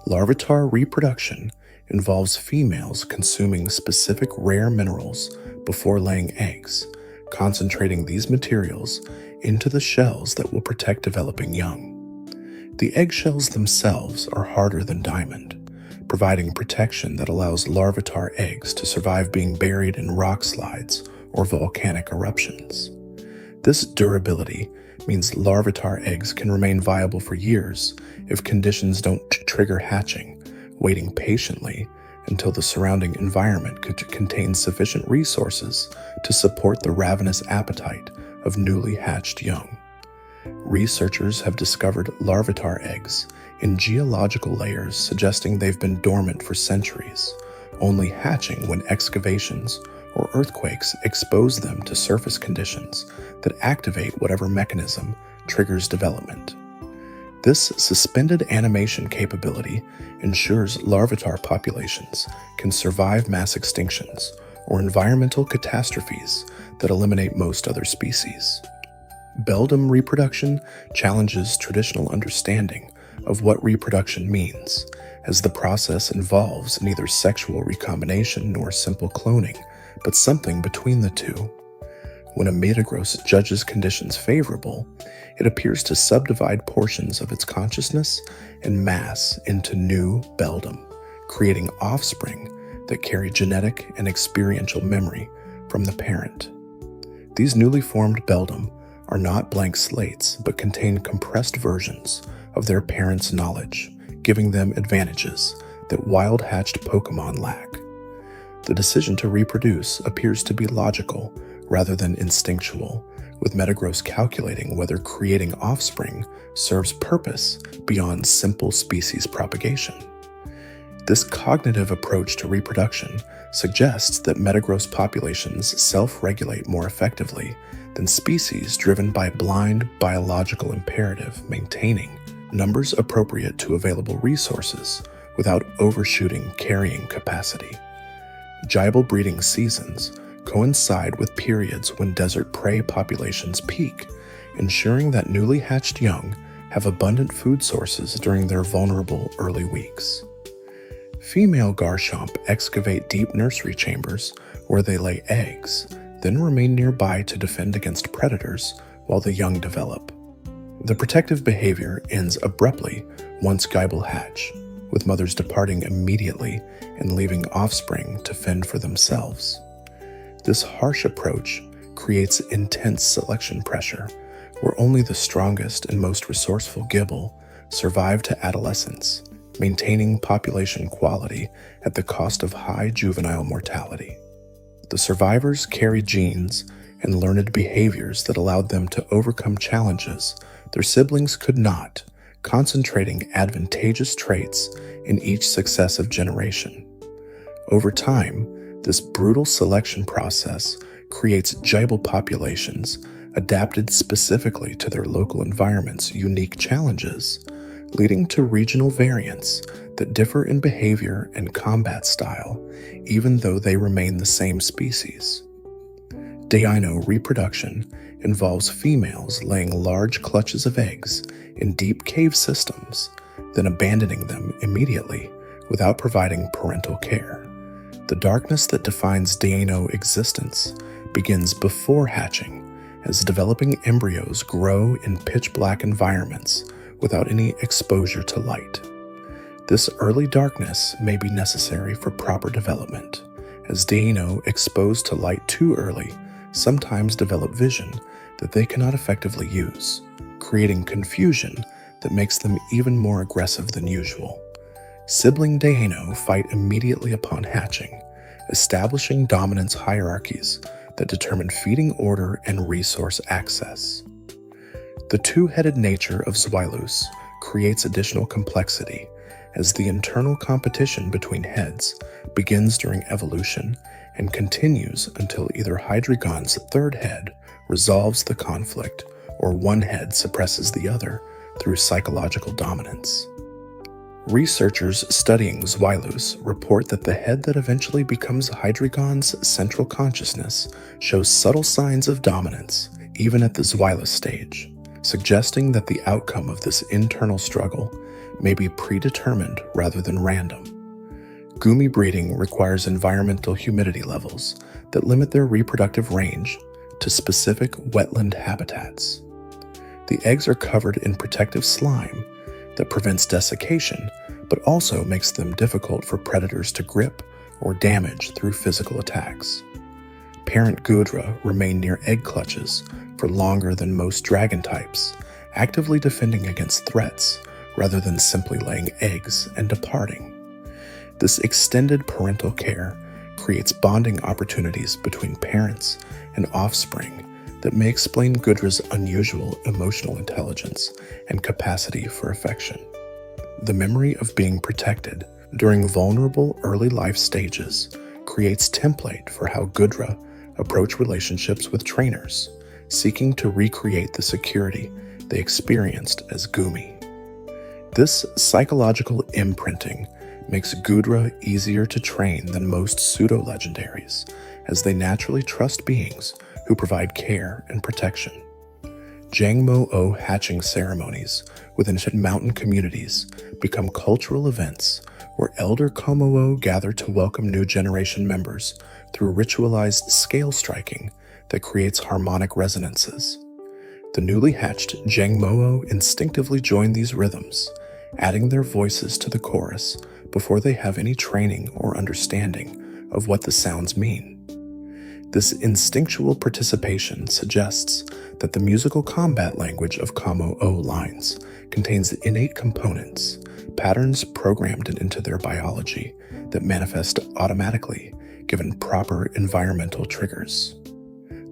Larvitar reproduction involves females consuming specific rare minerals before laying eggs, concentrating these materials into the shells that will protect developing young. The eggshells themselves are harder than diamond, providing protection that allows larvitar eggs to survive being buried in rock slides or volcanic eruptions. This durability means larvitar eggs can remain viable for years if conditions don't trigger hatching, waiting patiently until the surrounding environment could contain sufficient resources to support the ravenous appetite of newly hatched young. Researchers have discovered larvitar eggs in geological layers suggesting they've been dormant for centuries, only hatching when excavations or earthquakes expose them to surface conditions that activate whatever mechanism triggers development. This suspended animation capability ensures larvitar populations can survive mass extinctions or environmental catastrophes that eliminate most other species. Beldam reproduction challenges traditional understanding of what reproduction means, as the process involves neither sexual recombination nor simple cloning, but something between the two. When a Metagross judges conditions favorable, it appears to subdivide portions of its consciousness and mass into new Beldam, creating offspring that carry genetic and experiential memory from the parent. These newly formed Beldam are not blank slates, but contain compressed versions of their parents' knowledge, giving them advantages that wild-hatched Pokémon lack. The decision to reproduce appears to be logical rather than instinctual, with Metagross calculating whether creating offspring serves purpose beyond simple species propagation. This cognitive approach to reproduction suggests that Metagross populations self-regulate more effectively than species driven by blind biological imperative, maintaining numbers appropriate to available resources without overshooting carrying capacity. Gibel breeding seasons coincide with periods when desert prey populations peak, ensuring that newly hatched young have abundant food sources during their vulnerable early weeks. Female Garchomp excavate deep nursery chambers where they lay eggs, then remain nearby to defend against predators while the young develop. The protective behavior ends abruptly once Gibel hatch, with mothers departing immediately and leaving offspring to fend for themselves. This harsh approach creates intense selection pressure, where only the strongest and most resourceful Gibel survive to adolescence, maintaining population quality at the cost of high juvenile mortality. The survivors carry genes and learned behaviors that allowed them to overcome challenges their siblings could not, concentrating advantageous traits in each successive generation. Over time, this brutal selection process creates Gibel populations adapted specifically to their local environment's unique challenges, leading to regional variants that differ in behavior and combat style, even though they remain the same species. Deino reproduction involves females laying large clutches of eggs in deep cave systems, then abandoning them immediately without providing parental care. The darkness that defines Deino existence begins before hatching, as developing embryos grow in pitch-black environments without any exposure to light. This early darkness may be necessary for proper development, as Deino exposed to light too early sometimes develop vision that they cannot effectively use, creating confusion that makes them even more aggressive than usual. Sibling Deino fight immediately upon hatching, establishing dominance hierarchies that determine feeding order and resource access. The two-headed nature of Zweilous creates additional complexity, as the internal competition between heads begins during evolution and continues until either Hydreigon's third head resolves the conflict or one head suppresses the other through psychological dominance. Researchers studying Zweilous report that the head that eventually becomes Hydreigon's central consciousness shows subtle signs of dominance even at the Zweilous stage, suggesting that the outcome of this internal struggle may be predetermined rather than random. Gumi breeding requires environmental humidity levels that limit their reproductive range to specific wetland habitats. The eggs are covered in protective slime that prevents desiccation but also makes them difficult for predators to grip or damage through physical attacks. Parent Goodra remain near egg clutches for longer than most dragon types, actively defending against threats rather than simply laying eggs and departing. This extended parental care creates bonding opportunities between parents and offspring that may explain Goodra's unusual emotional intelligence and capacity for affection. The memory of being protected during vulnerable early life stages creates template for how Goodra approach relationships with trainers, seeking to recreate the security they experienced as Goomy. This psychological imprinting makes Goodra easier to train than most pseudo-legendaries, as they naturally trust beings who provide care and protection. Kommo-o hatching ceremonies within mountain communities become cultural events where elder Kommo-o gather to welcome new generation members through ritualized scale striking that creates harmonic resonances. The newly hatched Kommo-o instinctively join these rhythms, adding their voices to the chorus before they have any training or understanding of what the sounds mean. This instinctual participation suggests that the musical combat language of Kommo-o lines contains innate components, patterns programmed into their biology that manifest automatically given proper environmental triggers.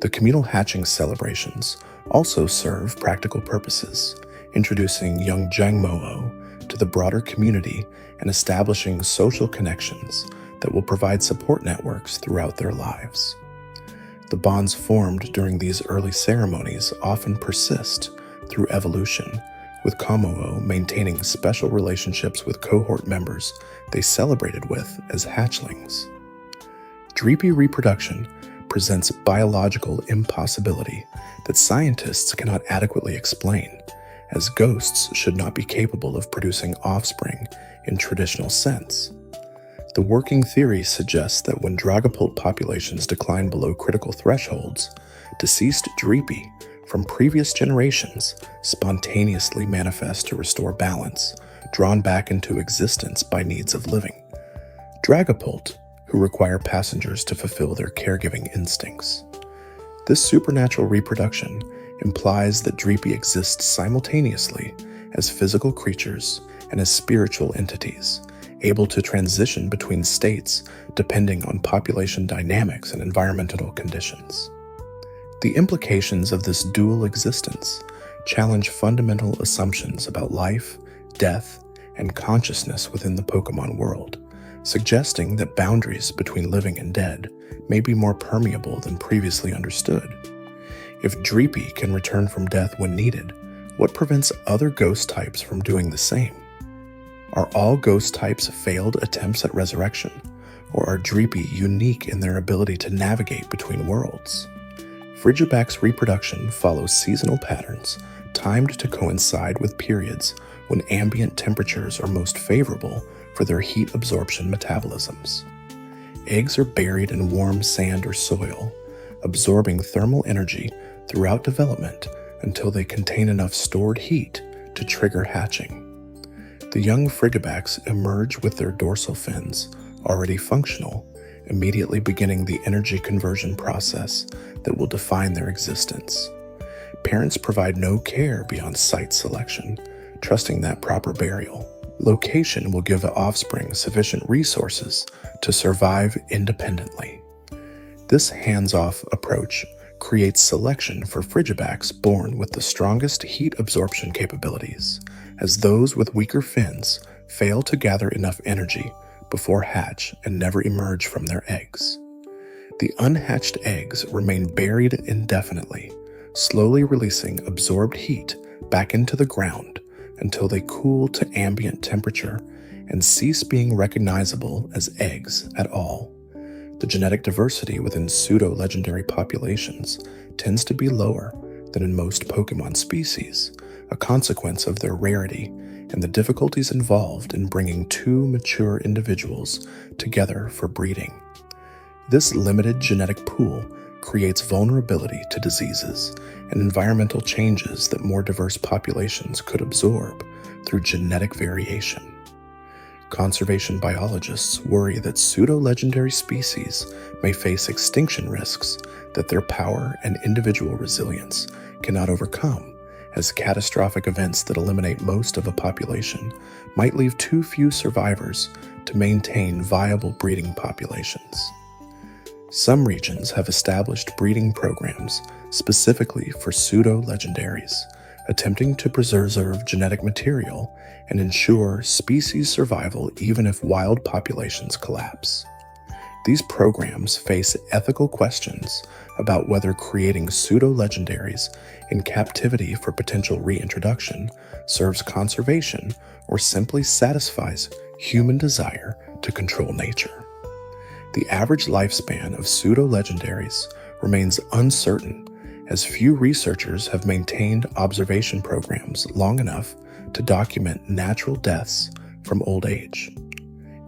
The communal hatching celebrations also serve practical purposes, introducing young Kommo-o to the broader community and establishing social connections that will provide support networks throughout their lives. The bonds formed during these early ceremonies often persist through evolution, with Kommo-o maintaining special relationships with cohort members they celebrated with as hatchlings. Dreepy reproduction presents biological impossibility that scientists cannot adequately explain, as ghosts should not be capable of producing offspring in traditional sense. The working theory suggests that when Dragapult populations decline below critical thresholds, deceased Dreepy from previous generations spontaneously manifest to restore balance, drawn back into existence by needs of living. Dragapult, who require passengers to fulfill their caregiving instincts. This supernatural reproduction implies that Dreepy exists simultaneously as physical creatures and as spiritual entities, able to transition between states depending on population dynamics and environmental conditions. The implications of this dual existence challenge fundamental assumptions about life, death, and consciousness within the Pokemon world, suggesting that boundaries between living and dead may be more permeable than previously understood. If Dreepy can return from death when needed, what prevents other ghost types from doing the same? Are all ghost types failed attempts at resurrection, or are Dreepy unique in their ability to navigate between worlds? Frigiback's reproduction follows seasonal patterns timed to coincide with periods when ambient temperatures are most favorable for their heat absorption metabolisms. Eggs are buried in warm sand or soil, absorbing thermal energy throughout development until they contain enough stored heat to trigger hatching. The young Frigibacks emerge with their dorsal fins already functional, immediately beginning the energy conversion process that will define their existence. Parents provide no care beyond site selection, trusting that proper burial location will give the offspring sufficient resources to survive independently. This hands-off approach creates selection for Frigibacks born with the strongest heat absorption capabilities, as those with weaker fins fail to gather enough energy before hatch and never emerge from their eggs. The unhatched eggs remain buried indefinitely, slowly releasing absorbed heat back into the ground until they cool to ambient temperature and cease being recognizable as eggs at all. The genetic diversity within pseudo-legendary populations tends to be lower than in most Pokemon species, a consequence of their rarity and the difficulties involved in bringing two mature individuals together for breeding. This limited genetic pool creates vulnerability to diseases and environmental changes that more diverse populations could absorb through genetic variation. Conservation biologists worry that pseudo-legendary species may face extinction risks that their power and individual resilience cannot overcome, as catastrophic events that eliminate most of a population might leave too few survivors to maintain viable breeding populations. Some regions have established breeding programs specifically for pseudo-legendaries, attempting to preserve genetic material and ensure species survival even if wild populations collapse. These programs face ethical questions about whether creating pseudo-legendaries in captivity for potential reintroduction serves conservation or simply satisfies human desire to control nature. The average lifespan of pseudo-legendaries remains uncertain, as few researchers have maintained observation programs long enough to document natural deaths from old age.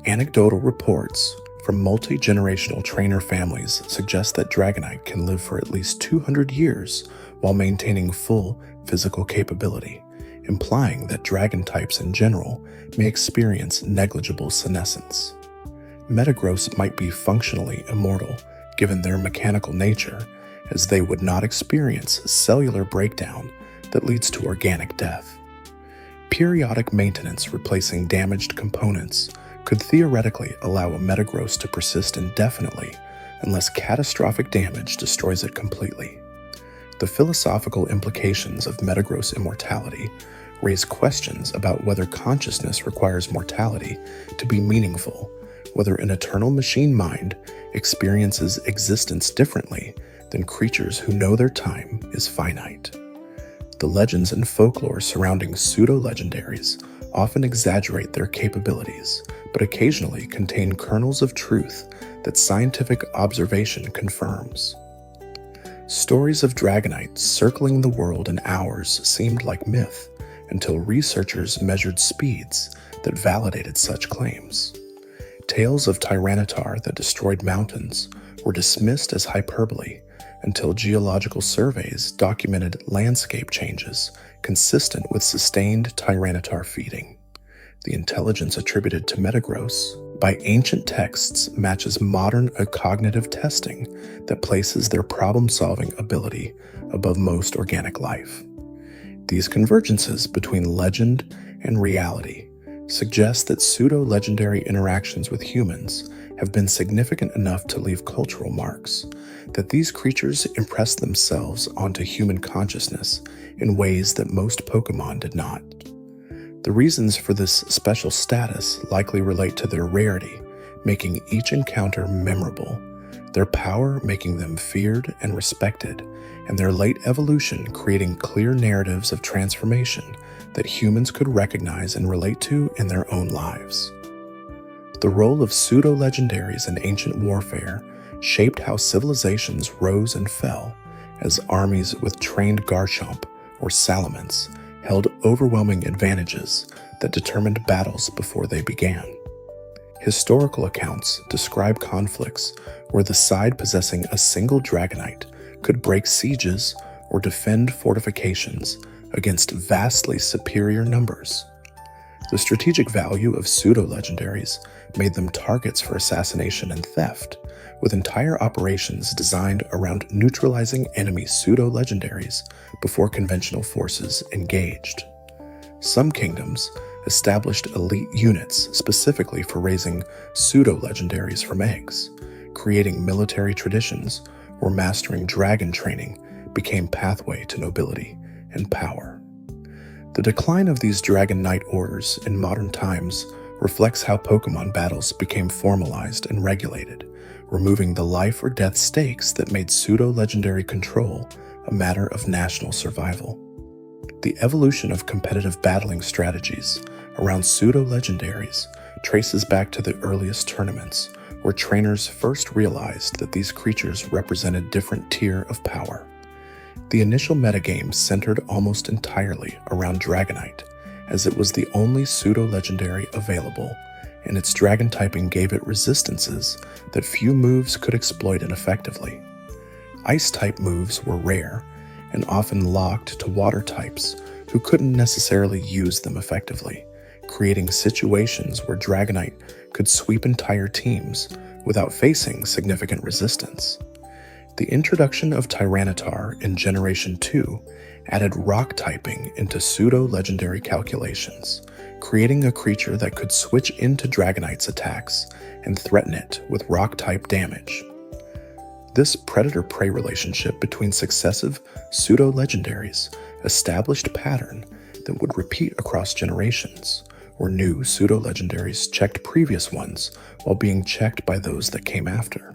Anecdotal reports from multi-generational trainer families suggest that Dragonite can live for at least 200 years while maintaining full physical capability, implying that dragon types in general may experience negligible senescence. Metagross might be functionally immortal given their mechanical nature, as they would not experience cellular breakdown that leads to organic death. Periodic maintenance replacing damaged components could theoretically allow a Metagross to persist indefinitely unless catastrophic damage destroys it completely. The philosophical implications of Metagross immortality raise questions about whether consciousness requires mortality to be meaningful, whether an eternal machine mind experiences existence differently than creatures who know their time is finite. The legends and folklore surrounding pseudo-legendaries often exaggerate their capabilities, but occasionally contain kernels of truth that scientific observation confirms. Stories of Dragonite circling the world in hours seemed like myth until researchers measured speeds that validated such claims. Tales of Tyranitar that destroyed mountains were dismissed as hyperbole until geological surveys documented landscape changes consistent with sustained Tyranitar feeding. The intelligence attributed to Metagross by ancient texts matches modern cognitive testing that places their problem-solving ability above most organic life. These convergences between legend and reality suggest that pseudo-legendary interactions with humans have been significant enough to leave cultural marks, that these creatures impress themselves onto human consciousness in ways that most Pokémon did not. The reasons for this special status likely relate to their rarity, making each encounter memorable, their power making them feared and respected, and their late evolution creating clear narratives of transformation that humans could recognize and relate to in their own lives. The role of pseudo-legendaries in ancient warfare shaped how civilizations rose and fell, as armies with trained Garchomp or Salamence held overwhelming advantages that determined battles before they began. Historical accounts describe conflicts where the side possessing a single Dragonite could break sieges or defend fortifications against vastly superior numbers. The strategic value of pseudo-legendaries made them targets for assassination and theft, with entire operations designed around neutralizing enemy pseudo-legendaries before conventional forces engaged. Some kingdoms established elite units specifically for raising pseudo-legendaries from eggs, creating military traditions where mastering dragon training became pathway to nobility and power. The decline of these Dragon Knight orders in modern times reflects how Pokémon battles became formalized and regulated, removing the life or death stakes that made pseudo-legendary control a matter of national survival. The evolution of competitive battling strategies around pseudo-legendaries traces back to the earliest tournaments, where trainers first realized that these creatures represented different tier of power. The initial metagame centered almost entirely around Dragonite, as it was the only pseudo-legendary available, and its dragon typing gave it resistances that few moves could exploit effectively. Ice-type moves were rare, and often locked to water types who couldn't necessarily use them effectively, creating situations where Dragonite could sweep entire teams without facing significant resistance. The introduction of Tyranitar in Generation 2 added rock typing into pseudo-legendary calculations, creating a creature that could switch into Dragonite's attacks and threaten it with rock-type damage. This predator-prey relationship between successive pseudo-legendaries established a pattern that would repeat across generations, where new pseudo-legendaries checked previous ones while being checked by those that came after.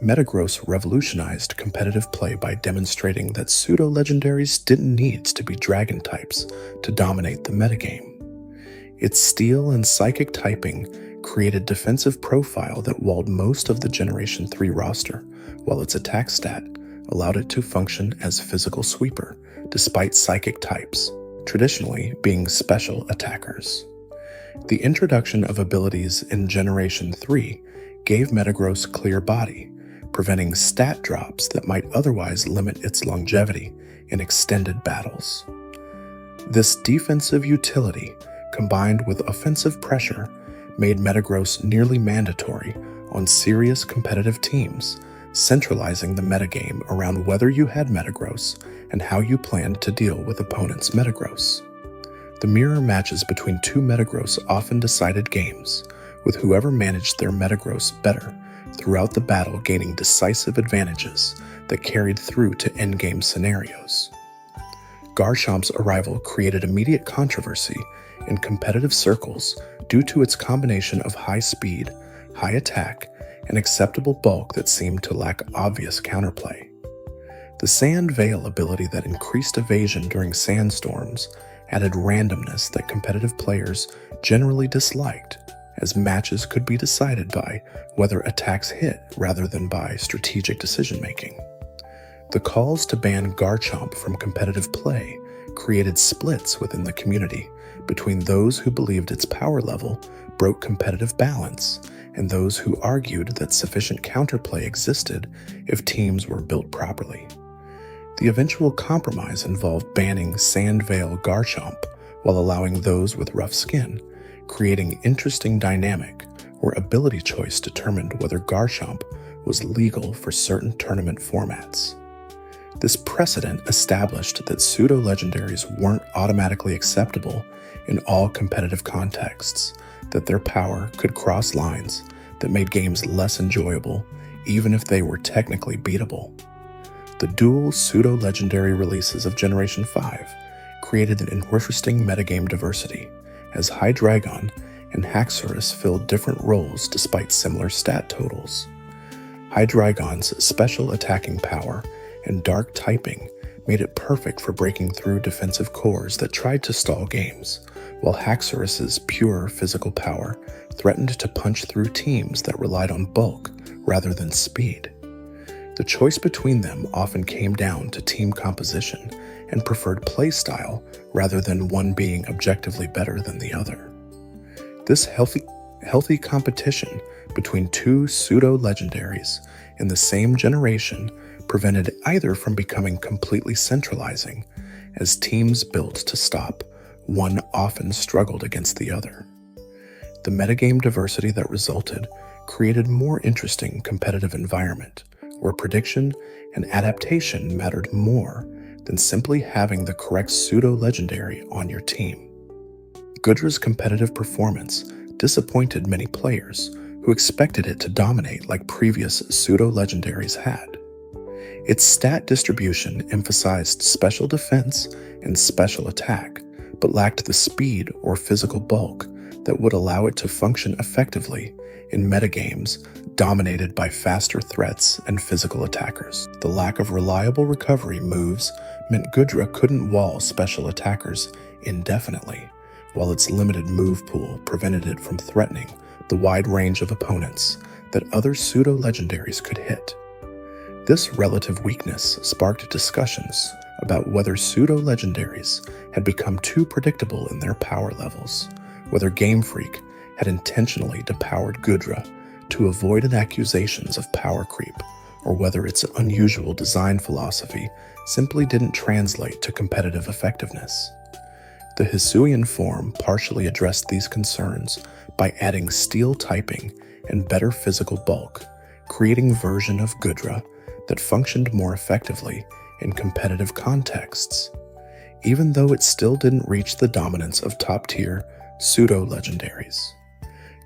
Metagross revolutionized competitive play by demonstrating that pseudo-legendaries didn't need to be dragon types to dominate the metagame. Its steel and psychic typing created defensive profile that walled most of the Generation 3 roster, while its attack stat allowed it to function as physical sweeper, despite psychic types, traditionally being special attackers. The introduction of abilities in Generation 3 gave Metagross clear body, preventing stat drops that might otherwise limit its longevity in extended battles. This defensive utility, combined with offensive pressure, made Metagross nearly mandatory on serious competitive teams, centralizing the metagame around whether you had Metagross and how you planned to deal with opponents' Metagross. The mirror matches between two Metagross often decided games, with whoever managed their Metagross better throughout the battle gaining decisive advantages that carried through to endgame scenarios. Garchomp's arrival created immediate controversy in competitive circles due to its combination of high speed, high attack, and acceptable bulk that seemed to lack obvious counterplay. The Sand Veil ability that increased evasion during sandstorms added randomness that competitive players generally disliked, as matches could be decided by whether attacks hit rather than by strategic decision-making. The calls to ban Garchomp from competitive play created splits within the community between those who believed its power level broke competitive balance and those who argued that sufficient counterplay existed if teams were built properly. The eventual compromise involved banning Sand Veil Garchomp while allowing those with rough skin, creating interesting dynamic where ability choice determined whether Garchomp was legal for certain tournament formats. This precedent established that pseudo-legendaries weren't automatically acceptable in all competitive contexts, that their power could cross lines that made games less enjoyable even if they were technically beatable. The dual pseudo-legendary releases of Generation 5 created an interesting metagame diversity, as Hydreigon and Haxorus filled different roles despite similar stat totals. Hydreigon's special attacking power and dark typing made it perfect for breaking through defensive cores that tried to stall games, while Haxorus's pure physical power threatened to punch through teams that relied on bulk rather than speed. The choice between them often came down to team composition and preferred playstyle rather than one being objectively better than the other. This healthy competition between two pseudo-legendaries in the same generation prevented either from becoming completely centralizing, as teams built to stop one often struggled against the other. The metagame diversity that resulted created more interesting competitive environment, where prediction and adaptation mattered more than simply having the correct pseudo-legendary on your team. Goodra's competitive performance disappointed many players who expected it to dominate like previous pseudo-legendaries had. Its stat distribution emphasized special defense and special attack, but lacked the speed or physical bulk that would allow it to function effectively in metagames dominated by faster threats and physical attackers. The lack of reliable recovery moves meant Goodra couldn't wall special attackers indefinitely, while its limited move pool prevented it from threatening the wide range of opponents that other pseudo-legendaries could hit. This relative weakness sparked discussions about whether pseudo-legendaries had become too predictable in their power levels, whether Game Freak had intentionally depowered Goodra to avoid accusations of power creep, or whether its unusual design philosophy simply didn't translate to competitive effectiveness. The Hisuian form partially addressed these concerns by adding steel typing and better physical bulk, creating a version of Goodra that functioned more effectively in competitive contexts, even though it still didn't reach the dominance of top-tier pseudo-legendaries.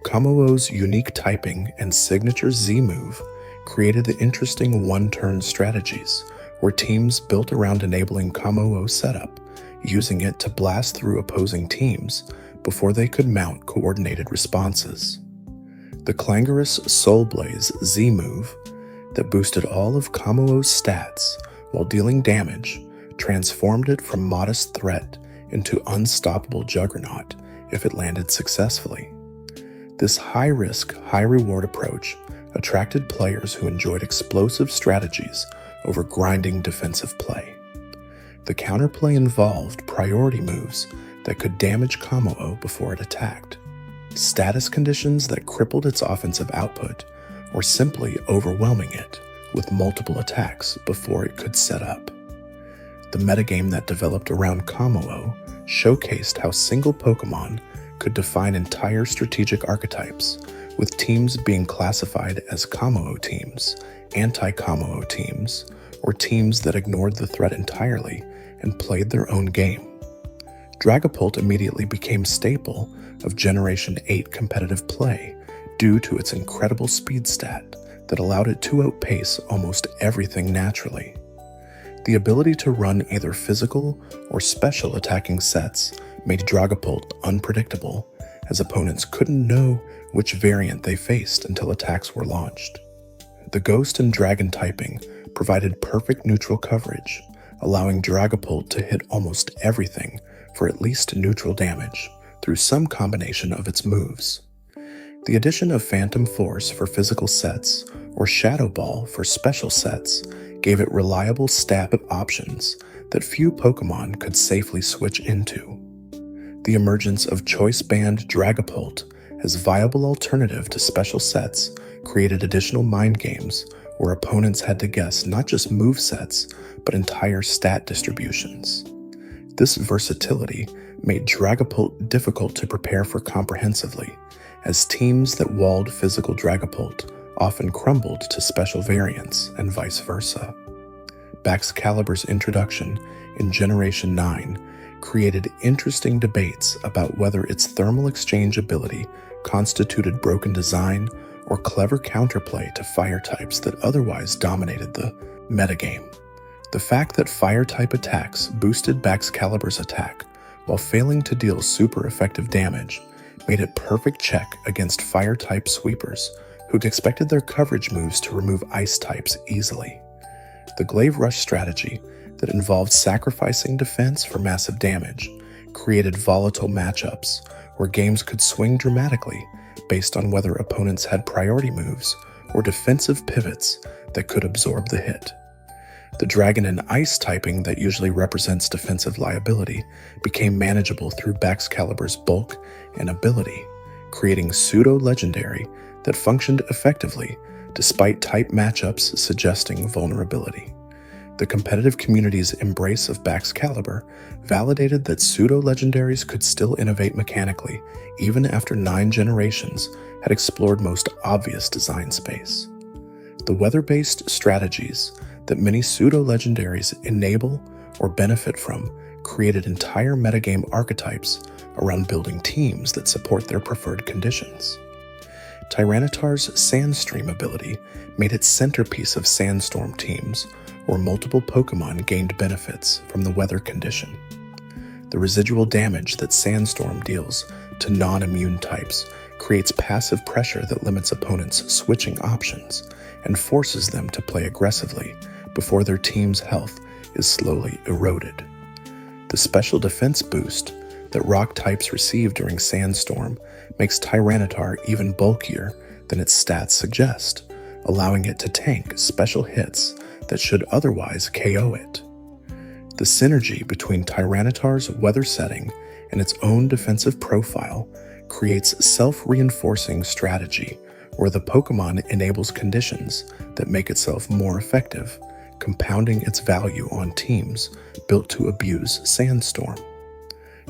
Kommo-o's unique typing and signature Z-move created the interesting one-turn strategies where teams built around enabling Kommo-o setup, using it to blast through opposing teams before they could mount coordinated responses. The clangorous Soul Blaze Z-move that boosted all of Kommo-o's stats while dealing damage transformed it from modest threat into unstoppable juggernaut if it landed successfully. This high-risk, high-reward approach attracted players who enjoyed explosive strategies over grinding defensive play. The counterplay involved priority moves that could damage Kommo-o before it attacked, status conditions that crippled its offensive output, or simply overwhelming it with multiple attacks before it could set up. The metagame that developed around Kommo-o showcased how single Pokemon could define entire strategic archetypes, with teams being classified as Kommo-o teams, anti-Kommo-o teams, or teams that ignored the threat entirely and played their own game. Dragapult immediately became staple of Generation 8 competitive play due to its incredible speed stat that allowed it to outpace almost everything naturally. The ability to run either physical or special attacking sets made Dragapult unpredictable, as opponents couldn't know which variant they faced until attacks were launched. The Ghost and Dragon typing provided perfect neutral coverage, allowing Dragapult to hit almost everything for at least neutral damage through some combination of its moves. The addition of Phantom Force for physical sets or Shadow Ball for special sets gave it reliable stat options that few Pokemon could safely switch into. The emergence of Choice Band Dragapult as viable alternative to special sets created additional mind games where opponents had to guess not just move sets, but entire stat distributions. This versatility made Dragapult difficult to prepare for comprehensively, as teams that walled physical Dragapult often crumbled to special variants and vice versa. Baxcalibur's introduction in Generation 9 created interesting debates about whether its thermal exchange ability constituted broken design or clever counterplay to fire types that otherwise dominated the metagame. The fact that fire-type attacks boosted Baxcalibur's attack while failing to deal super effective damage made it perfect check against fire-type sweepers who'd expected their coverage moves to remove ice types easily. The Glaive Rush strategy that involved sacrificing defense for massive damage created volatile matchups where games could swing dramatically based on whether opponents had priority moves or defensive pivots that could absorb the hit. The Dragon and Ice typing that usually represents defensive liability became manageable through Baxcalibur's bulk and ability, creating pseudo-legendary that functioned effectively despite type matchups suggesting vulnerability. The competitive community's embrace of Baxcalibur validated that pseudo-legendaries could still innovate mechanically even after 9 generations had explored most obvious design space. The weather-based strategies that many pseudo-legendaries enable or benefit from created entire metagame archetypes around building teams that support their preferred conditions. Tyranitar's Sandstream ability made it centerpiece of Sandstorm teams, where multiple Pokemon gained benefits from the weather condition. The residual damage that Sandstorm deals to non-immune types creates passive pressure that limits opponents' switching options and forces them to play aggressively before their team's health is slowly eroded. The special defense boost that rock types receive during Sandstorm makes Tyranitar even bulkier than its stats suggest, allowing it to tank special hits that should otherwise KO it. The synergy between Tyranitar's weather setting and its own defensive profile creates self-reinforcing strategy where the Pokemon enables conditions that make itself more effective, compounding its value on teams built to abuse Sandstorm.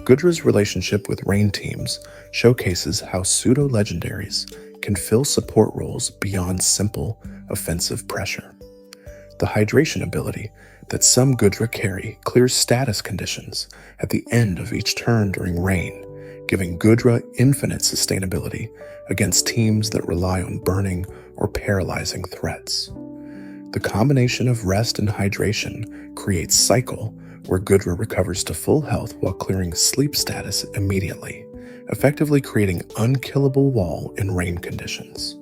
Goodra's relationship with rain teams showcases how pseudo-legendaries can fill support roles beyond simple offensive pressure. The hydration ability that some Goodra carry clears status conditions at the end of each turn during rain, giving Goodra infinite sustainability against teams that rely on burning or paralyzing threats. The combination of rest and hydration creates cycle where Goodra recovers to full health while clearing sleep status immediately, effectively creating unkillable wall in rain conditions.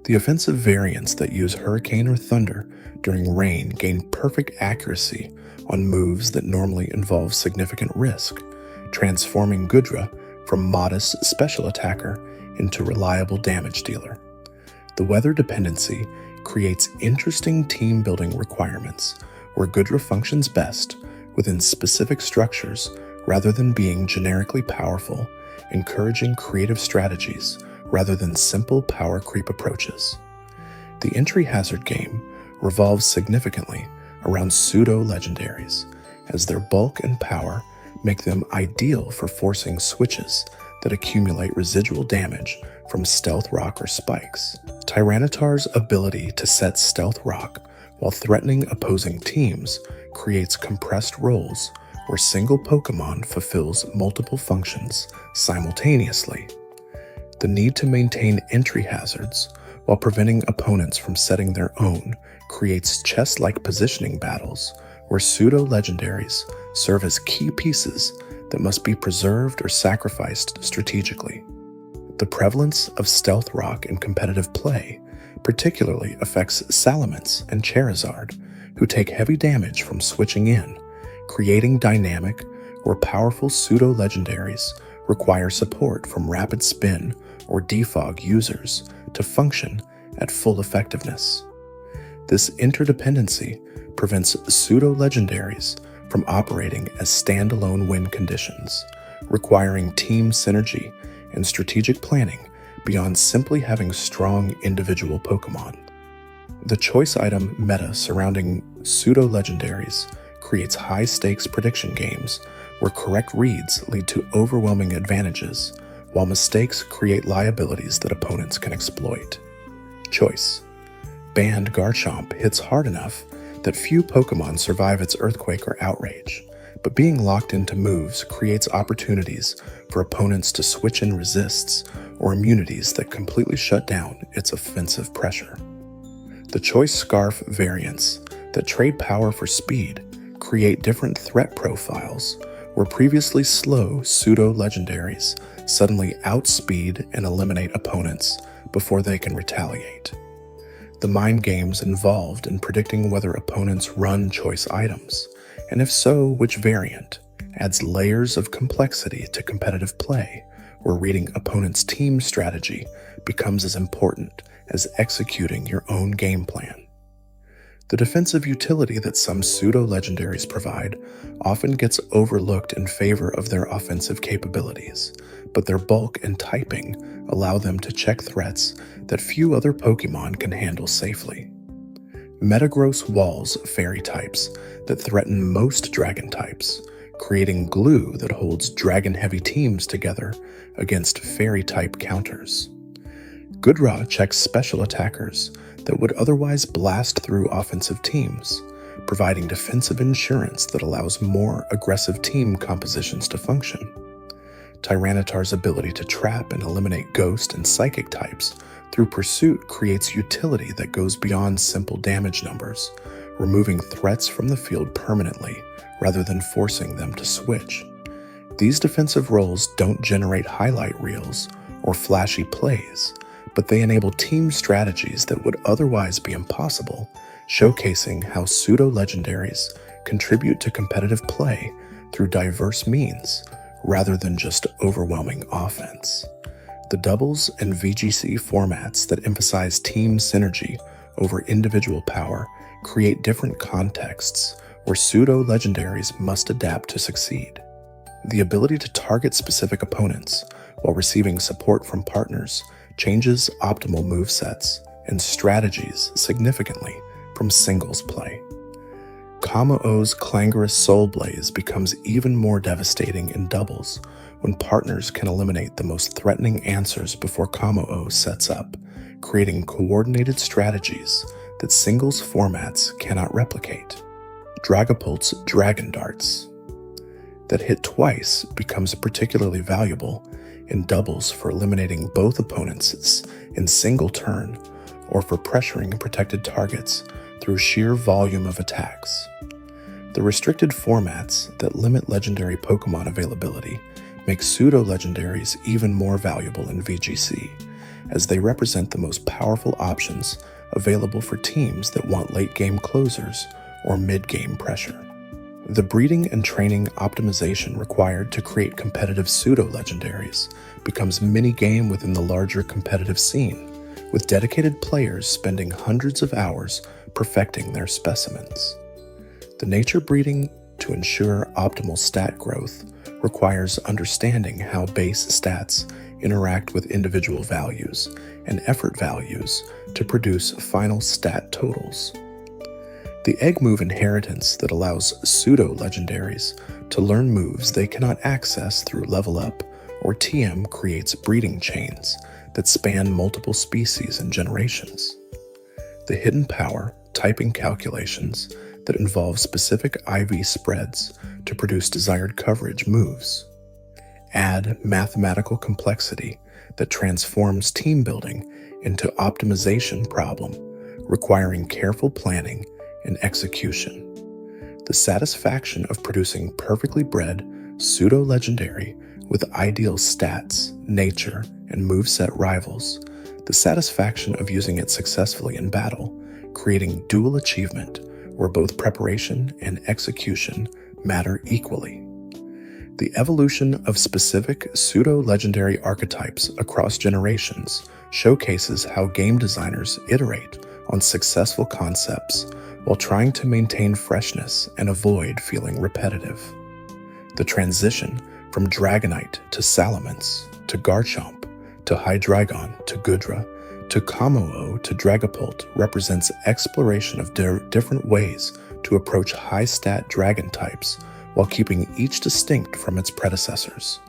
The offensive variants that use Hurricane or Thunder during rain gain perfect accuracy on moves that normally involve significant risk, transforming Goodra from modest special attacker into reliable damage dealer. The weather dependency creates interesting team-building requirements where Goodra functions best within specific structures rather than being generically powerful, encouraging creative strategies rather than simple power creep approaches. The entry hazard game revolves significantly around pseudo-legendaries, as their bulk and power make them ideal for forcing switches that accumulate residual damage from Stealth Rock or Spikes. Tyranitar's ability to set Stealth Rock while threatening opposing teams creates compressed roles where single Pokémon fulfills multiple functions simultaneously. The need to maintain entry hazards while preventing opponents from setting their own creates chess-like positioning battles where pseudo-legendaries serve as key pieces that must be preserved or sacrificed strategically. The prevalence of Stealth Rock in competitive play particularly affects Salamence and Charizard, who take heavy damage from switching in, creating dynamic or powerful pseudo-legendaries require support from Rapid Spin or Defog users to function at full effectiveness. This interdependency prevents pseudo-legendaries from operating as standalone win conditions, requiring team synergy and strategic planning beyond simply having strong individual Pokémon. The choice item meta surrounding pseudo-legendaries creates high-stakes prediction games where correct reads lead to overwhelming advantages, while mistakes create liabilities that opponents can exploit. Choice. Banned Garchomp hits hard enough that few Pokémon survive its Earthquake or Outrage, but being locked into moves creates opportunities for opponents to switch in resists or immunities that completely shut down its offensive pressure. The Choice Scarf variants that trade power for speed create different threat profiles where previously slow pseudo-legendaries suddenly outspeed and eliminate opponents before they can retaliate. The mind games involved in predicting whether opponents run choice items, and if so, which variant, adds layers of complexity to competitive play, where reading opponents' team strategy becomes as important as executing your own game plan. The defensive utility that some pseudo-legendaries provide often gets overlooked in favor of their offensive capabilities, but their bulk and typing allow them to check threats that few other Pokémon can handle safely. Metagross walls fairy types that threaten most dragon types, creating glue that holds dragon-heavy teams together against fairy-type counters. Goodra checks special attackers that would otherwise blast through offensive teams, providing defensive insurance that allows more aggressive team compositions to function. Tyranitar's ability to trap and eliminate ghost and psychic types through pursuit creates utility that goes beyond simple damage numbers, removing threats from the field permanently rather than forcing them to switch. These defensive roles don't generate highlight reels or flashy plays, but they enable team strategies that would otherwise be impossible, showcasing how pseudo-legendaries contribute to competitive play through diverse means, rather than just overwhelming offense. The doubles and VGC formats that emphasize team synergy over individual power create different contexts where pseudo-legendaries must adapt to succeed. The ability to target specific opponents while receiving support from partners changes optimal movesets and strategies significantly from singles play. Kommo-o's clangorous Soul Blaze becomes even more devastating in doubles when partners can eliminate the most threatening answers before Kommo-o sets up, creating coordinated strategies that singles formats cannot replicate. Dragapult's Dragon Darts that hit twice becomes particularly valuable in doubles for eliminating both opponents in single turn or for pressuring protected targets through sheer volume of attacks. The restricted formats that limit legendary Pokemon availability make pseudo-legendaries even more valuable in VGC, as they represent the most powerful options available for teams that want late-game closers or mid-game pressure. The breeding and training optimization required to create competitive pseudo-legendaries becomes mini-game within the larger competitive scene, with dedicated players spending hundreds of hours perfecting their specimens. The nature breeding to ensure optimal stat growth requires understanding how base stats interact with individual values and effort values to produce final stat totals. The egg move inheritance that allows pseudo-legendaries to learn moves they cannot access through level up or TM creates breeding chains that span multiple species and generations. The hidden power typing calculations that involve specific IV spreads to produce desired coverage moves. Add mathematical complexity that transforms team building into optimization problem, requiring careful planning and execution. The satisfaction of producing perfectly bred pseudo-legendary with ideal stats, nature, and moveset rivals, the satisfaction of using it successfully in battle, creating dual achievement where both preparation and execution matter equally. The evolution of specific pseudo-legendary archetypes across generations showcases how game designers iterate on successful concepts while trying to maintain freshness and avoid feeling repetitive. The transition from Dragonite to Salamence to Garchomp to Hydreigon to Goodra to Kommo-o to Dragapult represents exploration of different ways to approach high-stat dragon types while keeping each distinct from its predecessors.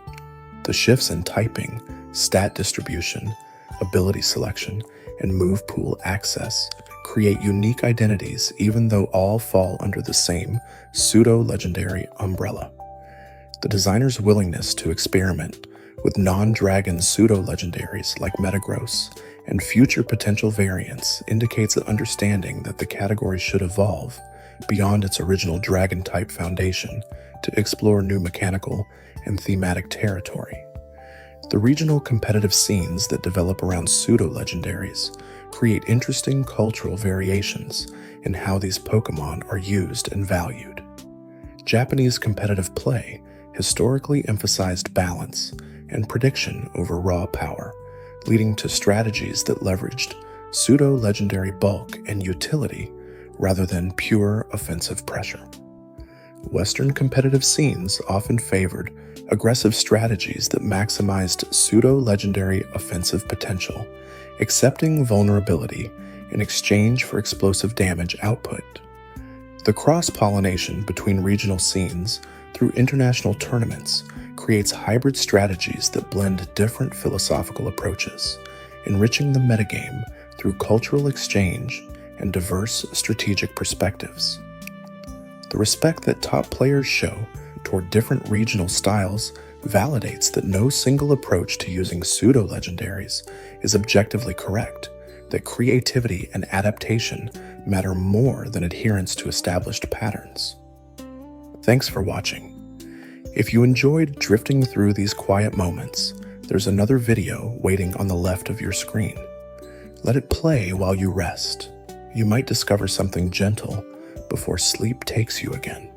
The shifts in typing, stat distribution, ability selection, and move pool access create unique identities even though all fall under the same pseudo-legendary umbrella. The designer's willingness to experiment with non-dragon pseudo-legendaries like Metagross and future potential variants indicates an understanding that the category should evolve beyond its original dragon-type foundation to explore new mechanical and thematic territory. The regional competitive scenes that develop around pseudo-legendaries create interesting cultural variations in how these Pokemon are used and valued. Japanese competitive play historically emphasized balance and prediction over raw power, leading to strategies that leveraged pseudo-legendary bulk and utility rather than pure offensive pressure. Western competitive scenes often favored aggressive strategies that maximized pseudo-legendary offensive potential, accepting vulnerability in exchange for explosive damage output. The cross-pollination between regional scenes through international tournaments creates hybrid strategies that blend different philosophical approaches, enriching the metagame through cultural exchange and diverse strategic perspectives. The respect that top players show toward different regional styles validates that no single approach to using pseudo-legendaries is objectively correct, that creativity and adaptation matter more than adherence to established patterns. Thanks for watching. If you enjoyed drifting through these quiet moments, there's another video waiting on the left of your screen. Let it play while you rest. You might discover something gentle before sleep takes you again.